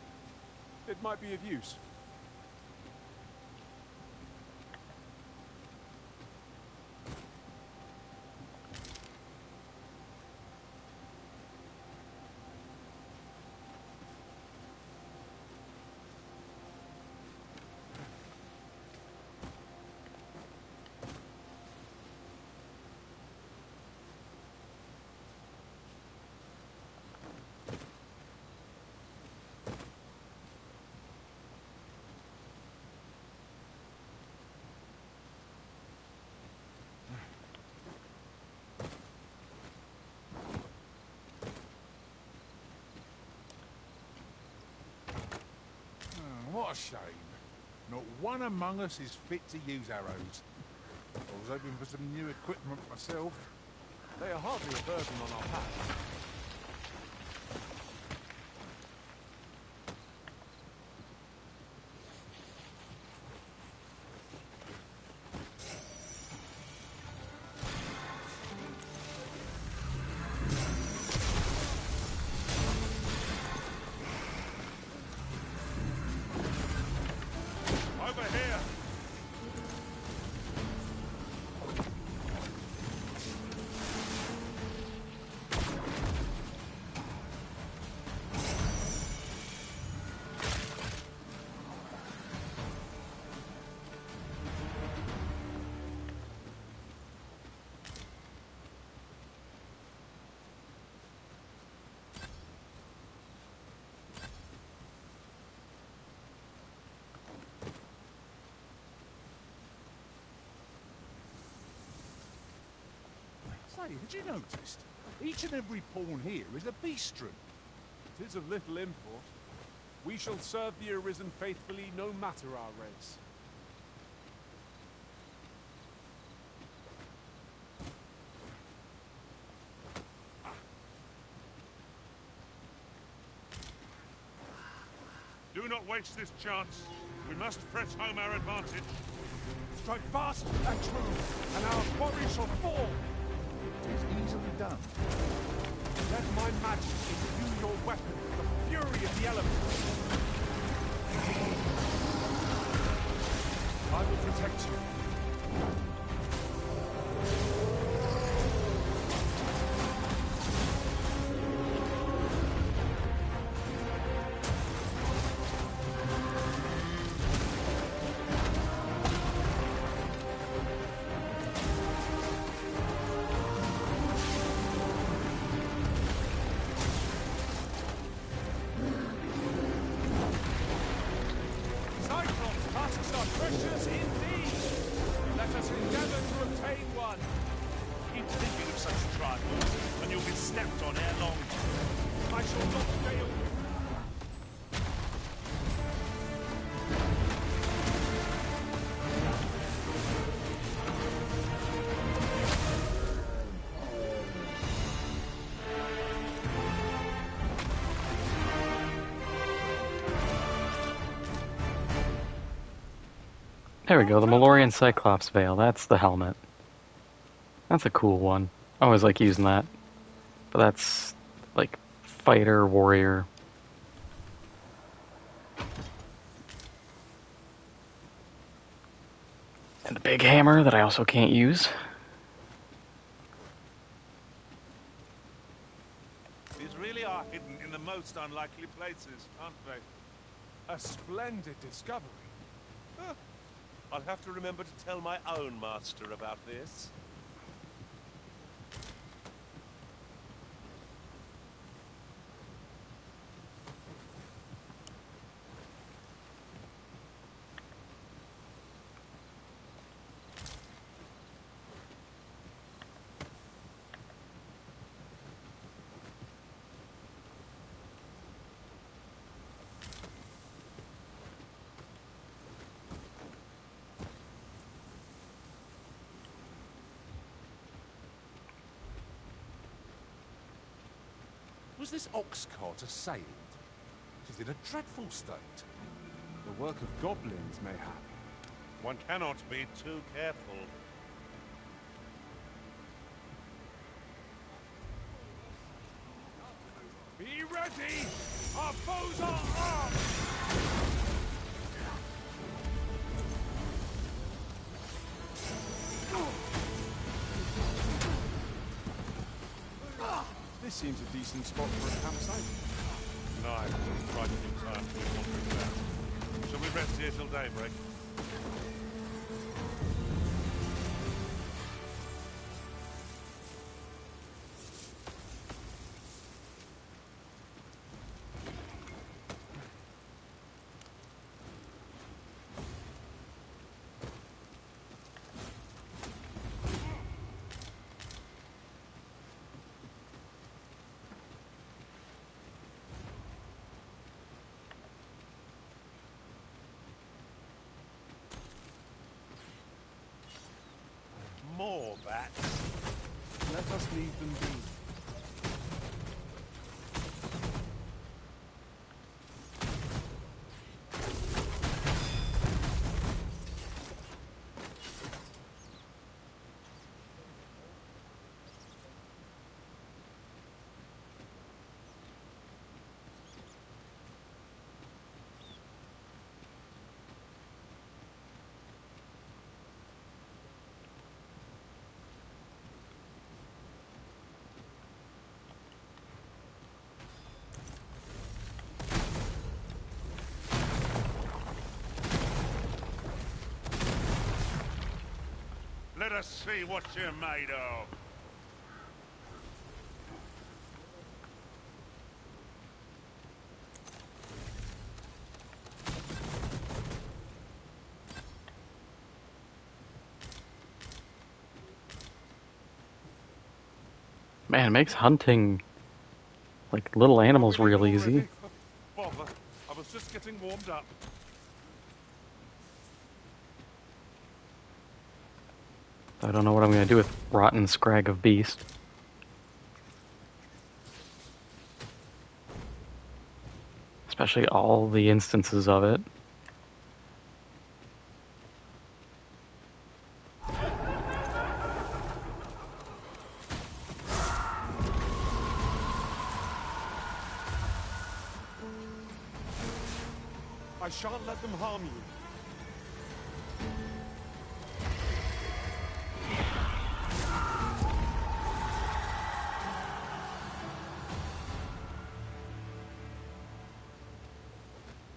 It might be of use. What a shame. Not one among us is fit to use arrows. I was hoping for some new equipment myself. They are hardly a burden on our packs. Over here! Say, had you noticed? Each and every pawn here is a beastron. It is of little import. We shall serve the Arisen faithfully no matter our race. Do not waste this chance. We must press home our advantage. Strike fast and true, and our quarry shall fall! It is easily done. Let my majesty imbue your weapon with the fury of the elements. I will protect you. Cyclops' tusks are precious indeed. Let us endeavor to obtain one. Keep thinking of such trifles, and you'll be stepped on ere long. I shall not fail you. There we go, the Malorian Cyclops Veil. That's the helmet. That's a cool one. I always like using that. But that's, like, fighter, warrior. And the big hammer that I also can't use. These really are hidden in the most unlikely places, aren't they? A splendid discovery. Huh. I'll have to remember to tell my own master about this. Was this ox cart assailed? It is in a dreadful state. The work of goblins, mayhap. One cannot be too careful. Be ready! Our foes are armed! This seems a decent spot for a campsite. Nice, frightening time to be wandering about. Shall we rest here till daybreak? More bats. Let us leave them be. Let us see what you're made of. Man, it makes hunting like little animals real easy. Bother. I was just getting warmed up. I don't know what I'm going to do with rotten scrag of beast. Especially all the instances of it. I shan't let them harm you.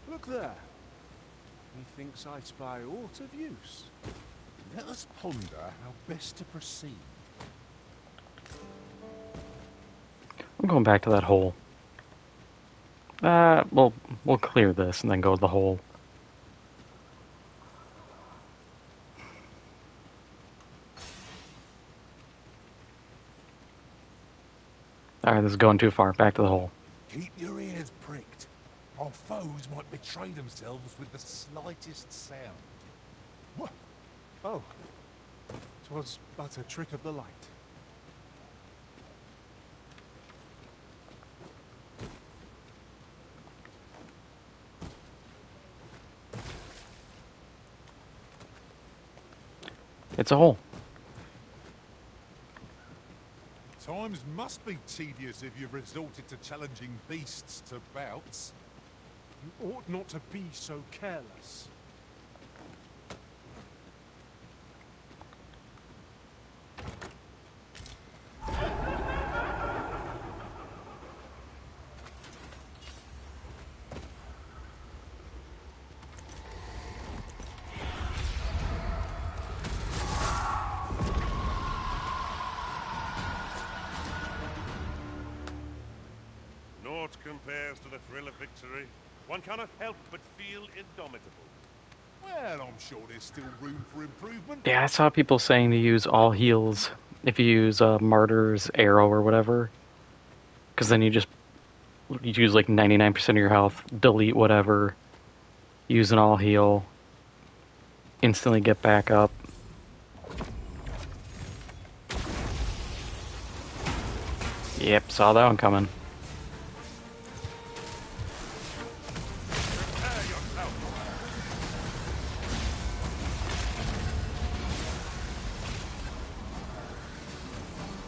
Look there. Methinks I spy aught of use. Let us ponder how best to proceed. I'm going back to that hole. We'll clear this and then go to the hole. Alright, this is going too far. Back to the hole. Keep your ears pricked. Our foes might betray themselves with the slightest sound. What? Oh. 'Twas but a trick of the light. It's a hole. Times must be tedious if you've resorted to challenging beasts to bouts. You ought not to be so careless. What compares to the thrill of victory? One cannot help but feel indomitable. Well, I'm sure there's still room for improvement. Yeah, I saw people saying to use all heals if you use Martyr's arrow or whatever. Because then you use like 99% of your health, delete whatever, use an all heal, instantly get back up. Yep, saw that one coming.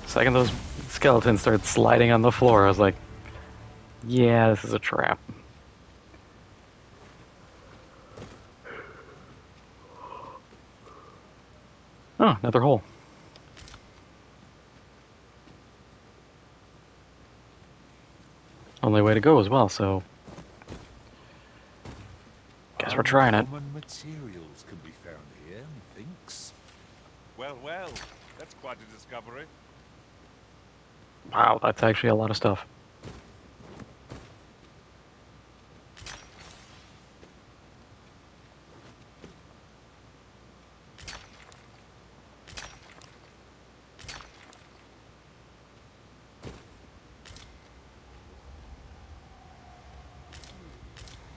Second those skeletons started sliding on the floor, I was like, yeah, this is a trap. Oh, another hole. Only way to go as well, so guess we're trying it. Uncommon materials can be found here, methinks. Well, well, that's quite a discovery. Wow, that's actually a lot of stuff.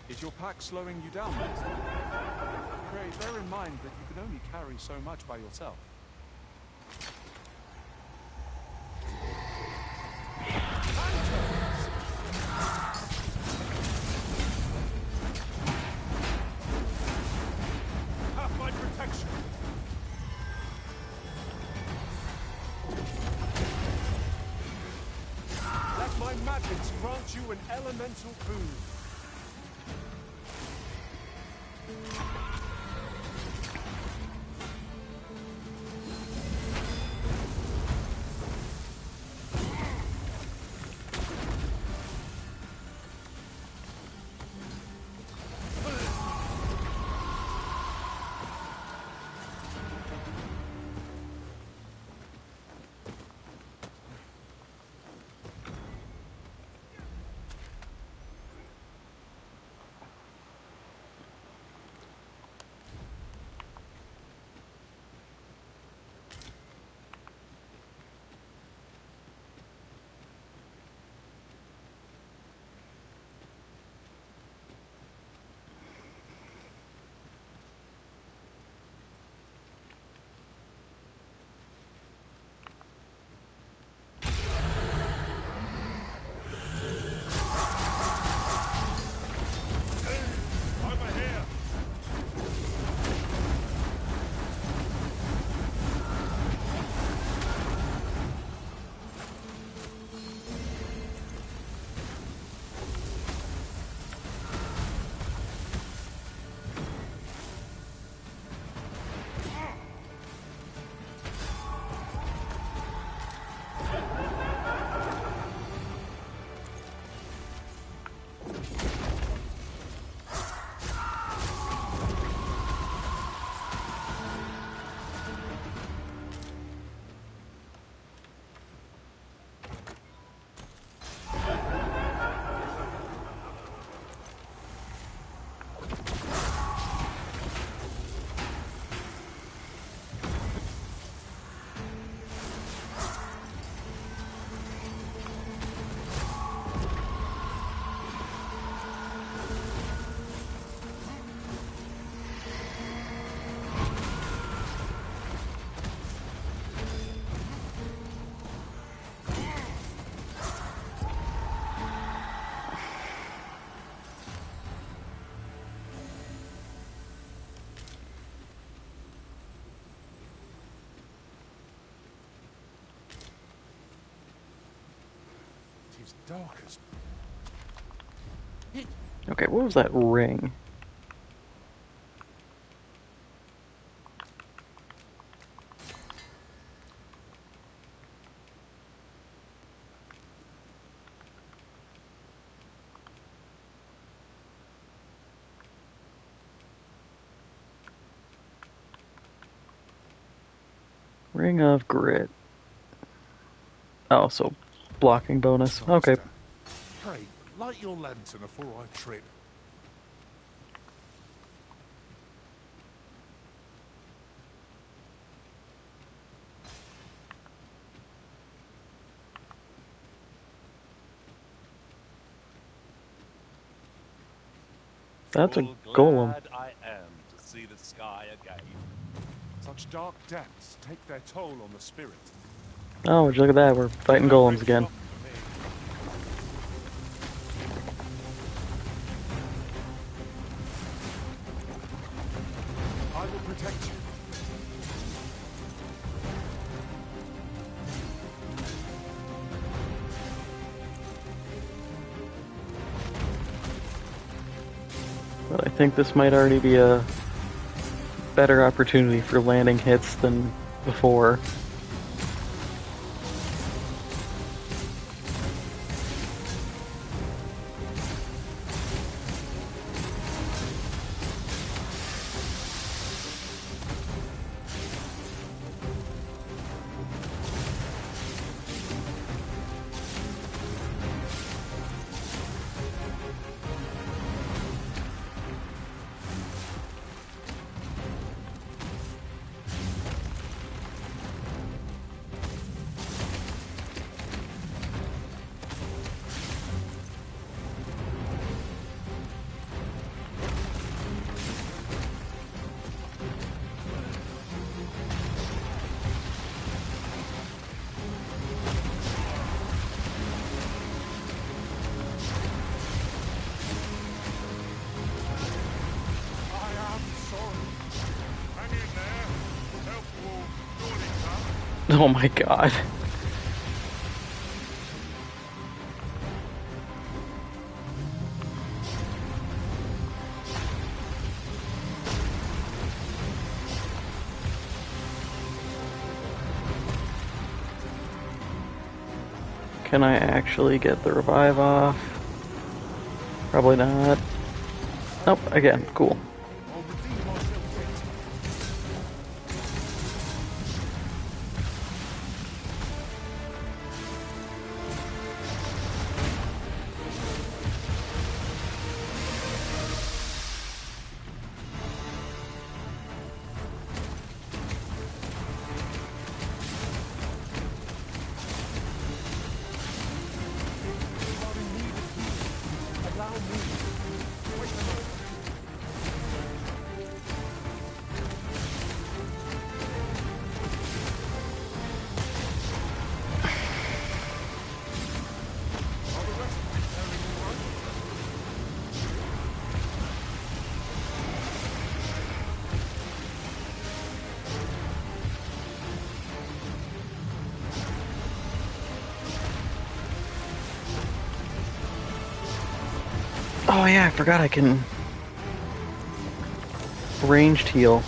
Is your pack slowing you down, Master? Pray, bear in mind that you can only carry so much by yourself. Have my protection! Let my magics grant you an elemental boon. It's dark as... Okay, what was that ring? Ring of Grit. Oh, so blocking bonus. Okay. Pray, light your lantern before I trip. That's a Full golem. glad I am to see the sky again. Such dark depths take their toll on the spirit. Oh, would you look at that? We're fighting No golems great again. shock for me. I will protect you. But I think this might already be a better opportunity for landing hits than before. Oh my god. Can I actually get the revive off? Probably not. Nope, again, cool. Oh yeah, I forgot I can ranged heal.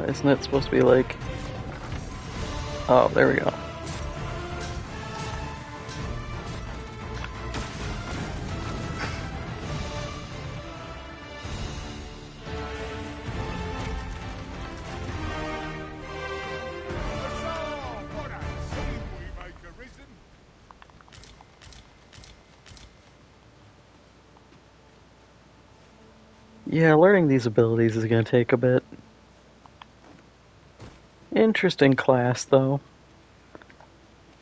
Isn't it supposed to be like... Oh, there we go. Yeah, learning these abilities is going to take a bit. Interesting class, though.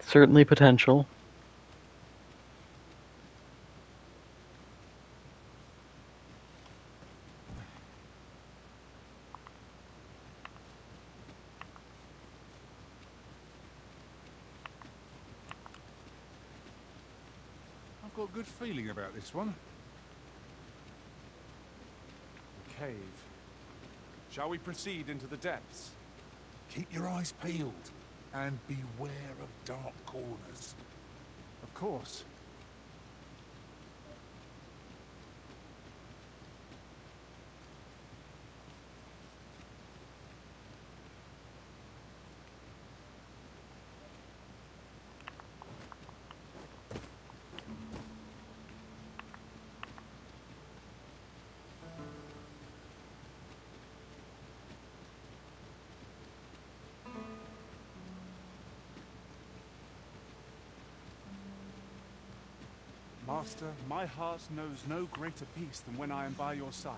Certainly potential. I've got a good feeling about this one. The cave. Shall we proceed into the depths? Keep your eyes peeled and beware of dark corners. Of course. Master, my heart knows no greater peace than when I am by your side.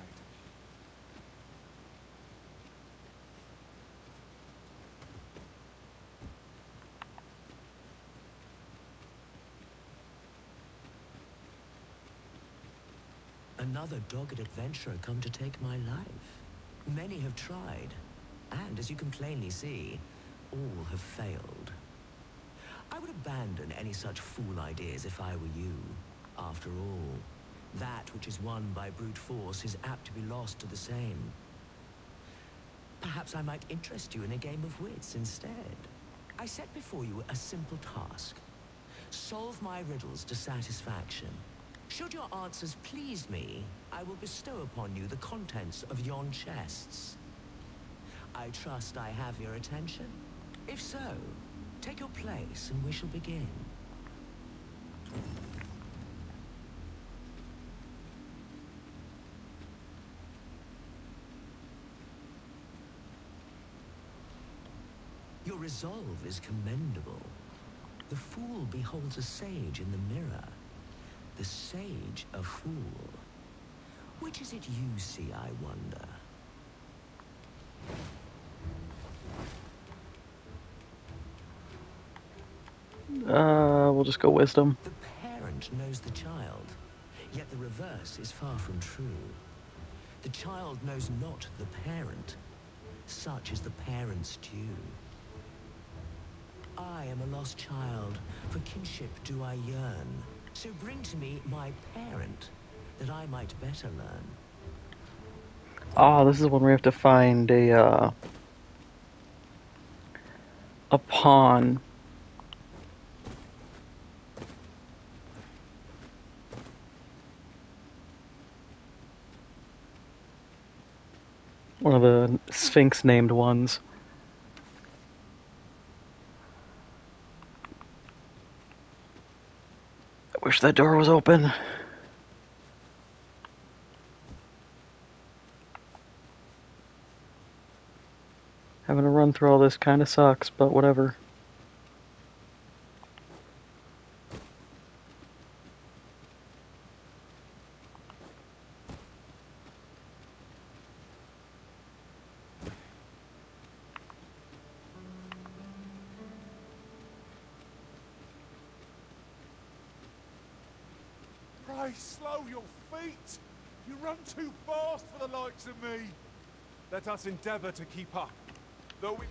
Another dogged adventurer come to take my life. Many have tried, and as you can plainly see, all have failed. I would abandon any such fool ideas if I were you. After all, that which is won by brute force is apt to be lost to the same. Perhaps I might interest you in a game of wits instead. I set before you a simple task. Solve my riddles to satisfaction. Should your answers please me, I will bestow upon you the contents of yon chests. I trust I have your attention? If so, take your place and we shall begin. Your resolve is commendable. The fool beholds a sage in the mirror. The sage a fool. Which is it you see, I wonder? We'll just go wisdom. The parent knows the child, yet the reverse is far from true. The child knows not the parent. Such is the parent's due. I am a lost child, for kinship do I yearn. So bring to me my parent, that I might better learn. Oh, this is when we have to find a pawn. One of the Sphinx named ones. I wish that door was open. Having to run through all this kind of sucks, but whatever. Pray, slow your feet! You run too fast for the likes of me! Let us endeavor to keep up, though we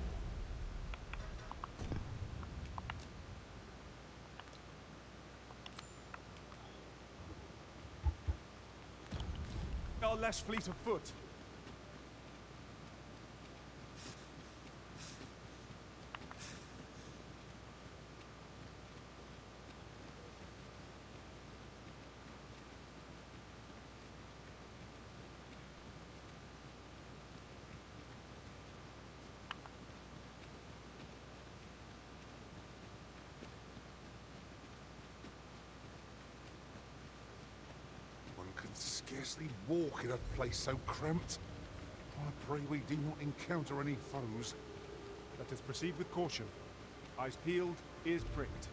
are less fleet of foot. Scarcely walk in a place so cramped. I pray we do not encounter any foes. Let us proceed with caution. Eyes peeled, ears pricked.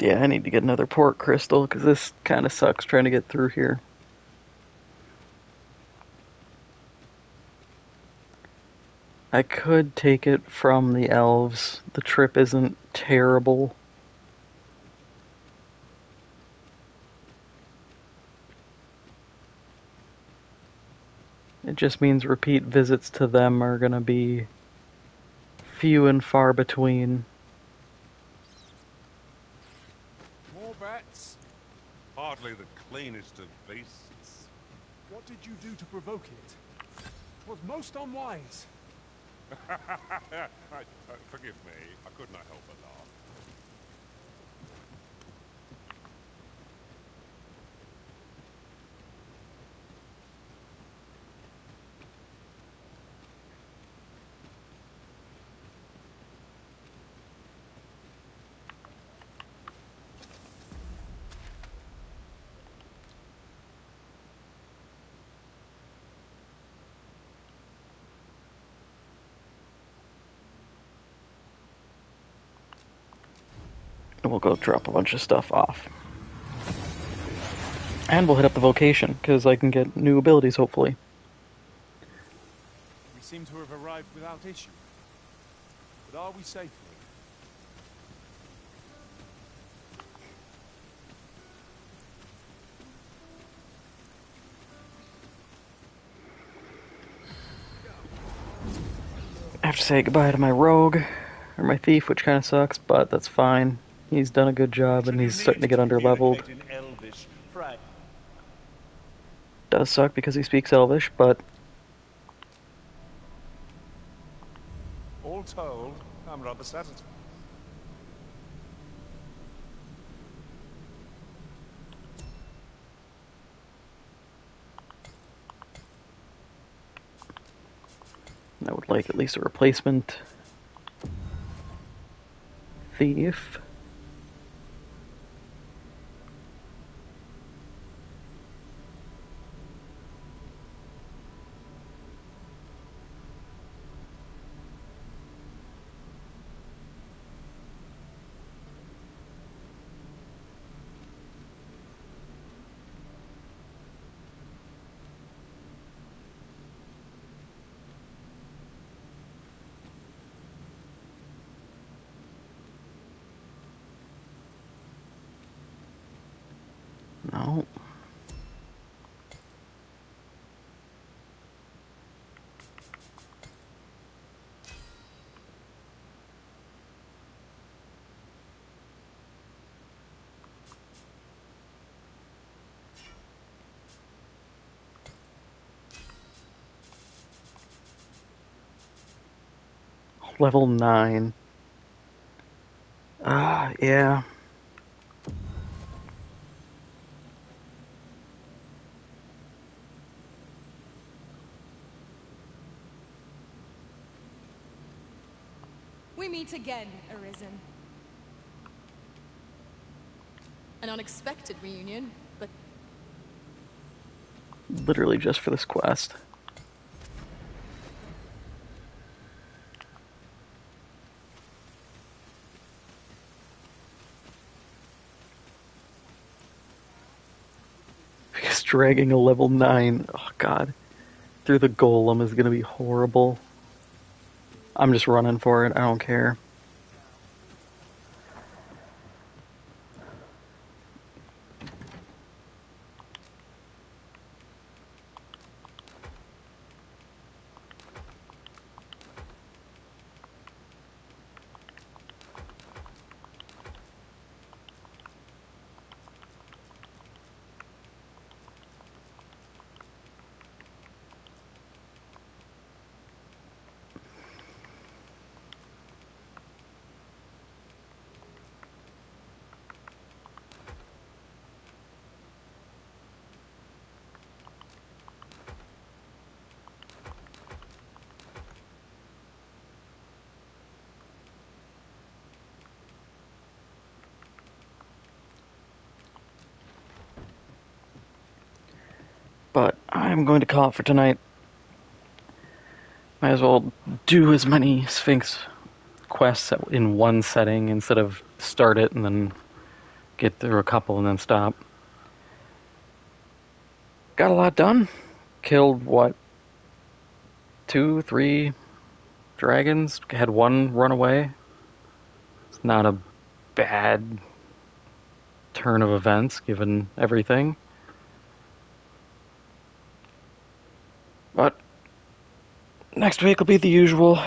Yeah, I need to get another port crystal, because this kind of sucks trying to get through here. I could take it from the elves. The trip isn't terrible. It just means repeat visits to them are gonna be few and far between. More bats? Hardly the cleanest of beasts. What did you do to provoke it? 'Twas most unwise. Forgive me, I could not help but laugh. We'll go drop a bunch of stuff off. And we'll hit up the vocation, because I can get new abilities, hopefully. We seem to have arrived without issue. But are we safe I have to say goodbye to my rogue, or my thief, which kind of sucks, but that's fine. He's done a good job, and he's starting to get under-leveled. Does suck because he speaks Elvish, but... All told, I'm rather satisfied. I would like at least a replacement thief. No. Level 9. Yeah. We meet again, Arisen. An unexpected reunion, but Literally just for this quest. Because dragging a level 9, oh god, through the golem is gonna be horrible. I'm just running for it, I don't care. But I'm going to call it for tonight. Might as well do as many Sphinx quests in one setting instead of start it and then get through a couple and then stop. Got a lot done. Killed, what, 2, 3 dragons? Had one run away. It's not a bad turn of events given everything. But next week will be the usual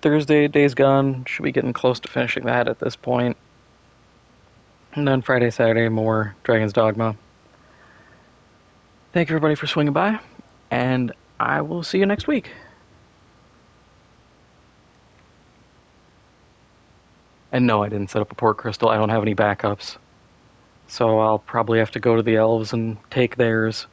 Thursday, Days Gone. Should be getting close to finishing that at this point. And then Friday, Saturday, more Dragon's Dogma. Thank you, everybody, for swinging by, and I will see you next week. And no, I didn't set up a port crystal. I don't have any backups. So I'll probably have to go to the elves and take theirs.